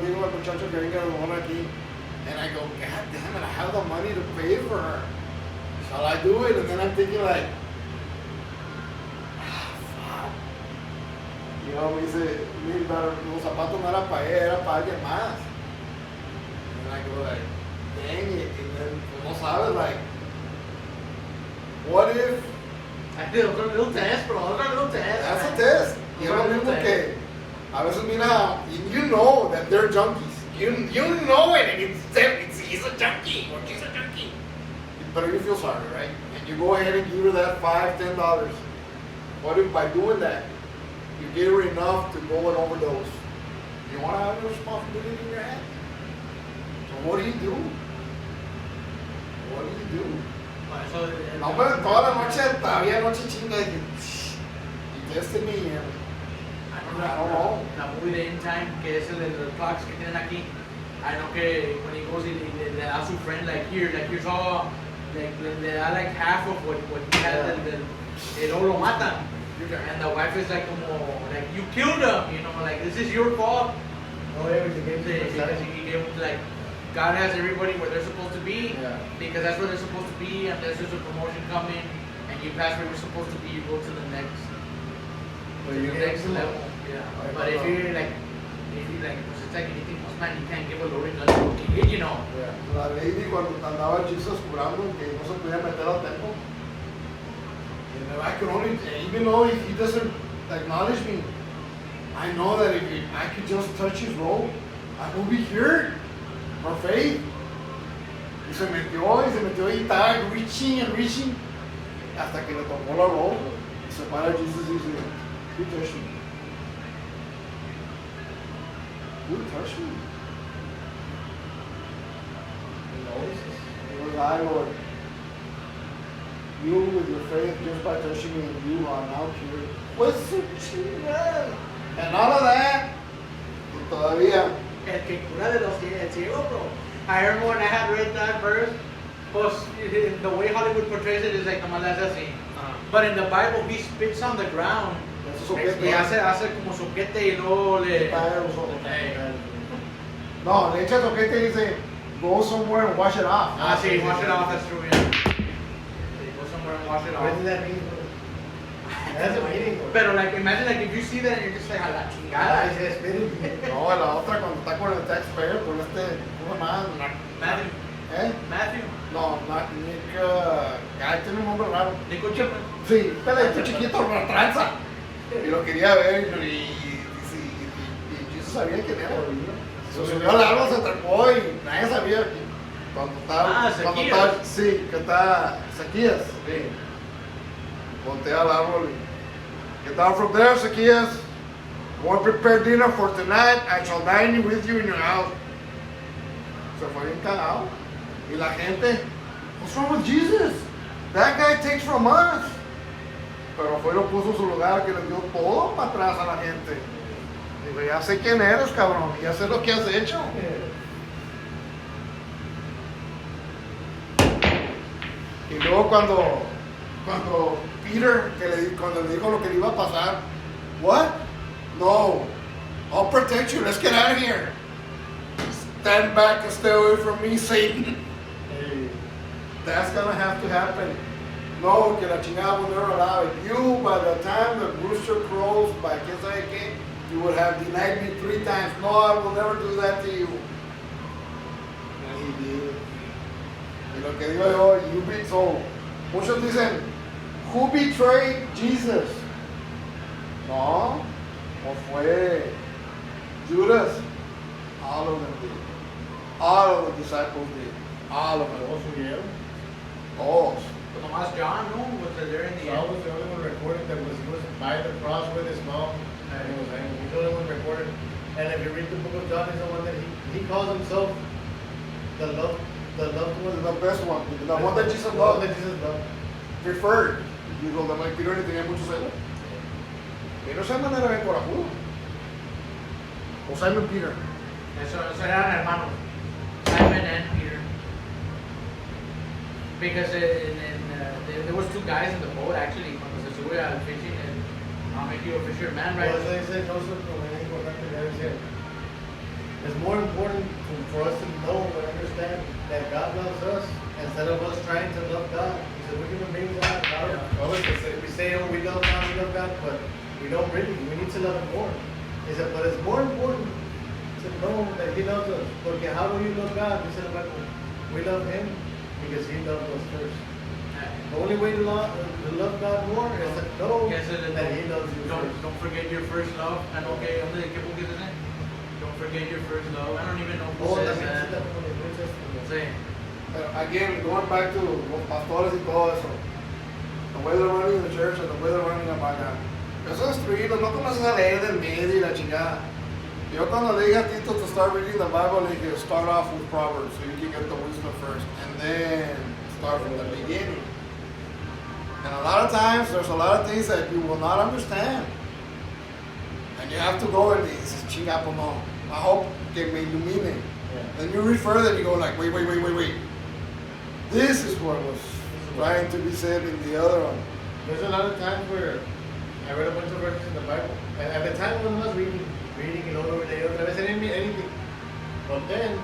[SPEAKER 4] digo al muchacho que venga de nuevo aquí. And I go, God damn it, I have the money to pay for her. Shall I do it? And then I'm thinking like, fuck. Y yo me dice, los zapatos no eran para ella, era para alguien más. And I go like, dang it. And then, no sabes, like, what if?
[SPEAKER 3] I did otro little test, bro. Otro little test.
[SPEAKER 4] That's a test. Y es lo mismo que a veces mira, you know that they're junkies. You know it, and he's a junkie or she's a junkie. But you feel sorry, right? And you go ahead and give her that $5, $10. What if by doing that, you give her enough to go and overdose? You want to have a responsibility in your hand? So what do you do? What do you do? No, pero toda la noche, todavía noche chinga y Destiny and I don't know.
[SPEAKER 2] La movie de In Time, que es el de los clocks que tienen aquí. I know que when he goes y le da a su friend, like here's all, like, le da like half of what he had, y luego lo matan. And the wife is like como, like, you killed him, you know, like, this is your fault.
[SPEAKER 3] Oh, yeah,
[SPEAKER 2] Because he gave, like, God has everybody where they're supposed to be, because that's where they're supposed to be, unless there's a promotion coming, and you pass where you're supposed to be, you go to the next, level. Yeah. But if you're like, pues it's like anything else, man, you can't give a loading gun to a kid, you know.
[SPEAKER 4] La lady cuando andaba Jesus curando que no se podía meter al templo. And I can only, even though he doesn't acknowledge me, I know that if I could just touch his robe, I will be cured. Por faith. Y se metió y estaba reaching and reaching hasta que le tocó la robe. Y se para Jesus y dice, who touched me? Who touched me? It was I, Lord. You with your faith just by touching me, you are now cured. Pues su chingada. And all of that, y todavía.
[SPEAKER 2] El que cura de los ciegos, bro. I remember when I had read that verse, pues, the way Hollywood portrays it is like nomás le hace así. But in the Bible, he spits on the ground. Y hace como soquete y luego le...
[SPEAKER 4] No, le echa soquete y dice, go somewhere and wash it off.
[SPEAKER 2] Ah, sí, wash it off, that's true, yeah. Go somewhere and wash it
[SPEAKER 3] What does
[SPEAKER 2] off.
[SPEAKER 3] that mean, bro? That's a meaning, bro.
[SPEAKER 2] Pero, like, imagine, like, if you see that and you're just like, a la
[SPEAKER 3] Ah,
[SPEAKER 2] chingada.
[SPEAKER 3] ese espíritu.
[SPEAKER 4] No, la otra cuando está con el taxpayer, con ¿cómo se llama?
[SPEAKER 2] Matthew.
[SPEAKER 4] ¿Eh?
[SPEAKER 2] Matthew.
[SPEAKER 4] No, Nick, tiene un nombre raro.
[SPEAKER 2] Nico Chipman.
[SPEAKER 4] Sí, peladito chiquito, una tranza. Y lo quería ver y yo sabía quién era. Se subió al árbol, se trepó y nadie sabía que cuando estaba.
[SPEAKER 2] Zaquías.
[SPEAKER 4] Sí, que está Zaquías. Sí. Voltea al árbol y get down from there, Zaquías. Won't prepare dinner for tonight. I shall dine with you in your house. Se fue bien cagado. Y la gente, what's wrong with Jesus? That guy takes from us. Pero fue y lo puso en su lugar, que le dio todo para atrás a la gente. Digo, ya sé quién eres, cabrón, ya sé lo que has hecho. Y luego cuando Peter, cuando le dijo lo que le iba a pasar, what? No, I'll protect you, let's get out of here. Stand back and stay away from me, Satan. That's gonna have to happen. No, que la chingada will never allow it. You, by the time the rooster crows, by quién sabe qué, you would have denied me 3 times. No, I will never do that to you. And he did. Y lo que digo yo, so, muchos dicen, who betrayed Jesus? No, o fue Judas. All of them did. All of the disciples did. All of them. Todos.
[SPEAKER 2] But nomás John, no, was there in the
[SPEAKER 3] Saul
[SPEAKER 2] end.
[SPEAKER 3] was the only one recorded that he was by the cross with his mom, and he was angry. He's the only one recorded. And if you read the book of John, he's the one that he calls himself the loved one.
[SPEAKER 4] The best one. The one that Jesus
[SPEAKER 3] The one
[SPEAKER 4] loved.
[SPEAKER 3] that Jesus loved.
[SPEAKER 4] Preferred. Y los demás Peter ni tenía mucho celos. Pero Simon era bien corajudo. O Simon Peter.
[SPEAKER 2] Eso eran hermanos. Simon and Peter. Because there was 2 guys in the boat actually. Cuando se sube al fishing and I'll make you a fisherman, right?
[SPEAKER 3] Well, they say Joseph, it's more important for us to know and understand that God loves us instead of us trying to love God. He said, we're human beings, we say, oh, we love God, but we don't really. We need to love Him more. He said, but it's more important to know that He loves us. Porque how do you love God? He said, we love Him because He loved us first. The only way to love God more is to know that He loves you first.
[SPEAKER 2] Don't forget your first love. And okay, ¿qué book is it? Don't forget your first love. I don't even know who says that. Sí.
[SPEAKER 4] Again, going back to los pastores y todo eso. The way they're running the church and the way they're running the vaga. Eso es destruirlo, no comienzas a leer del medio y la chingada. Yo cuando le dije a Tito to start reading the Bible, le dije start off with Proverbs so you can get the wisdom first. And then start from the beginning. And a lot of times, there's a lot of things that you will not understand. And you have to go and dices, chinga, pues no. I hope que me ilumine.
[SPEAKER 3] Yeah.
[SPEAKER 4] Then you read further and you go like, wait. This is what was trying to be said in the other one.
[SPEAKER 3] There's a lot of times where I read a bunch of verses in the Bible. And at the time when I was reading it over the otra vez, it didn't mean anything. But then,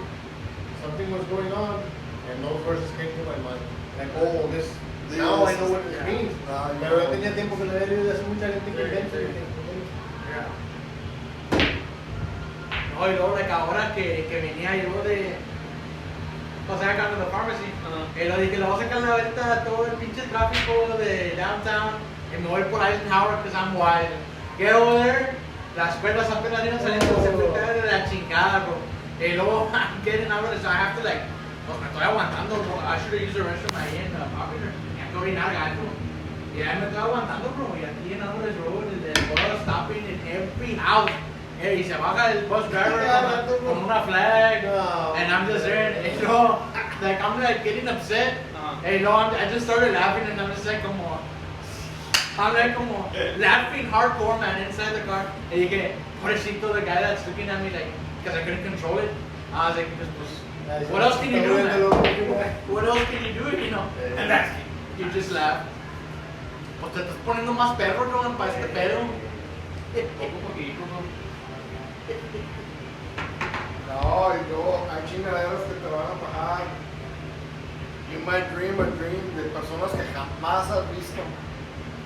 [SPEAKER 3] something was going on, and those verses came to my mind. Like, oh, this, now I know what it means. Pero yo tenía tiempo que lo había leído, hace mucha gente que inventa.
[SPEAKER 2] Yeah. No, y luego like ahora que venía yo de... O sea, acá en la pharmacy. Y lo dije, le voy a sacar la vuelta a todo el pinche tráfico de downtown. Y me voy por Eisenhower because I'm wild. Get over there. Las escuelas apenas iban saliendo, se me cae de la chingada, bro. Y luego, I'm getting out of this, so I have to like... Pues me estoy aguantando, bro. I should have used the restroom ahí en Popular. Y que orinar gacho. Y ahí me estoy aguantando, bro. Y aquí en Alvarez Road, the bus stopping in every house. Y se baja el bus driver con una flag. And I'm just there, and you know, like I'm like getting upset. And you know, I just started laughing, and I'm just like, I'm like, laughing hardcore, man, inside the car. And you get, pobrecito, the guy that's looking at me, like, because I couldn't control it. I was like, pues, what else can you do, man? What else can you do, you know? And that's, you just laugh. Pues te estás poniendo más perro, ¿no? Para este pedo.
[SPEAKER 4] No, y luego hay chingaderas que te van a you might dream a dream de personas que jamás has visto.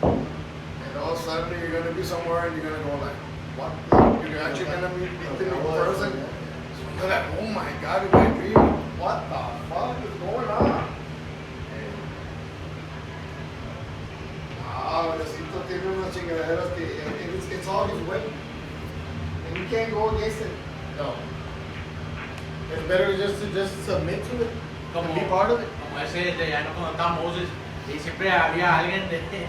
[SPEAKER 4] And all of a sudden you're going to be somewhere and you're going to go like, what? You're actually going to meet the person. You're like, oh my God, in my dream, what the fuck is going on? Necesito tiene unas chingaderas que it's all his way. And you can't go against it.
[SPEAKER 3] No. It's better just to submit to it.
[SPEAKER 2] Como,
[SPEAKER 3] Be part of it.
[SPEAKER 2] como ese de allá, ¿no? Cuando estaba Moses, y siempre había alguien de que,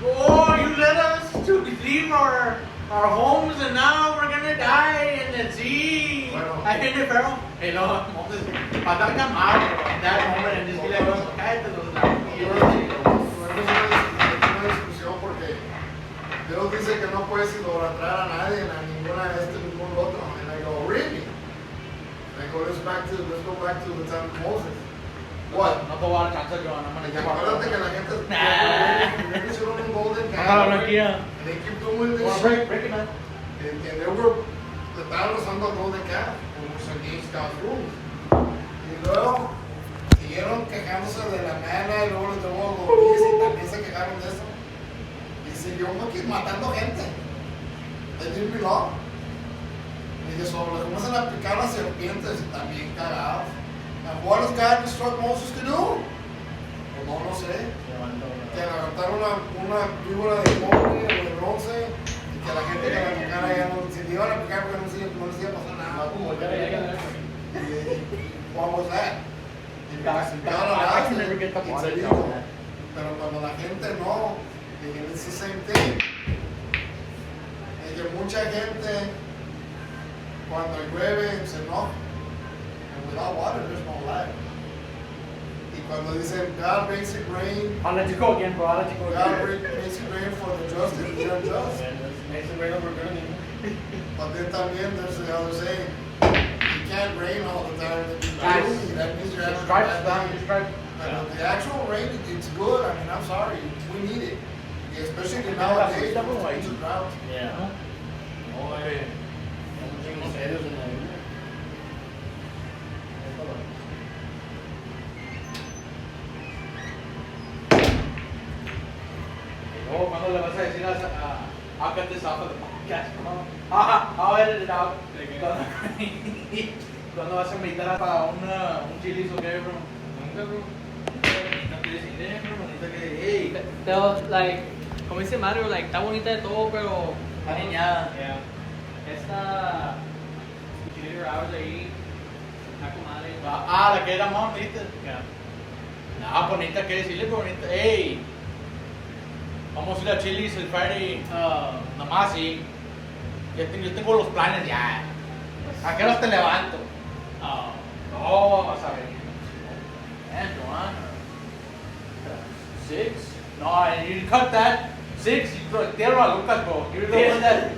[SPEAKER 2] oh, you led us to leave our homes and now we're gonna die in the sea.
[SPEAKER 4] Bueno.
[SPEAKER 2] I hate it, Pharaoh. Y luego Moses, para estar calmado, en that moment, and just be like, oh, cállate los labios.
[SPEAKER 4] Es una discusión porque Dios dice que no puedes idolatrar a nadie, a ninguna de este, ningún otro. And I go, really? And I go, let's go back to the time of Moses. What?
[SPEAKER 2] No te voy a dar chance, John. I'm gonna
[SPEAKER 4] Acuérdate que la gente
[SPEAKER 2] Nah.
[SPEAKER 4] hicieron un golden
[SPEAKER 2] No,
[SPEAKER 4] calf.
[SPEAKER 2] no quiero.
[SPEAKER 4] And they keep doing this
[SPEAKER 2] Well,
[SPEAKER 4] shit.
[SPEAKER 2] break it, man.
[SPEAKER 4] And they were, estaban usando el golden calf, como against God's rules. Y luego siguieron quejándose de la mana y luego los llevó a los días y también se quejaron de eso. Y siguió matando gente. They didn't belong. Y sobre los que comienzan a picar las serpientes y también cagados. And what does God instruct Moses to do? Pues no lo sé. Que levantaron una víbora de cobre o de bronce y que la gente que la picara ya no se le iban a picar porque no les iba a pasar nada. What was that?
[SPEAKER 2] I can never get the water down.
[SPEAKER 4] Pero cuando la gente no, it's the same thing. Y que mucha gente cuando llueve se enoja. And without water there's no life. Y cuando dicen God makes it rain,
[SPEAKER 2] I'll let you go again, bro. I'll let you go
[SPEAKER 4] God
[SPEAKER 2] again.
[SPEAKER 4] makes it rain for the just and the unjust.
[SPEAKER 3] Makes it rain over good.
[SPEAKER 4] But then también there's the other saying, you can't rain all the time.
[SPEAKER 2] Guys,
[SPEAKER 4] That means you're having a
[SPEAKER 2] Stripes
[SPEAKER 4] bad
[SPEAKER 2] down,
[SPEAKER 4] day.
[SPEAKER 2] stripes.
[SPEAKER 4] But the actual rain, it's good. I mean, I'm sorry, we need it. Especially nowadays, it's a drought.
[SPEAKER 3] Yeah. Oh, I muchos serios en la vida.
[SPEAKER 2] Oh, ¿cuándo le vas a decir I'll cut this off of the podcast? I'll edit it out. ¿Cuándo vas a invitar para un chilis o qué, bro?
[SPEAKER 5] Nunca, bro.
[SPEAKER 2] No te deciré, bro, bonita que, hey,
[SPEAKER 5] Pero, like, como dice Mario, like, está bonita de todo, pero...
[SPEAKER 2] está niñada.
[SPEAKER 5] Yeah. Esta... Cheerleader hours ahí... Una comadre.
[SPEAKER 2] La que era mom, ¿viste?
[SPEAKER 5] Yeah.
[SPEAKER 2] No, bonita que decirle, pero bonita, hey. Vamos a ir a Chili's el Friday, nomás sí. Yo tengo los planes ya. ¿A qué horas te levanto? No, vas a ver. Man, Joanna. 6? No, you cut that. 6, you throw tierra a Lucas, bro. You're the one that.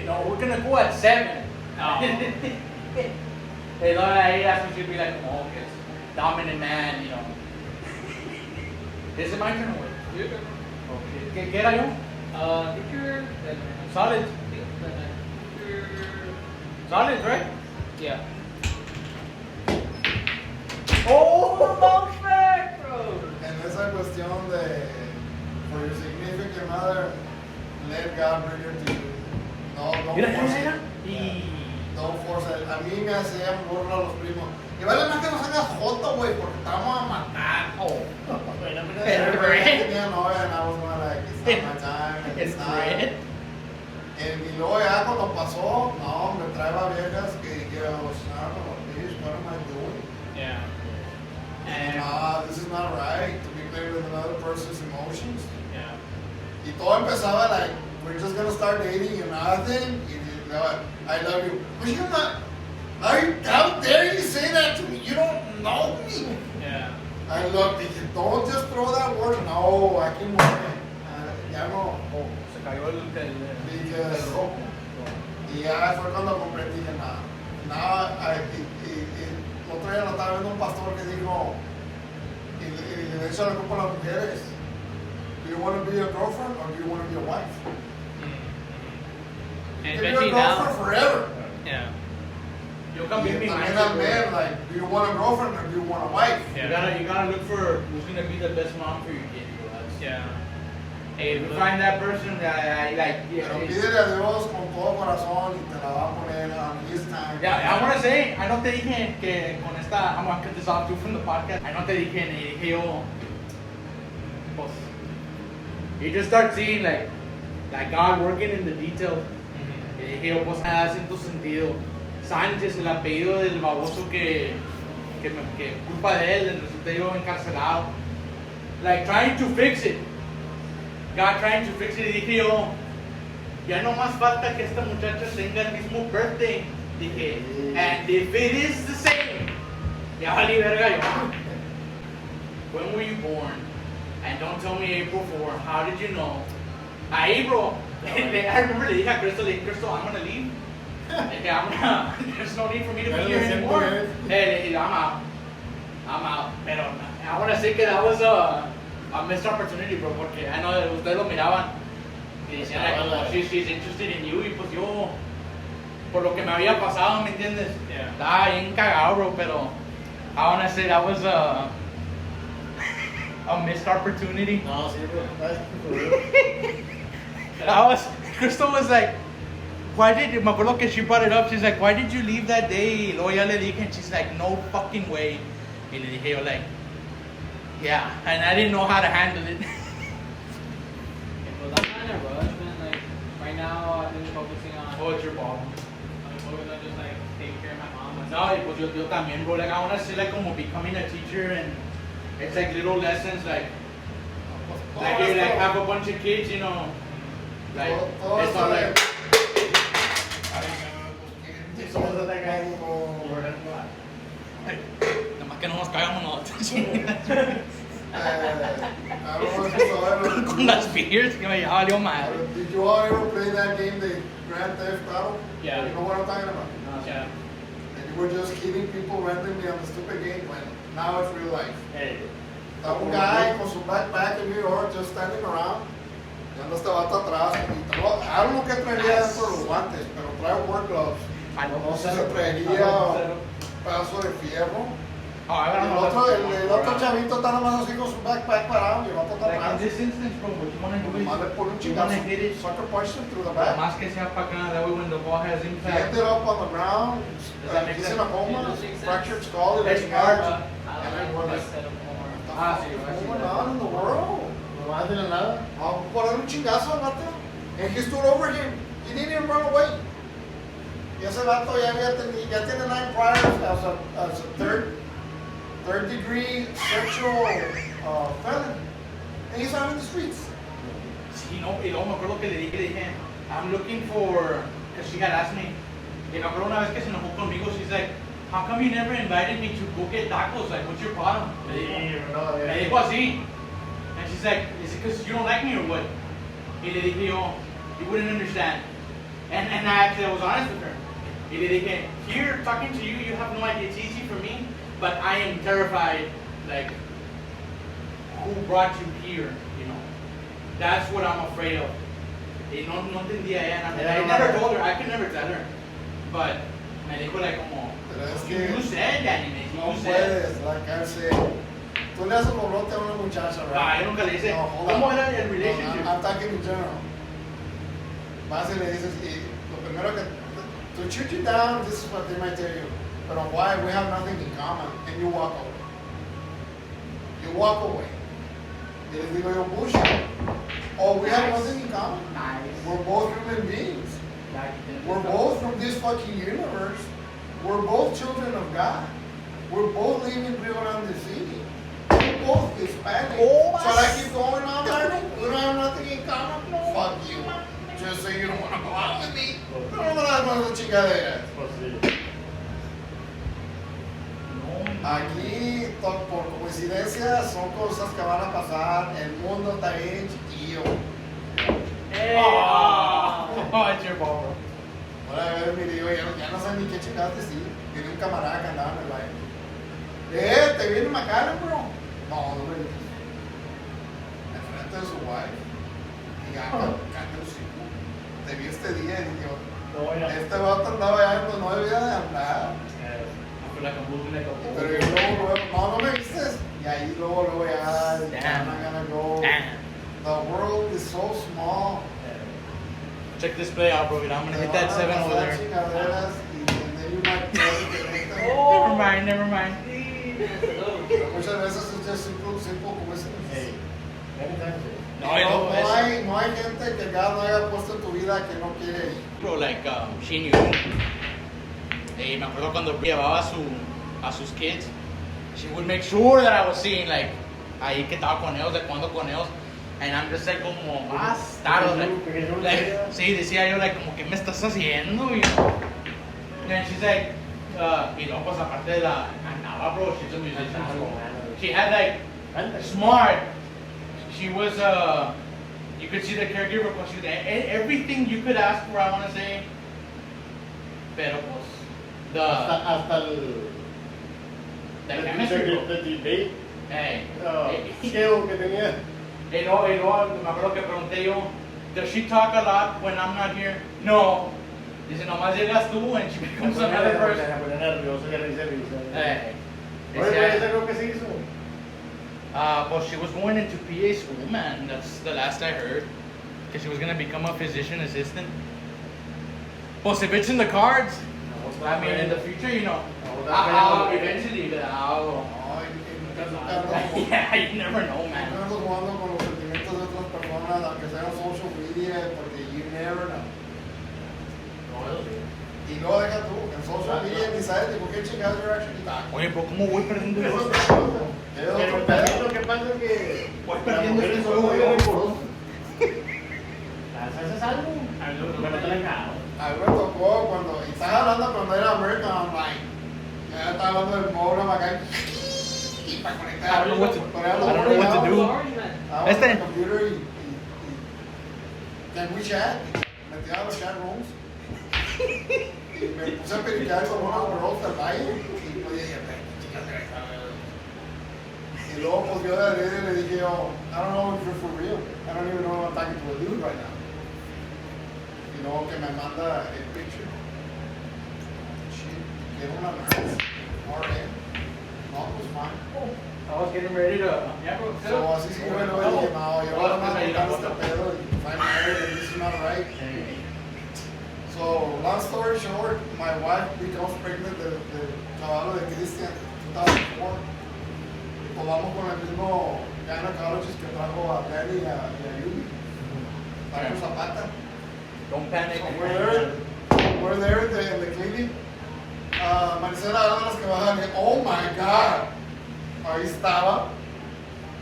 [SPEAKER 2] No, we're gonna go at 7.
[SPEAKER 5] No.
[SPEAKER 2] Hey, no, ahí that's when she'll be like, oh, okay, dominant man, you know. Is it my turn or what?
[SPEAKER 5] Your turn.
[SPEAKER 2] Okay. ¿Qué era yo?
[SPEAKER 5] I think you're...
[SPEAKER 2] Solid.
[SPEAKER 5] You're...
[SPEAKER 2] Solid, right?
[SPEAKER 5] Yeah.
[SPEAKER 2] Oh,
[SPEAKER 5] Perfect, bro!
[SPEAKER 4] En esa cuestión de, for your significant mother, let God bring her to you. No, don't
[SPEAKER 2] Mira,
[SPEAKER 4] force
[SPEAKER 2] mira,
[SPEAKER 4] it.
[SPEAKER 2] mira.
[SPEAKER 4] Don't force it. A mí me hacían burla los primos. Y vale más que nos hagas joto, güey, porque te vamos a matar.
[SPEAKER 2] Oh.
[SPEAKER 4] Tenía novia and I was going like, it's not my time.
[SPEAKER 2] It's
[SPEAKER 4] not.
[SPEAKER 2] red.
[SPEAKER 4] Y luego ya cuando pasó, no, me traeba viejas que dijeron, bitch, what am I doing?
[SPEAKER 5] Yeah.
[SPEAKER 4] This is not right to be playing with another person's emotions.
[SPEAKER 5] Yeah.
[SPEAKER 4] Y todo empezaba like, we're just gonna start dating and nothing. I love you. But you're not. How dare you say that to me? You don't know me.
[SPEAKER 5] Yeah.
[SPEAKER 4] I love you. Don't just throw that word. No, I can work it. Ya no.
[SPEAKER 2] Oh, se cayó el
[SPEAKER 4] Because,
[SPEAKER 2] rojo.
[SPEAKER 4] y ya fue cuando comprendí que nada. El otro día lo estaba viendo un pastor que dijo, y le echa la culpa a las mujeres. Do you want to be a girlfriend or do you want to be a wife?
[SPEAKER 5] And
[SPEAKER 4] If you're a
[SPEAKER 5] especially
[SPEAKER 4] girlfriend
[SPEAKER 5] now.
[SPEAKER 4] forever.
[SPEAKER 5] Yeah.
[SPEAKER 2] Yo cambié mi
[SPEAKER 4] También
[SPEAKER 2] mindset,
[SPEAKER 4] al
[SPEAKER 2] bro.
[SPEAKER 4] man, like, do you want a girlfriend or do you want a wife?
[SPEAKER 2] You gotta look for who's gonna be the best mom for your kid, bro. That's,
[SPEAKER 5] Yeah.
[SPEAKER 2] If you find that person that
[SPEAKER 4] Pero pídele a Dios con todo corazón y te la va a poner on his time.
[SPEAKER 2] Yeah, I wanna say, I know te dije que con esta, I'm gonna cut this off too from the podcast. I know te dije yo, pues, you just start seeing like God working in the details. Y dije yo, pues, hace tu sentido. Sánchez, el apellido del baboso que culpa de él, resulté yo encarcelado. Like, trying to fix it. God trying to fix it. Y dije yo, ya no más falta que esta muchacha tenga el mismo birthday. Dije, and if it is the same, ya valí verga yo. When were you born? And don't tell me April 4. How did you know? A April. I remember le dije a Crystal, I'm gonna leave. There's no need for me to be here anymore. Hey, I'm out. Pero I want to say que that was a missed opportunity, bro, porque I know that ustedes lo miraban y decían, like, oh, she's interested in you, y pues yo, por lo que me había pasado, ¿me entiendes?
[SPEAKER 5] Yeah.
[SPEAKER 2] Estaba bien cagado, bro, pero I want to say that was a missed opportunity.
[SPEAKER 3] No, sí, bro.
[SPEAKER 2] Crystal was like, me acuerdo que she brought it up, she's like, why did you leave that day? Luego ya le dije, and she's like, no fucking way. Y le dije yo, like, yeah, and I didn't know how to handle it.
[SPEAKER 5] But I'm not in a rush, man. Like, right now, I've been focusing on.
[SPEAKER 2] Oh, it's your problem.
[SPEAKER 5] I'm focusing on just like taking care of my mom.
[SPEAKER 2] No, y pues yo también, bro, like, I want to say, like, como becoming a teacher, and it's like little lessons, like you like have a bunch of kids, you know, like, it's not like,
[SPEAKER 3] Somos otra gang como
[SPEAKER 2] nomás que no nos cagamos nosotros.
[SPEAKER 4] I don't know if you saw it.
[SPEAKER 2] Con las beers, que me valió mal.
[SPEAKER 4] Did you all ever play that game, the Grand Theft Auto?
[SPEAKER 5] Yeah.
[SPEAKER 4] You know what I'm talking about?
[SPEAKER 5] Yeah.
[SPEAKER 4] And you were just killing people randomly on the stupid game when now it's real life.
[SPEAKER 3] Hey.
[SPEAKER 4] Estaba un guy con su backpack in New York just standing around. Y anda este vato atrás. I don't know qué traería dentro de los guantes, pero trae work gloves. No sé si traería un pedazo de fierro.
[SPEAKER 2] Oh, I
[SPEAKER 4] Y
[SPEAKER 2] don't
[SPEAKER 4] el
[SPEAKER 2] know.
[SPEAKER 4] otro chavito está nomás así con su backpack parado y el vato está
[SPEAKER 2] Like in
[SPEAKER 4] atrás.
[SPEAKER 2] this instance, bro, what you want to do
[SPEAKER 4] Nomás le pone un
[SPEAKER 2] is you want
[SPEAKER 4] chingazo.
[SPEAKER 2] to hit it
[SPEAKER 4] Sucker punched him through the back.
[SPEAKER 2] más que sea para acá, that way when the ball has
[SPEAKER 4] He
[SPEAKER 2] impact.
[SPEAKER 4] ended up on the ground.
[SPEAKER 2] that make
[SPEAKER 4] He's
[SPEAKER 2] sense?
[SPEAKER 4] in a coma, fractured skull, and
[SPEAKER 2] That's
[SPEAKER 4] everything
[SPEAKER 2] hard.
[SPEAKER 4] else.
[SPEAKER 5] I
[SPEAKER 4] And then
[SPEAKER 5] don't
[SPEAKER 4] we're
[SPEAKER 5] like
[SPEAKER 4] like,
[SPEAKER 5] this setup more.
[SPEAKER 2] Ah, sí,
[SPEAKER 4] what's
[SPEAKER 2] I see
[SPEAKER 4] going
[SPEAKER 2] that.
[SPEAKER 4] on in the world?
[SPEAKER 3] nomás de la nada.
[SPEAKER 4] Vamos a poner un chingazo al vato. And he stood over him. He didn't even run away. Y ese vato ya tiene 9 priors as a third degree sexual felon. And he's out in the streets.
[SPEAKER 2] Sí, no, y luego me acuerdo que le dije, I'm looking for, because she had asked me, y me acuerdo una vez que se enojó conmigo, she's like, how come you never invited me to go get tacos? Like, what's your problem? Me dijo así. And she's like, is it because you don't like me or what? Y le dije yo, you wouldn't understand. And I actually was honest with her. Y le dije, here, talking to you, you have no idea, it's easy for me, but I am terrified, like, who brought you here, you know? That's what I'm afraid of. Y no entendía ella, and I never told her, I could never tell her. But me dijo like como,
[SPEAKER 4] Pero es
[SPEAKER 2] you
[SPEAKER 4] que
[SPEAKER 2] said, Danny, me dijo,
[SPEAKER 4] no
[SPEAKER 2] you said.
[SPEAKER 4] puedes, like I said. Tú le haces bolote a una muchacha,
[SPEAKER 2] Ah,
[SPEAKER 4] right?
[SPEAKER 2] yo nunca le hice,
[SPEAKER 4] No, hold
[SPEAKER 2] ¿cómo
[SPEAKER 4] on.
[SPEAKER 2] era el
[SPEAKER 4] No,
[SPEAKER 2] relationship?
[SPEAKER 4] I'm talking in general. Vas y le dices, y lo primero que, to shoot you down, this is what they might tell you. But why? We have nothing in common. And you walk away. You walk away. Y les digo yo, bullshit. Oh, we have nothing in common.
[SPEAKER 2] Nice.
[SPEAKER 4] We're both human beings.
[SPEAKER 2] Like,
[SPEAKER 4] We're both from this fucking universe. We're both children of God. We're both living in Rio Grande City. We're both Hispanic.
[SPEAKER 2] Oh,
[SPEAKER 4] Shall I keep going on, Larry? We don't have nothing in common? Fuck you. Just say you don't want to go out with me. Pero no me das más de chingaderas.
[SPEAKER 3] Pues sí.
[SPEAKER 4] Aquí, por coincidencia, son cosas que van a pasar. El mundo está bien chiquillo.
[SPEAKER 2] Hey, oh, it's your ball, bro.
[SPEAKER 4] Ahora a ver, mire, yo ya no sé ni qué chingadas decir. Tiene un camarada que andaba en el baile. ¿Te viene McAllen, bro? No, no me dices. Enfrente de su wife. Y ya, cállate el hocico. Te vi este día y dije,
[SPEAKER 3] No, ya.
[SPEAKER 4] Este vato andaba ya no debía de andar.
[SPEAKER 5] I feel like I'm moving like a
[SPEAKER 4] Pero yo luego, no me vistes. Y ahí luego ya, I'm not gonna go.
[SPEAKER 5] Damn.
[SPEAKER 4] The world is so small.
[SPEAKER 2] Check this play out, bro. I'm gonna hit that 7 over there.
[SPEAKER 4] Chingaderas y then you might get
[SPEAKER 5] Oh.
[SPEAKER 2] Never mind.
[SPEAKER 4] Pero muchas veces es just simple coincidence.
[SPEAKER 3] Hey, many times.
[SPEAKER 4] No hay gente que God no haya puesto en tu vida que no quiere ir.
[SPEAKER 2] Bro, like, she knew. Me acuerdo cuando llevaba a sus kids, she would make sure that I was seeing, like, ahí que estaba con ellos, de cuando con ellos. And I'm just like, como, bastardo, like, sí, decía yo, like, como, ¿qué me estás haciendo? And she's like, y luego, pues, aparte de la, andaba, bro, she's a musician, so she had, like, smart. She was, you could see the caregiver, because she did everything you could ask for, I want to say. Pero, pues,
[SPEAKER 3] Hasta el
[SPEAKER 2] chemistry, bro.
[SPEAKER 3] the debate
[SPEAKER 2] Hey.
[SPEAKER 3] skill que tenía.
[SPEAKER 2] Y luego, me acuerdo que pregunté yo, does she talk a lot when I'm not here? No. Dice, nomás llegas tú and she becomes another person.
[SPEAKER 3] Se pone nervioso y risa.
[SPEAKER 2] Hey.
[SPEAKER 3] Oye,
[SPEAKER 2] Decía,
[SPEAKER 3] ¿ese creo que se hizo?
[SPEAKER 2] well, she was going into PA school, man. That's the last I heard. Because she was going to become a physician assistant. Pues if it's in the cards, I mean, in the future, you know, eventually, yeah, you never know, man.
[SPEAKER 4] No estamos jugando con los sentimientos de otras personas, aunque sea en social media, porque you never know. Y luego deja tú, en social media ni sabes ni por qué chingados you're actually talking.
[SPEAKER 2] Oye, pero ¿cómo voy perdiendo
[SPEAKER 4] Eso
[SPEAKER 2] eso?
[SPEAKER 4] es otro
[SPEAKER 3] Pero
[SPEAKER 4] pedo.
[SPEAKER 3] lo que pasa es que
[SPEAKER 2] Voy
[SPEAKER 3] las
[SPEAKER 2] perdiendo
[SPEAKER 3] mujeres
[SPEAKER 2] este
[SPEAKER 3] son
[SPEAKER 2] juego
[SPEAKER 3] muy
[SPEAKER 2] yo.
[SPEAKER 3] rigurosas. ¿Haces algo? A mí no me lo traen nada.
[SPEAKER 4] A mí me tocó cuando, y estaba hablando cuando era American Online. Ya estaba hablando del modem acá. Y para conectar.
[SPEAKER 2] I don't know what to-
[SPEAKER 4] Poner los
[SPEAKER 2] I don't know what to
[SPEAKER 4] audios,
[SPEAKER 2] do.
[SPEAKER 4] estaba en el computer y can we chat? Metí a los chat rooms. Y me puse a periquear con unas girls del baile. Y pues dije, chicas, y luego pues yo de adrede le dije yo, I don't know if you're for real. I don't even know if I'm talking to a dude right now. Y luego que me manda el picture. Shit, quiero una nurse. RN. No, pues fine.
[SPEAKER 2] I was getting ready to. Yeah, bro.
[SPEAKER 4] So así sí yo luego dije, no, yo ahora más tocando este pedo y find out that this is not right. So, long story short, my wife becomes pregnant del caballo de Christian 2004. Y pues vamos con el mismo gynecologist que trajo a Danny y a Yuli. Paco Zapata.
[SPEAKER 2] Don't panic.
[SPEAKER 4] So we're there in the clinic. Maricela era de las que bajan y, oh my god, ahí estaba.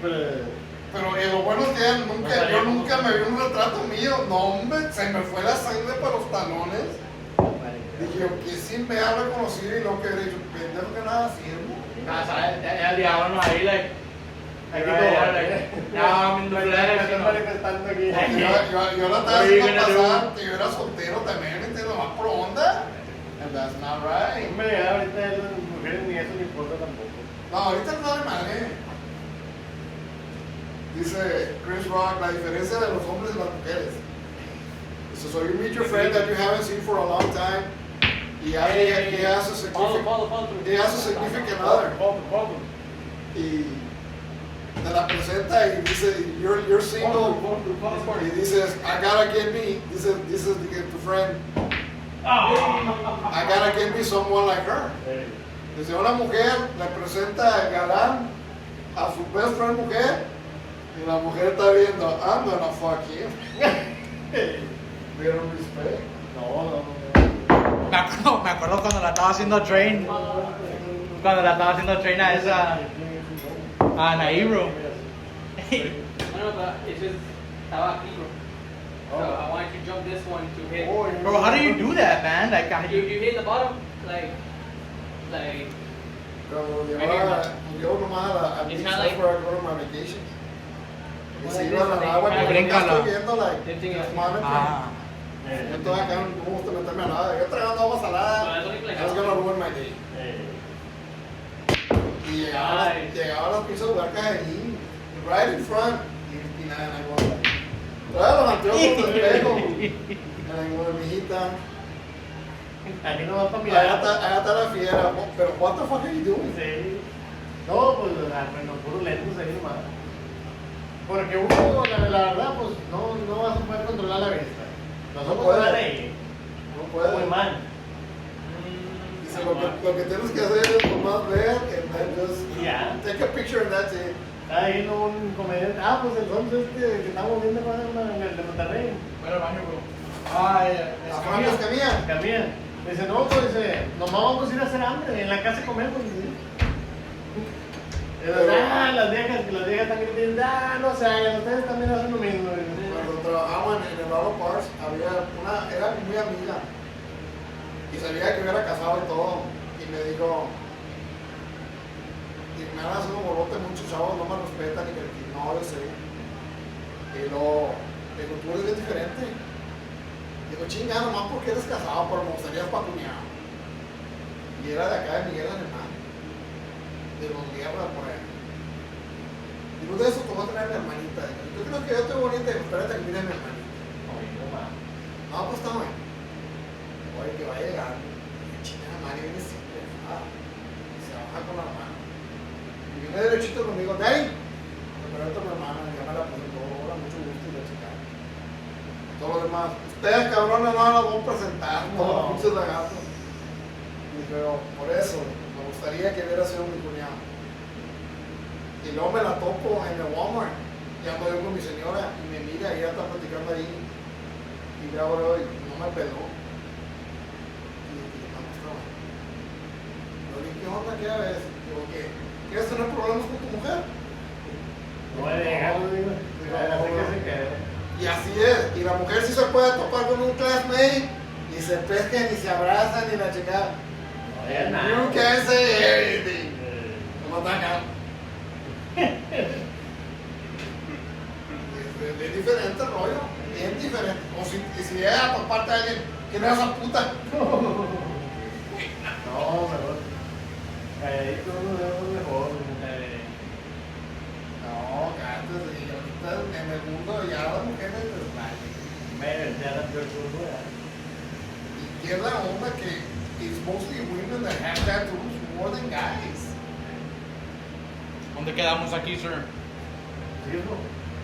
[SPEAKER 4] Pero lo bueno es que yo nunca me vi un retrato mío. No, hombre, se me fue la sangre para los talones. Dije, yo, que sí me ha reconocido y lo que he dicho, pendejo que nada haciendo.
[SPEAKER 2] El diablo ahí, like. Aquí como, now I'm in the flesh, you know.
[SPEAKER 3] manifestando aquí.
[SPEAKER 4] Porque yo la estaba haciendo pasar que yo era soltero también, ¿me entiendes? Más por onda. And that's not right.
[SPEAKER 3] Hombre, ya ahorita las mujeres ni eso le importa tampoco.
[SPEAKER 4] No, ahorita no vale madre. Dice Chris Rock, la diferencia de los hombres y las mujeres. So you meet your friend that you haven't seen for a long time. He has a significant other. Y te la presenta y dice, you're single. Y dices, I gotta get me, this is to friend. I gotta get me someone like her. Dice, una mujer le presenta el galán a su best friend mujer. Y la mujer está viendo, I'm gonna fuck you. Pero respect.
[SPEAKER 3] No.
[SPEAKER 2] Me acuerdo cuando la estaba haciendo train. Cuando la estaba haciendo train a esa. A Nairo.
[SPEAKER 5] No, but it's just estaba aquí, bro. So I want you to jump this one to hit.
[SPEAKER 2] Bro, how do you do that, man? Like,
[SPEAKER 5] You hit the bottom, like.
[SPEAKER 4] Pero yo nomás a
[SPEAKER 5] It's
[SPEAKER 4] beach,
[SPEAKER 5] not
[SPEAKER 4] that's
[SPEAKER 5] like-
[SPEAKER 4] where I go on my vacation. Y
[SPEAKER 5] Well,
[SPEAKER 4] se
[SPEAKER 5] like
[SPEAKER 4] iban
[SPEAKER 5] this,
[SPEAKER 4] al agua,
[SPEAKER 2] like-
[SPEAKER 4] pero yo
[SPEAKER 2] Bríncala.
[SPEAKER 4] estoy viendo, like,
[SPEAKER 5] Lifting
[SPEAKER 4] just
[SPEAKER 5] it.
[SPEAKER 4] monitoring.
[SPEAKER 2] ah.
[SPEAKER 4] Yo estoy acá, no me gusta meterme a nada. Yo tragando agua
[SPEAKER 5] So I
[SPEAKER 4] salada,
[SPEAKER 5] don't like
[SPEAKER 4] that's gonna ruin my day. Y llegaba a las pinches huercas ahí, right in front, y nada, en la gorra. Trae los anteojos de espejo. En la gorra, mijita,
[SPEAKER 3] Aquí no vas para
[SPEAKER 4] Allá
[SPEAKER 3] mirar.
[SPEAKER 4] está la fiera, pero what the fuck are you doing?
[SPEAKER 3] Sí. No, pues, bueno, puros lentos ahí nomás. Porque uno, la verdad, pues, no vas a poder controlar la vista. Los ojos
[SPEAKER 4] puede.
[SPEAKER 3] van ahí.
[SPEAKER 4] No puede.
[SPEAKER 3] Muy mal.
[SPEAKER 4] Dice, lo que tienes que hacer es nomás ver and then just
[SPEAKER 3] Ya.
[SPEAKER 4] take a picture and that's it.
[SPEAKER 3] Está ahí un comediante. Pues el son que estamos viendo en el de Monterrey.
[SPEAKER 2] Voy al baño, bro. Ay,
[SPEAKER 4] La Fran Escamilla.
[SPEAKER 3] Camila. Dice, no, pues, nomás vamos a ir a hacer hambre. En la casa comemos. Dice. Las viejas están gritando, no se hagan, ustedes también hacen lo mismo.
[SPEAKER 4] Cuando trabajamos en el Auto Parts, era muy amiga. Y sabía que yo era casado y todo. Y me dijo, y me han hecho un bolote muchos chavos, no me respetan y que no, yo sé. Y luego, digo, tú eres bien diferente. Digo, chinga, nomás porque eres casado, pero me gustaría para cuñado. Y era de acá de Miguel Alemán. De los guerras por ahí. Y uno de esos te voy a traer a mi hermanita. Yo creo que yo estoy bonita, espérate que mire a mi hermanita. No, pues está bueno. Oye, que va a llegar. Chingada madre, viene simple. Se baja con la mano. Y viene derechito conmigo, Daddy. Me presento a mi hermana, ya me la presentó. Hola, mucho gusto y la chica. Todo lo demás. Ustedes, cabrones, no las voy a presentar. Todos los pinches lagartos. Y pero por eso, me gustaría que hubiera sido mi cuñado. Y luego me la topo en el Walmart. Y ando yo con mi señora y me mira y ella está platicando ahí. Y ya ahora no me peló. Y vamos a trabajar. Yo le dije, ¿qué onda? ¿Qué ves? Digo, ¿qué? ¿Quieres tener problemas con tu mujer?
[SPEAKER 3] No va a llegar, digo. Así que se quedó.
[SPEAKER 4] Y así es. Y la mujer sí se puede topar con un classmate. Y se pescan y se abrazan y la chica. You can't say anything. No me atacan. Es diferente el rollo, bien diferente. O si llega por parte de alguien, ¿quién es esa puta?
[SPEAKER 3] No, mejor. Calladito uno es mejor.
[SPEAKER 4] No, antes y ahorita en el mundo ya las mujeres les vale.
[SPEAKER 3] Ya la peor cosa.
[SPEAKER 4] Y qué es la onda que it's mostly women that have tattoos more than guys.
[SPEAKER 2] ¿Dónde quedamos aquí, sir?
[SPEAKER 3] ¿Sí o no?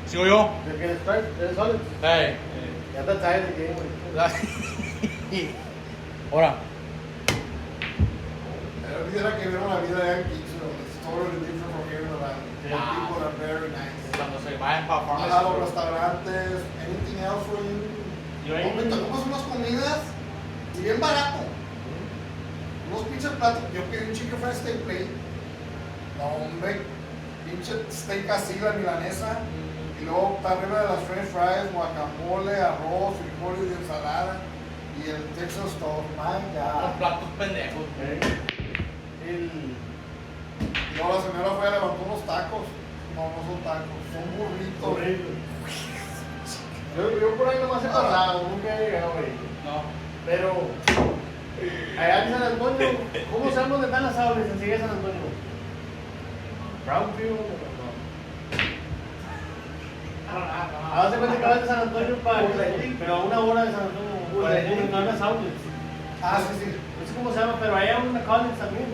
[SPEAKER 2] ¿Sigo yo?
[SPEAKER 3] ¿De qué strike? ¿Eres solid?
[SPEAKER 2] Hey.
[SPEAKER 3] Ya está tired de game, güey.
[SPEAKER 2] Ahora.
[SPEAKER 4] Pero quisiera que vieron la vida de aquí, so it's totally different from here in Nevada. People are very nice.
[SPEAKER 2] Cuando se vayan para
[SPEAKER 4] A los
[SPEAKER 2] farmacia.
[SPEAKER 4] restaurantes, anything else for you.
[SPEAKER 3] Yo ahí-
[SPEAKER 4] Hombre, te comes unas comidas y bien barato. Unos pinches platos. Yo pedí un chicken fried steak plate. No, hombre, pinche steak así, la milanesa. Y luego está arriba de las french fries, guacamole, arroz, frijoles y ensalada. Y el Texas toast, my
[SPEAKER 2] Los
[SPEAKER 4] God.
[SPEAKER 2] platos pendejos.
[SPEAKER 3] El...
[SPEAKER 4] Y luego la señora fue a levantar unos tacos. No, no son tacos, son burritos.
[SPEAKER 3] Horrible. Yo por ahí nomás he pasado, nunca he llegado ahí.
[SPEAKER 2] No.
[SPEAKER 3] Pero allá en San Antonio, ¿cómo sabes dónde están las aulas en Sigue San Antonio? Brownfield, no. Ahora se cuenta que vas de San Antonio para pero a una hora de San Antonio, para encontrar las outlets.
[SPEAKER 4] Ah, sí, sí.
[SPEAKER 3] No sé cómo se llama, pero ahí hay una college también.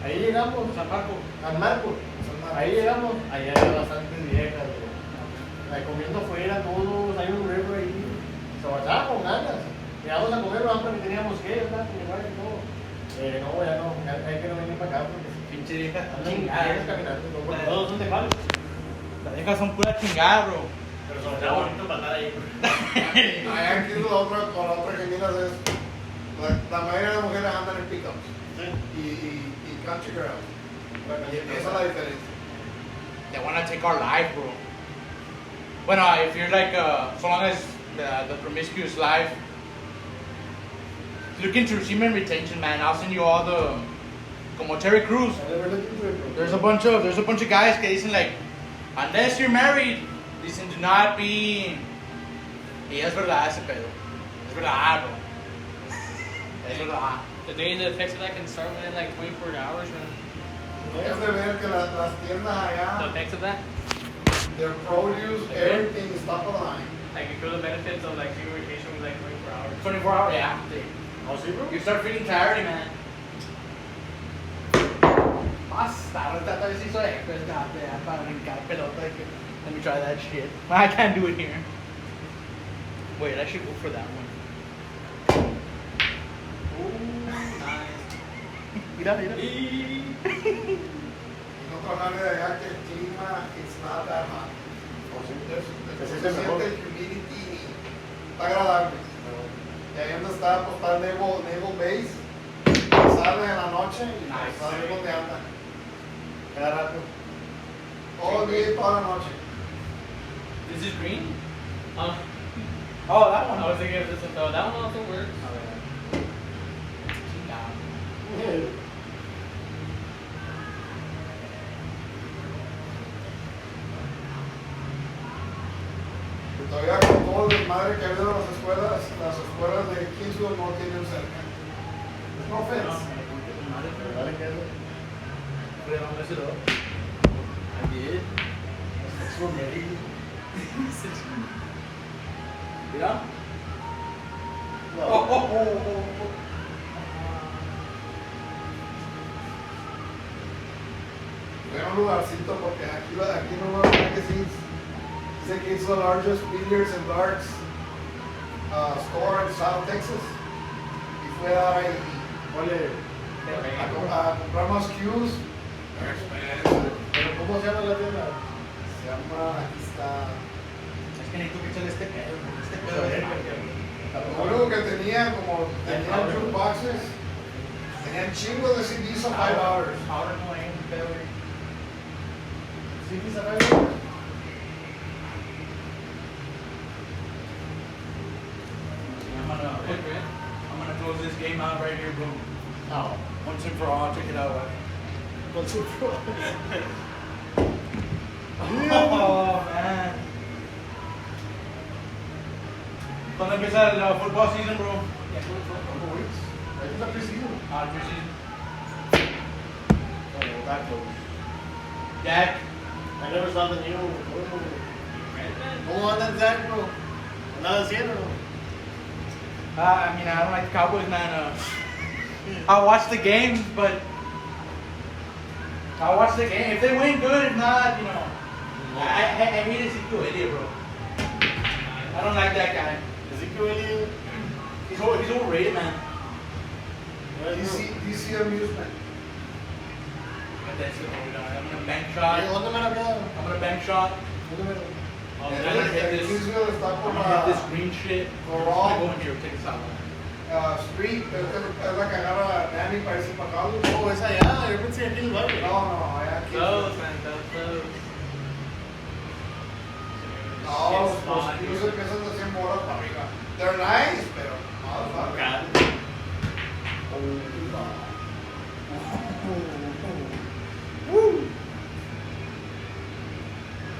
[SPEAKER 3] Ahí llegamos,
[SPEAKER 2] San Marco.
[SPEAKER 3] San Marcos. Ahí llegamos, allá hay bastantes viejas, comiendo afuera todos, hay un river ahí. Se bajaba con ganas. Llegamos a comer lo hambre que teníamos que, ¿verdad? Y todo. No, ya no, hay que no venir para acá porque
[SPEAKER 2] Pinche vieja.
[SPEAKER 3] andan
[SPEAKER 2] Chingada.
[SPEAKER 3] caminando, porque todos son de college.
[SPEAKER 2] Las viejas son pura chingada, bro.
[SPEAKER 3] Pero son está bonito para estar ahí.
[SPEAKER 4] Allá aquí la otra que miras es, la mayoría de las mujeres andan en pickups y country girls. Y esa es la diferencia.
[SPEAKER 2] They wanna take our life, bro. Bueno, if you're like, so long as the promiscuous life, look into semen retention, man. I'll send you all the, como Terry Crews. There's a bunch of guys que dicen like, unless you're married, dicen do not be. Y es verdad ese pedo. Es verdad, bro. Es verdad.
[SPEAKER 5] The day the effects of that can start within like 24 hours, man.
[SPEAKER 4] Es de ver que las tiendas
[SPEAKER 5] The
[SPEAKER 4] allá,
[SPEAKER 5] effects of that?
[SPEAKER 4] their produce, everything is top of the line.
[SPEAKER 5] Like you feel the benefits of like taking vacation with like 24 hours.
[SPEAKER 2] 24 hours, yeah.
[SPEAKER 3] Oh, sí, bro?
[SPEAKER 2] You start feeling clarity, man. Basta, ahorita tal vez hizo express para brincar pelota. Let me try that shit. I can't do it here. Wait, I should go for that one.
[SPEAKER 5] Nice.
[SPEAKER 2] Mira, mira.
[SPEAKER 4] No trabajar de allá que el clima it's not that hot. Se siente el humidity, está agradable. Y ahí donde está, pues está el naval base. Sale en la noche y
[SPEAKER 2] Nice.
[SPEAKER 4] sabe dónde anda.
[SPEAKER 3] Cada rato.
[SPEAKER 4] Todo el día y toda la noche.
[SPEAKER 2] This is green?
[SPEAKER 5] Um,
[SPEAKER 2] Oh, that one.
[SPEAKER 5] I was thinking of this one though. That one also works.
[SPEAKER 4] Y todavía con todo el desmadre que ha habido en las escuelas de Kingsville no tienen cerca. No offense.
[SPEAKER 3] Dale, ¿qué es?
[SPEAKER 2] Wait, I'll mess it up. I did.
[SPEAKER 3] It's from Mary.
[SPEAKER 2] Mira.
[SPEAKER 3] No.
[SPEAKER 4] Voy a un lugarcito porque aquí no me voy a que sí. Dice que it's the largest billiards and darts store in South Texas. Y fue a dar ahí
[SPEAKER 3] Ponle.
[SPEAKER 4] a comprar más cues.
[SPEAKER 3] Pero ¿cómo se llama la tienda?
[SPEAKER 4] Se llama, aquí está.
[SPEAKER 2] Es que necesito que echarle este pedo. Este pedo.
[SPEAKER 4] Lo único que tenía, como tenían jukeboxes, tenían chingos de CDs a $5.
[SPEAKER 2] Ahora no hay un pedo.
[SPEAKER 3] ¿Sí, quizá algo?
[SPEAKER 2] I'm gonna close this game out right here, boom.
[SPEAKER 3] No.
[SPEAKER 2] Once and for all, check it out.
[SPEAKER 3] Con su pro.
[SPEAKER 2] Oh, man. ¿Cuándo empieza el football season, bro?
[SPEAKER 3] ¿Cómo weeks? Ahí está preciso.
[SPEAKER 2] Preseason.
[SPEAKER 3] Oh, that close.
[SPEAKER 2] Jack.
[SPEAKER 3] I never saw the new. ¿Cómo anda el Zach, bro? ¿Nada haciendo, no?
[SPEAKER 2] I mean, I don't like the Cowboys, man. I watch the games, but I watch the game. If they win, good. If not, you know, I hate Ezekiel Elliott, bro. I don't like that guy.
[SPEAKER 3] Ezekiel Elliott.
[SPEAKER 2] He's overrated, man.
[SPEAKER 4] DC Amusement.
[SPEAKER 2] But that's it, bro. I'm gonna bank shot.
[SPEAKER 3] ¿Dónde me la quedaron?
[SPEAKER 2] I'm gonna bank shot.
[SPEAKER 3] ¿Dónde me la
[SPEAKER 2] I'm
[SPEAKER 4] En
[SPEAKER 2] gonna hit this.
[SPEAKER 4] Kingsville está
[SPEAKER 2] I'm
[SPEAKER 4] por
[SPEAKER 2] gonna hit this
[SPEAKER 4] la
[SPEAKER 2] green shit.
[SPEAKER 4] for
[SPEAKER 2] I'm
[SPEAKER 4] all.
[SPEAKER 2] gonna go in here, take this out.
[SPEAKER 4] Street, es la que agarra Danny para irse para acá.
[SPEAKER 3] Oh, es allá. Yo pensé aquí en el barrio.
[SPEAKER 4] No, allá aquí.
[SPEAKER 5] Close, man. Close.
[SPEAKER 4] No,
[SPEAKER 5] Shit's
[SPEAKER 4] los
[SPEAKER 5] fine,
[SPEAKER 4] cues
[SPEAKER 5] dude.
[SPEAKER 4] empiezan de 100 bolas para arriba. They're nice, pero motherfucker.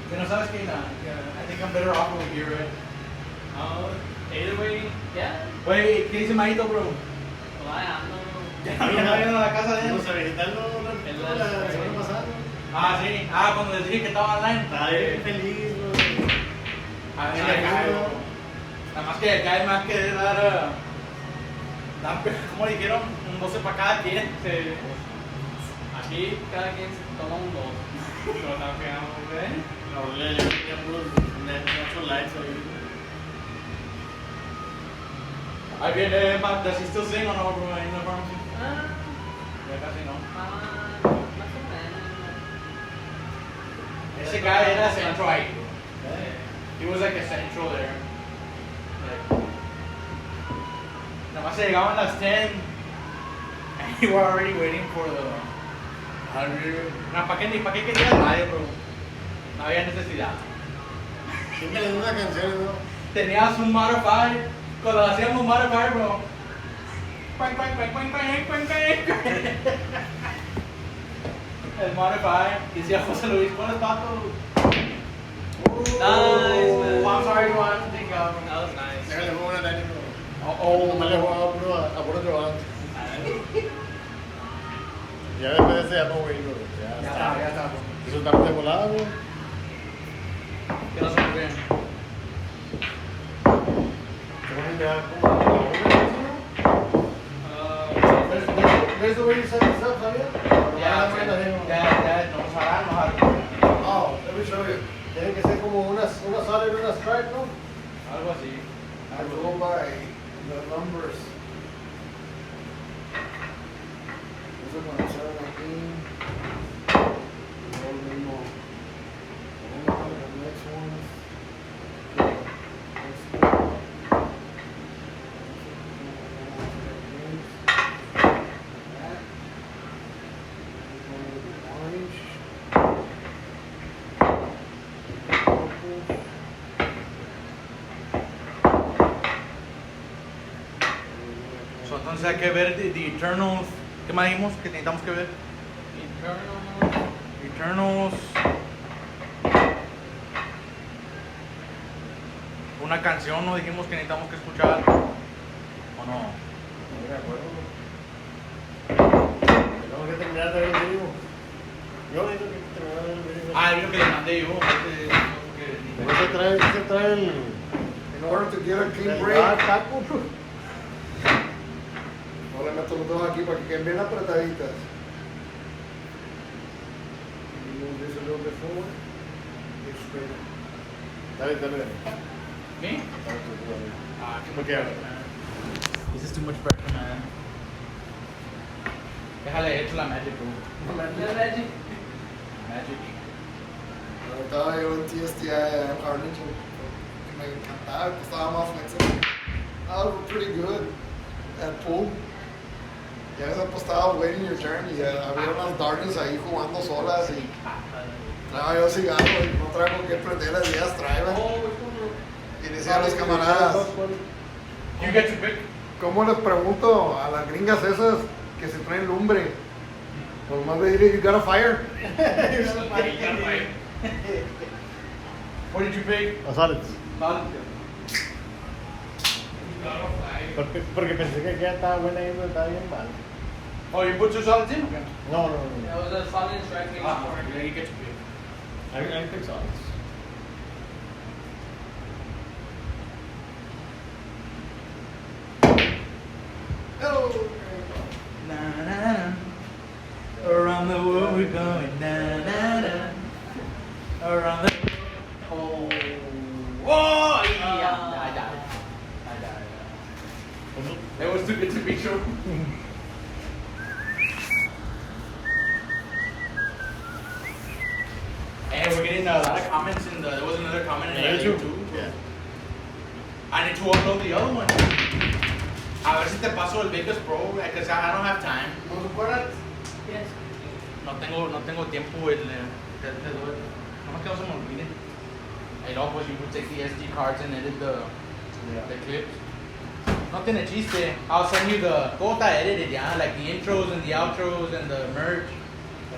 [SPEAKER 2] Que no sabes que I think I'm better off over here, right?
[SPEAKER 5] Either way, yeah.
[SPEAKER 2] Wait, ¿qué dice Maito, bro?
[SPEAKER 5] Well, I don't know.
[SPEAKER 2] Ya no viendo la casa de él.
[SPEAKER 3] Vamos a vegetal la semana pasada.
[SPEAKER 2] Ah, sí. Ah, cuando les dije que estaba online.
[SPEAKER 3] Estaba bien feliz, bro.
[SPEAKER 2] A mí me cae, bro. Nada más que cae más que dar, ¿cómo dijeron? Un 12 para cada quien.
[SPEAKER 5] Sí. Aquí cada quien se toma un dos. Pero no quedamos bien.
[SPEAKER 3] No, yo tenía puros natural lights ahí.
[SPEAKER 2] Ahí viene, does he still sing or no, bro? Ahí en la pharmacy. Ya casi no.
[SPEAKER 5] Más o menos.
[SPEAKER 2] Ese guy era central ahí, bro. He was like a central there. Like, nada más se llegaban las 10 and you were already waiting for the 100. No, ¿para qué querías radio, bro? No había necesidad.
[SPEAKER 3] Siempre les doy una canción, ¿no?
[SPEAKER 2] Tenías un modified, cuando hacíamos modified, bro. Cuac, cuac, cuac, cuac, cuac, cuac, cuac. El modified, decía José Luis, ¿cuál es pato?
[SPEAKER 5] Nice, man.
[SPEAKER 2] I'm sorry, Juan. Think of
[SPEAKER 5] That was nice.
[SPEAKER 3] Déjale jugar una Dani, bro.
[SPEAKER 2] Oh,
[SPEAKER 3] Nomás le jugaba a puro trabajo. Ya después de ese ya no, güey, bro.
[SPEAKER 2] Ya está.
[SPEAKER 3] Eso está de volada, bro.
[SPEAKER 2] Que no se me vean.
[SPEAKER 3] ¿Cómo se llama? ¿Cómo? guys already set this up, ¿sabía?
[SPEAKER 2] Ya, nos harán.
[SPEAKER 4] Oh, let me show you.
[SPEAKER 3] Tiene que ser como una solid y una strike, ¿no?
[SPEAKER 2] Algo así.
[SPEAKER 4] I go by the numbers. Eso cuando salen aquí. Lo mismo. The next one.
[SPEAKER 2] So, entonces hay que ver the Eternals. ¿Qué más dijimos que necesitamos que ver? Eternals. Una canción, ¿no? Dijimos que necesitamos que escuchar. ¿O no?
[SPEAKER 3] No me acuerdo. Tenemos que terminar de ver el video. Yo necesito que terminar de ver el video.
[SPEAKER 2] Ah, yo que le mandé yo.
[SPEAKER 3] Se trae el...
[SPEAKER 4] In order to get a clean
[SPEAKER 3] el
[SPEAKER 4] break,
[SPEAKER 3] taco.
[SPEAKER 4] no le meto los dos aquí para que queden bien apretaditas. Move this a little bit forward. Get straighter.
[SPEAKER 3] Dale.
[SPEAKER 2] ¿Me?
[SPEAKER 3] Dale.
[SPEAKER 2] Ah, too much
[SPEAKER 3] Okay.
[SPEAKER 2] pressure, man. This is too much pressure, man. Déjale hecho la magic, bro. Magic.
[SPEAKER 4] Estaba yo en TSTI en Harlingen. Me encantaba, estaba más flexible. I was pretty good at pool. Ya ves apostaba waiting your turn y había unas darlings ahí jugando solas y traía yo cigarro y no traía con qué prender las días traía. Y le decía a los camaradas,
[SPEAKER 2] You get to pick.
[SPEAKER 4] ¿cómo les pregunto a las gringas esas que se traen lumbre? Pues más de decirle, you got a fire.
[SPEAKER 2] What did you pick?
[SPEAKER 3] A solids.
[SPEAKER 2] Solid.
[SPEAKER 3] Porque pensé que ya estaba buena y no estaba bien mal.
[SPEAKER 2] Oh, you put two solids in? Okay.
[SPEAKER 3] No.
[SPEAKER 5] That was a solid strike.
[SPEAKER 2] Ah, yeah, you get to pick.
[SPEAKER 3] I pick solids.
[SPEAKER 4] Oh.
[SPEAKER 2] Na, na, na. Around the world we're going. Na, na, na. Around the Oh. Whoa! Yeah. I died. That was too good to be true. And we're getting a lot of comments there was another comment in YouTube too.
[SPEAKER 3] Yeah.
[SPEAKER 2] I need to upload the other one. A ver si te paso el Vegas Pro, because I don't have time.
[SPEAKER 4] ¿No te acuerdas?
[SPEAKER 5] Yes.
[SPEAKER 2] No tengo tiempo nomás que no se me olvide. Y luego pues you would take the SD cards and edit the clips. No tiene chiste. I'll send you the todo está edited ya, like the intros and the outros and the merch.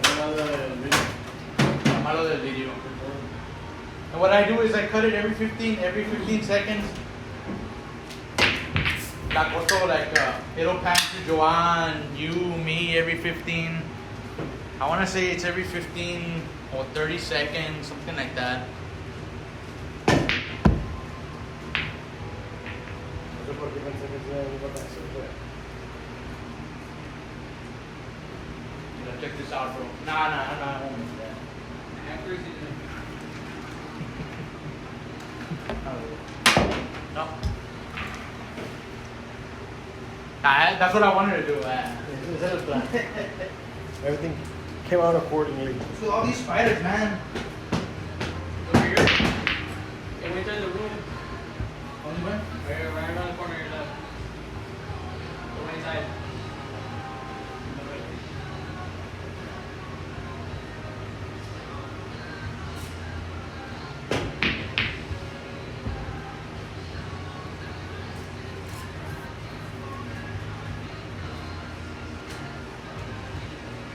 [SPEAKER 2] Lo malo del video. And what I do is I cut it every 15 seconds. La corto like it'll pass to Joanne, you, me every 15. I want to say it's every 15 or 30 seconds, something like that.
[SPEAKER 3] No sé por qué pensé que se iba a hacer.
[SPEAKER 2] Check this out, bro. Nah, I won't miss that.
[SPEAKER 5] Accuracy.
[SPEAKER 2] No. That's what I wanted to do.
[SPEAKER 3] Ese era el plan. Everything came out accordingly.
[SPEAKER 2] What's with all these spiders, man?
[SPEAKER 5] Over here. Hey, wait till the room.
[SPEAKER 2] Only way?
[SPEAKER 5] Right around the corner of your left. The right side.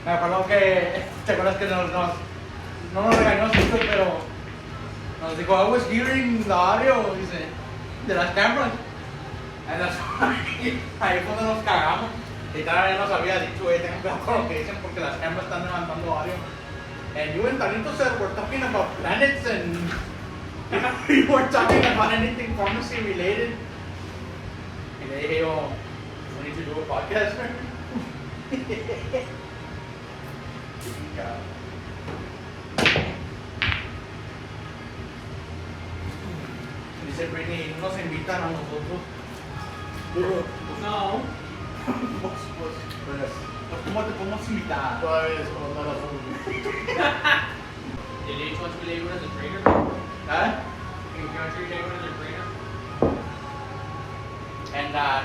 [SPEAKER 2] Me acuerdo que, ¿te acuerdas que no nos regañó mucho, pero nos dijo, I was hearing the audio, dice, de las cámaras. And that's why, ahí fue donde nos cagamos. Y tal vez nos había dicho, tengan cuidado con lo que dicen porque las cámaras están levantando audio. And you and Tanito said we're talking about planets and we weren't talking about anything pharmacy related. Y le dije yo, we need to do a podcast. Dice Britney, no nos invitan a nosotros.
[SPEAKER 3] Digo,
[SPEAKER 5] No.
[SPEAKER 3] pues,
[SPEAKER 2] ¿Cómo te podemos invitar?
[SPEAKER 3] todavía es como mala forma.
[SPEAKER 5] Did they want to label as a trainer?
[SPEAKER 2] ¿Ah?
[SPEAKER 5] Can you treat anyone as a trainer?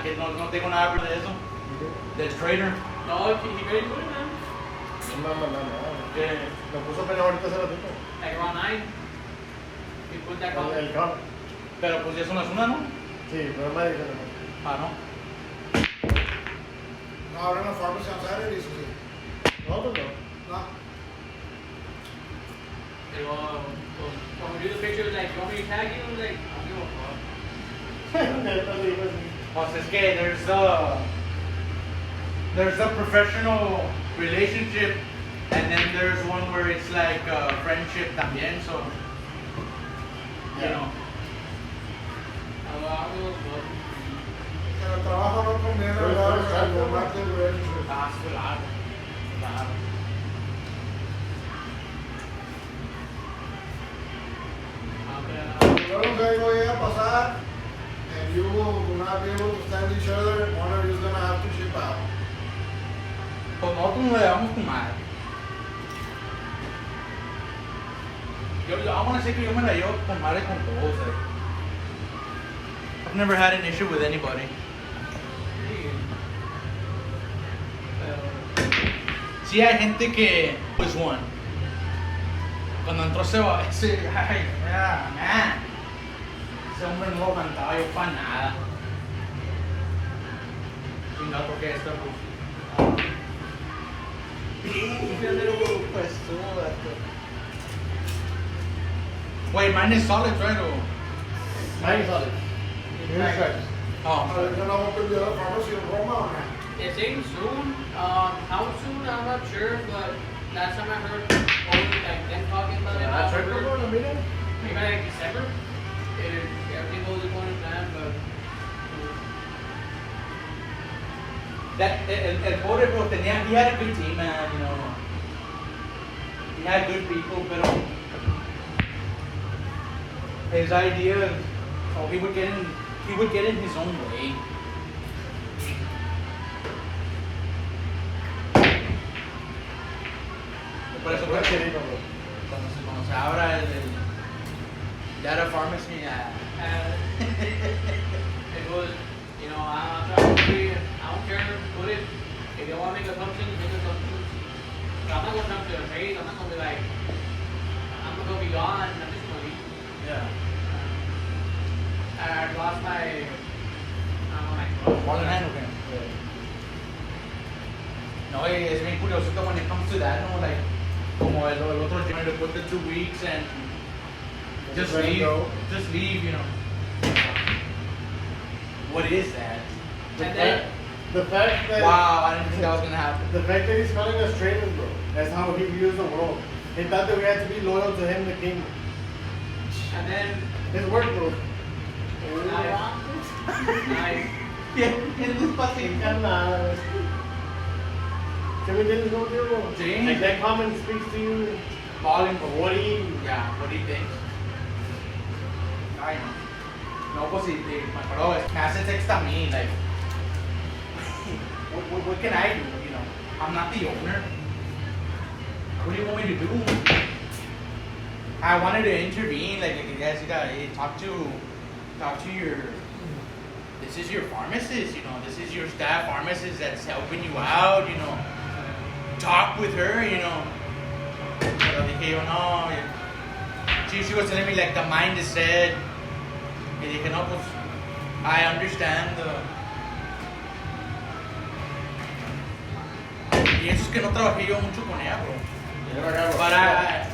[SPEAKER 2] Que no tengo nada de eso. Del trader.
[SPEAKER 5] No, he very good, man.
[SPEAKER 3] No.
[SPEAKER 2] Que
[SPEAKER 3] Me puso a pelear ahorita hace ratito.
[SPEAKER 5] Like around 9. You put that on.
[SPEAKER 3] El carro.
[SPEAKER 2] pero pues eso no es una, ¿no?
[SPEAKER 3] Sí, pero me dijeron.
[SPEAKER 2] Ah, no.
[SPEAKER 4] No, abren la pharmacy on Saturdays, sí.
[SPEAKER 3] No, pues no.
[SPEAKER 4] No.
[SPEAKER 5] They go, when we do the picture, like, you want me to tag you? I was like, I don't give a fuck.
[SPEAKER 3] Neta, digo así.
[SPEAKER 2] Pues es que there's a professional relationship and then there's one where it's like friendship también, so you
[SPEAKER 3] Yeah.
[SPEAKER 2] know.
[SPEAKER 5] I don't give a fuck.
[SPEAKER 4] En el trabajo no conviene
[SPEAKER 3] Pero
[SPEAKER 4] hablar
[SPEAKER 3] es
[SPEAKER 4] de
[SPEAKER 3] algo,
[SPEAKER 4] algo más de relationship.
[SPEAKER 2] Ah, claro. Claro.
[SPEAKER 4] Luego que algo llegue a pasar, and you will not be able to stand each other, one of you is gonna have to ship out.
[SPEAKER 2] Pues nosotros nos llevamos con madre. I want to say que yo me la llevo con madre con todos. I've never had an issue with anybody. Sí hay gente que, pues one, cuando entró ese ay, man, ese hombre no lo cantaba yo para nada. Y no toqué esto, pues wait, mine is solid, right? Or?
[SPEAKER 3] Mine is solid. Here's stripes.
[SPEAKER 2] Oh,
[SPEAKER 4] Are they gonna open the other pharmacy in Roma or not?
[SPEAKER 5] It's saying soon. How soon? I'm not sure, but last time I heard, like them talking about it,
[SPEAKER 3] Ah,
[SPEAKER 5] October,
[SPEAKER 3] ¿no lo miran?
[SPEAKER 5] maybe like December. If everything goes according to plan, but
[SPEAKER 2] el pobre bro tenía, he had a good team, man, you know. He had good people, pero his idea, oh, he would get in his own way. Por eso
[SPEAKER 3] Pues,
[SPEAKER 2] cuando
[SPEAKER 3] ¿qué digo, bro?
[SPEAKER 2] se abra el data pharmacy,
[SPEAKER 5] it was, you know, I'm trying to be, I don't care, put it. If they want to make assumptions, make assumptions. But I'm not going to jump to their face. I'm not going to be like, I'm going to go beyond. I'm just going to leave.
[SPEAKER 2] yeah.
[SPEAKER 5] I lost my, I don't know, like,
[SPEAKER 2] All in hand, okay. No, es bien curiosito when it comes to that, no, like, como el otro gym, they put the 2 weeks and just
[SPEAKER 3] let it
[SPEAKER 2] leave,
[SPEAKER 3] go.
[SPEAKER 2] just leave, you know. What is that?
[SPEAKER 5] And then,
[SPEAKER 3] The fact that
[SPEAKER 2] Wow, I didn't think that was gonna happen.
[SPEAKER 3] the fact that he's calling us traitors, bro. That's how he views the world. He thought that we had to be loyal to him, the king.
[SPEAKER 5] and then,
[SPEAKER 3] His word, bro.
[SPEAKER 5] nice.
[SPEAKER 2] Yeah, en el espacio.
[SPEAKER 3] Carnal. ¿Qué me entiendes, no, tío, bro?
[SPEAKER 2] Sí.
[SPEAKER 3] Like that comment speaks to you.
[SPEAKER 2] Volume.
[SPEAKER 3] What do you?
[SPEAKER 2] Yeah, what do you think? Ay, no. No, pues sí, me acuerdo, me hace text a mí, like, what can I do, you know? I'm not the owner. What do you want me to do? I wanted to intervene, like, you guys, you gotta talk to your, this is your pharmacist, you know, this is your staff pharmacist that's helping you out, you know. Talk with her, you know. Pero dije yo, no, she was telling me, like, the mind is set. Y dije, no, pues, I understand. Y eso es que no trabajé yo mucho con ella, bro. Para...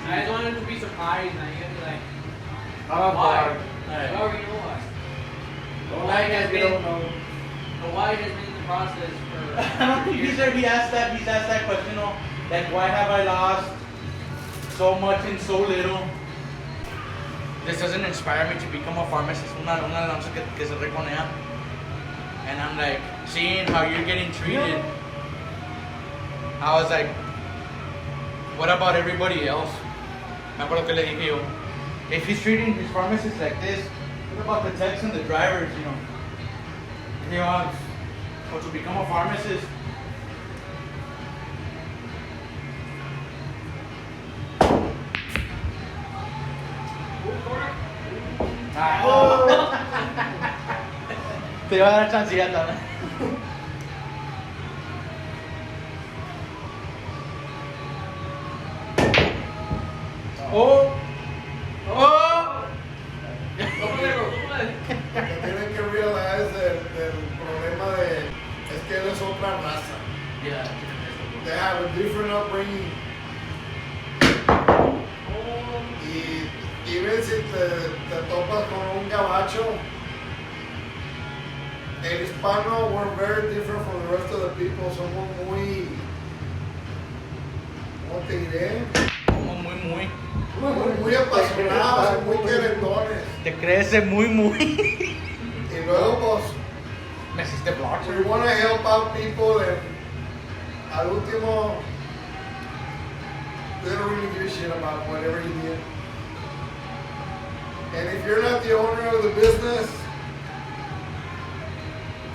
[SPEAKER 5] I just wanted to be surprised, and you be like,
[SPEAKER 3] How
[SPEAKER 5] why?
[SPEAKER 2] Right.
[SPEAKER 5] You already know why.
[SPEAKER 3] Don't
[SPEAKER 5] Why
[SPEAKER 3] like
[SPEAKER 5] has
[SPEAKER 3] it, you
[SPEAKER 5] been,
[SPEAKER 3] don't know.
[SPEAKER 5] the why has been in the process for
[SPEAKER 2] I don't think he's asked that question, you know, like, why have I lost so much in so little? This doesn't inspire me to become a pharmacist. Una lanza que se reconea. and I'm like seeing how you're getting treated. I was like, what about everybody else? Me acuerdo que le dije yo, if he's treating his pharmacists like this, what about the techs and the drivers, you know? You know, or to become a pharmacist. Te iba a dar chancilla también. Oh.
[SPEAKER 4] Que tienen que realize del problema de es que él es otra raza.
[SPEAKER 2] Yeah.
[SPEAKER 4] They have a different upbringing. Y even si te topas con un gabacho, el hispano, we're very different from the rest of the people. Somos muy, ¿cómo te diré?
[SPEAKER 2] Como
[SPEAKER 4] Muy apasionados y muy querendones.
[SPEAKER 2] Te crece muy.
[SPEAKER 4] Y luego, pues,
[SPEAKER 2] Me hiciste block.
[SPEAKER 4] we want to help out people and al último, they don't really give a shit about whatever you did. And if you're not the owner of the business,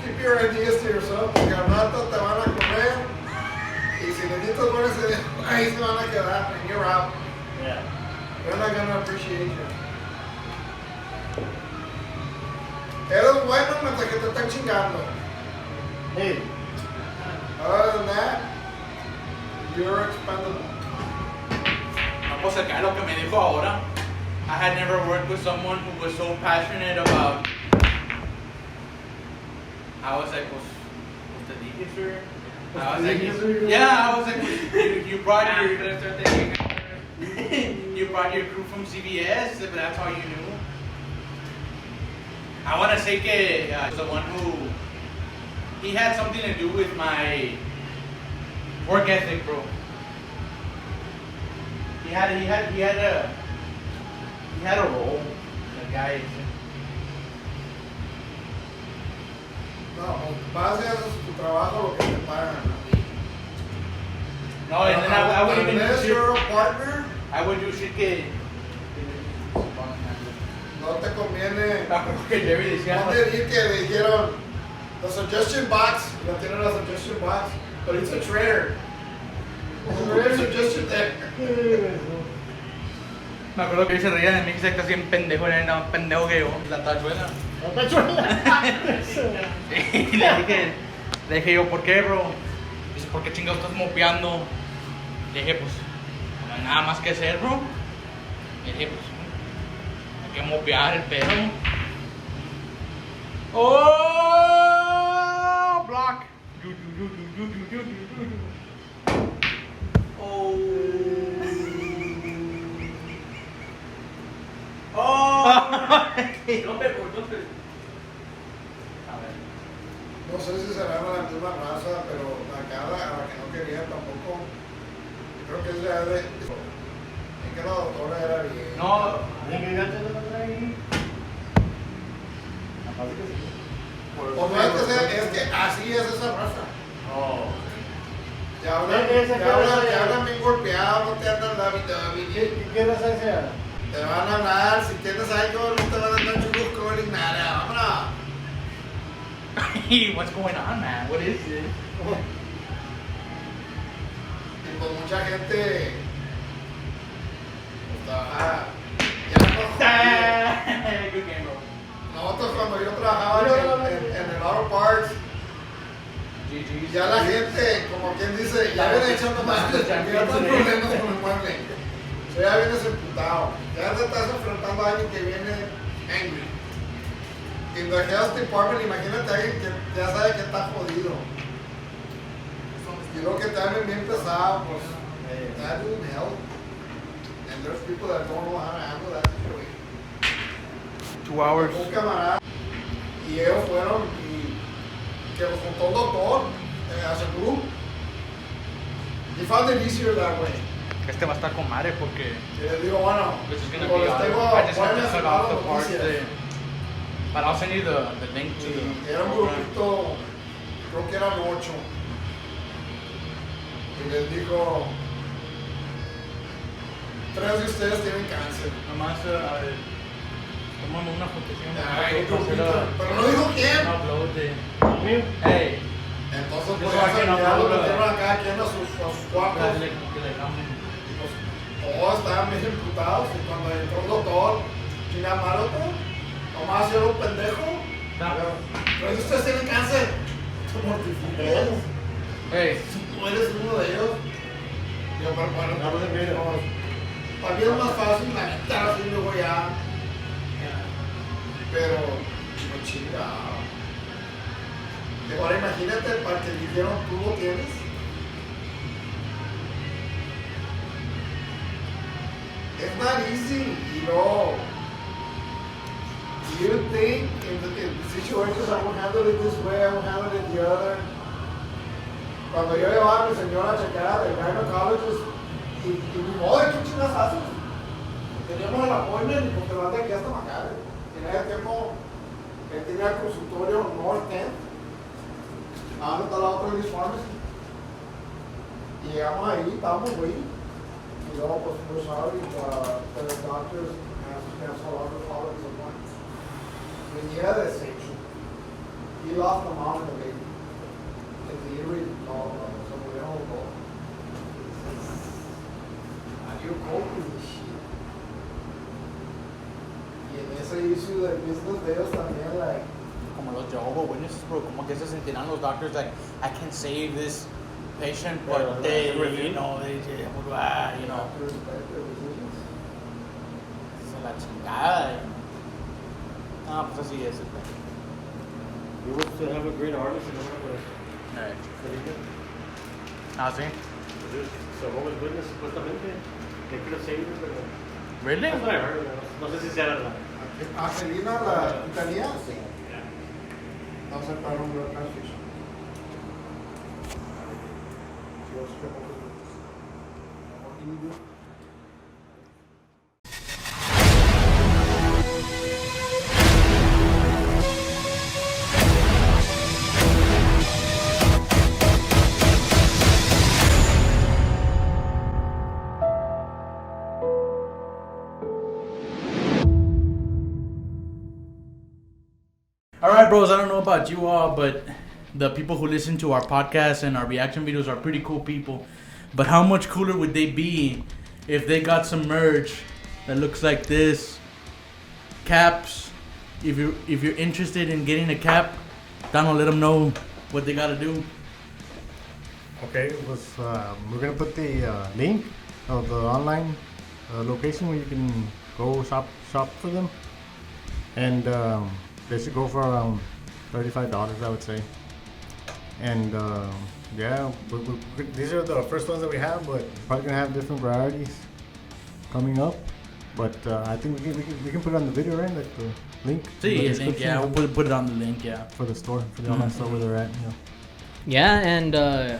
[SPEAKER 4] keep your ideas to yourself, porque al rato te van a comer y si necesitas buenas ideas, ahí se van a quedar and you're out.
[SPEAKER 3] Yeah.
[SPEAKER 4] They're not gonna appreciate you. Eres bueno mientras que te están chingando.
[SPEAKER 3] Hey,
[SPEAKER 4] Other than that, you're expendable.
[SPEAKER 2] Vamos a sacar lo que me dijo ahora. I had never worked with someone who was so passionate about. I was like, pues te dije, sir. I was like, yeah, I was like, you brought you brought your crew from CBS, but that's all you knew. I want to say que the one who he had something to do with my work ethic, bro. He had a role. The guy.
[SPEAKER 4] No, vas y haces tu trabajo lo que te pagan.
[SPEAKER 2] No, and then I would even do
[SPEAKER 4] Unless
[SPEAKER 2] shit.
[SPEAKER 4] you're a partner,
[SPEAKER 2] I would do shit que.
[SPEAKER 4] no te conviene.
[SPEAKER 2] Que Jerry decía.
[SPEAKER 4] No te di que le dijeron the suggestion box, no tiene la suggestion box, but it's a trader. There's a suggestion there.
[SPEAKER 2] Me acuerdo que él se reía de mí, que se casi en pendejo, era un pendejo que yo. La tachuela.
[SPEAKER 3] no te chuela.
[SPEAKER 2] Y le dije yo, ¿por qué, bro? Dice, ¿por qué chingados estás mopeando? Le dije, pues, no hay nada más que hacer, bro. Le dije, pues, hay que mopear el pedo. ¡Oh! Block. Oh. Oh.
[SPEAKER 4] No sé si será la misma raza, pero acá a la que no quería tampoco. Creo que es de. Es que la doctora era bien.
[SPEAKER 2] No,
[SPEAKER 3] ¿Alguien que enganche de la trae ahí? Capaz que sí.
[SPEAKER 4] O no es que sea, es que así es esa raza.
[SPEAKER 3] Oh.
[SPEAKER 4] Te hablan bien golpeado, no te andan David.
[SPEAKER 3] ¿Qué raza es esa?
[SPEAKER 4] Te van a hablar, si tienes algo, no te van a andar churrusco ni nada. Vámonos.
[SPEAKER 2] hey, what's going on, man? What is this?
[SPEAKER 4] Y pues mucha gente. Pues trabaja. Ya no.
[SPEAKER 2] Good game, bro.
[SPEAKER 4] Nosotros cuando yo trabajaba en el Auto Parts,
[SPEAKER 2] GG's.
[SPEAKER 4] ya la gente, como quien dice, ya viene echando más, ya están problemas con el mueble. O sea, ya vienes emputado. Ya te estás enfrentando a alguien que viene angry. In the health department, imagínate a alguien que ya sabe que está jodido. Y luego que te hablen bien pesado, pues, that doesn't help. And there's people that don't know how to handle that situation.
[SPEAKER 2] 2 hours.
[SPEAKER 4] Un camarada y ellos fueron y que los juntó un doctor a su club. He found it easier that way.
[SPEAKER 2] Este va a estar con madre porque
[SPEAKER 4] Y les digo, bueno,
[SPEAKER 2] this is gonna
[SPEAKER 4] digo,
[SPEAKER 2] be
[SPEAKER 4] les
[SPEAKER 2] on.
[SPEAKER 4] tengo
[SPEAKER 2] I just have to
[SPEAKER 4] buenas y
[SPEAKER 2] cut off the
[SPEAKER 4] malas
[SPEAKER 2] parts
[SPEAKER 4] noticias.
[SPEAKER 2] But I'll send you the link to the
[SPEAKER 4] Era un
[SPEAKER 2] program.
[SPEAKER 4] grupito, creo que eran 8. Y les dijo, 3 de ustedes tienen cáncer.
[SPEAKER 2] Nomás, a ver, tomamos una fotición.
[SPEAKER 4] Ay, pero no dijo quién.
[SPEAKER 2] Un upload de...
[SPEAKER 3] Mío.
[SPEAKER 2] Hey.
[SPEAKER 4] Entonces,
[SPEAKER 2] Eso
[SPEAKER 4] pues,
[SPEAKER 2] va
[SPEAKER 4] ya
[SPEAKER 2] que no
[SPEAKER 4] ya lo
[SPEAKER 2] habla.
[SPEAKER 4] metieron a cada quien a sus cuartos.
[SPEAKER 2] Que le cambien.
[SPEAKER 4] Y pues, todos estaban bien imputados. Y cuando entró el doctor, chinga malo, nomás yo era un pendejo. Pero si ustedes tienen cáncer, te mortificas.
[SPEAKER 2] Hey.
[SPEAKER 4] Tú eres uno de ellos. Yo, pero bueno,
[SPEAKER 3] No, pues, mira.
[SPEAKER 4] para mí es más fácil la neta, así luego ya. Pero, no chinga. Ahora imagínate para que dijeron, tú lo tienes. It's not easy, you know. You think in the situations I will handle it this way, I will handle it the other. Cuando yo llevaba a mi señora a checar el gynecologist y mi madre, ¿qué chingas haces? Teníamos el appointment y pues te vas de aquí hasta Macare. En ese tiempo, él tenía el consultorio North End. ¿Dónde está la otra English Pharmacy? Y llegamos ahí, estábamos güey. Y luego, pues, we're sorry, but the doctors have to cancel all the following appointments. Venía desecho. He lost the mom and the baby. El delivery, no, se murieron los dos. How do you cope with this shit? Y en ese issue del business de ellos también, like,
[SPEAKER 2] Como los Jehovah's Witnesses, bro, como que se sentirán los doctors like, I can save this patient, but they, you know, you know,
[SPEAKER 4] to respect their decisions.
[SPEAKER 2] se la chingada. Ah, pues así es.
[SPEAKER 3] You wish to have a great artist and all
[SPEAKER 2] Alright.
[SPEAKER 3] that.
[SPEAKER 2] Ah, sí.
[SPEAKER 3] Jehovah's Witness, supuestamente, they could have saved it, pero...
[SPEAKER 2] Really?
[SPEAKER 3] That's what I heard, no sé si sea verdad.
[SPEAKER 4] Angelina, la italiana, sí. Vamos a parar un blood transfusion.
[SPEAKER 2] Alright, bros, I don't know about you all, but the people who listen to our podcast and our reaction videos are pretty cool people. But how much cooler would they be if they got some merch that looks like this? Caps. If you're interested in getting a cap, Donald, let them know what they gotta do.
[SPEAKER 3] Okay, we're gonna put the link of the online location where you can go shop for them, and they should go for around $35, I would say. And yeah, these are the first ones that we have, but probably gonna have different varieties coming up. But I think we can put it on the video, right? Like the link.
[SPEAKER 2] See,
[SPEAKER 3] the
[SPEAKER 2] link, yeah, we'll put it on the link, yeah.
[SPEAKER 3] for the store, for the online store where they're at. Yeah.
[SPEAKER 5] Yeah, and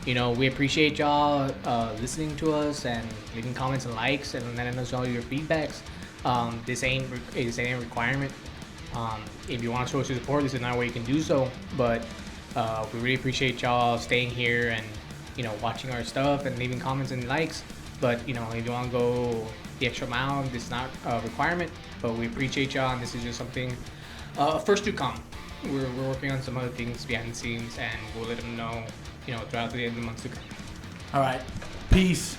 [SPEAKER 5] you know, we appreciate y'all listening to us and leaving comments and likes and letting us know your feedbacks. This ain't a requirement. If you want to show us your support, this is not where you can do so. But we really appreciate y'all staying here and, you know, watching our stuff and leaving comments and likes. But, you know, if you want to go the extra mile, this is not a requirement. But we appreciate y'all, and this is just something first to come. We're working on some other things behind the scenes, and we'll let them know, you know, throughout the months to come.
[SPEAKER 2] Alright, peace.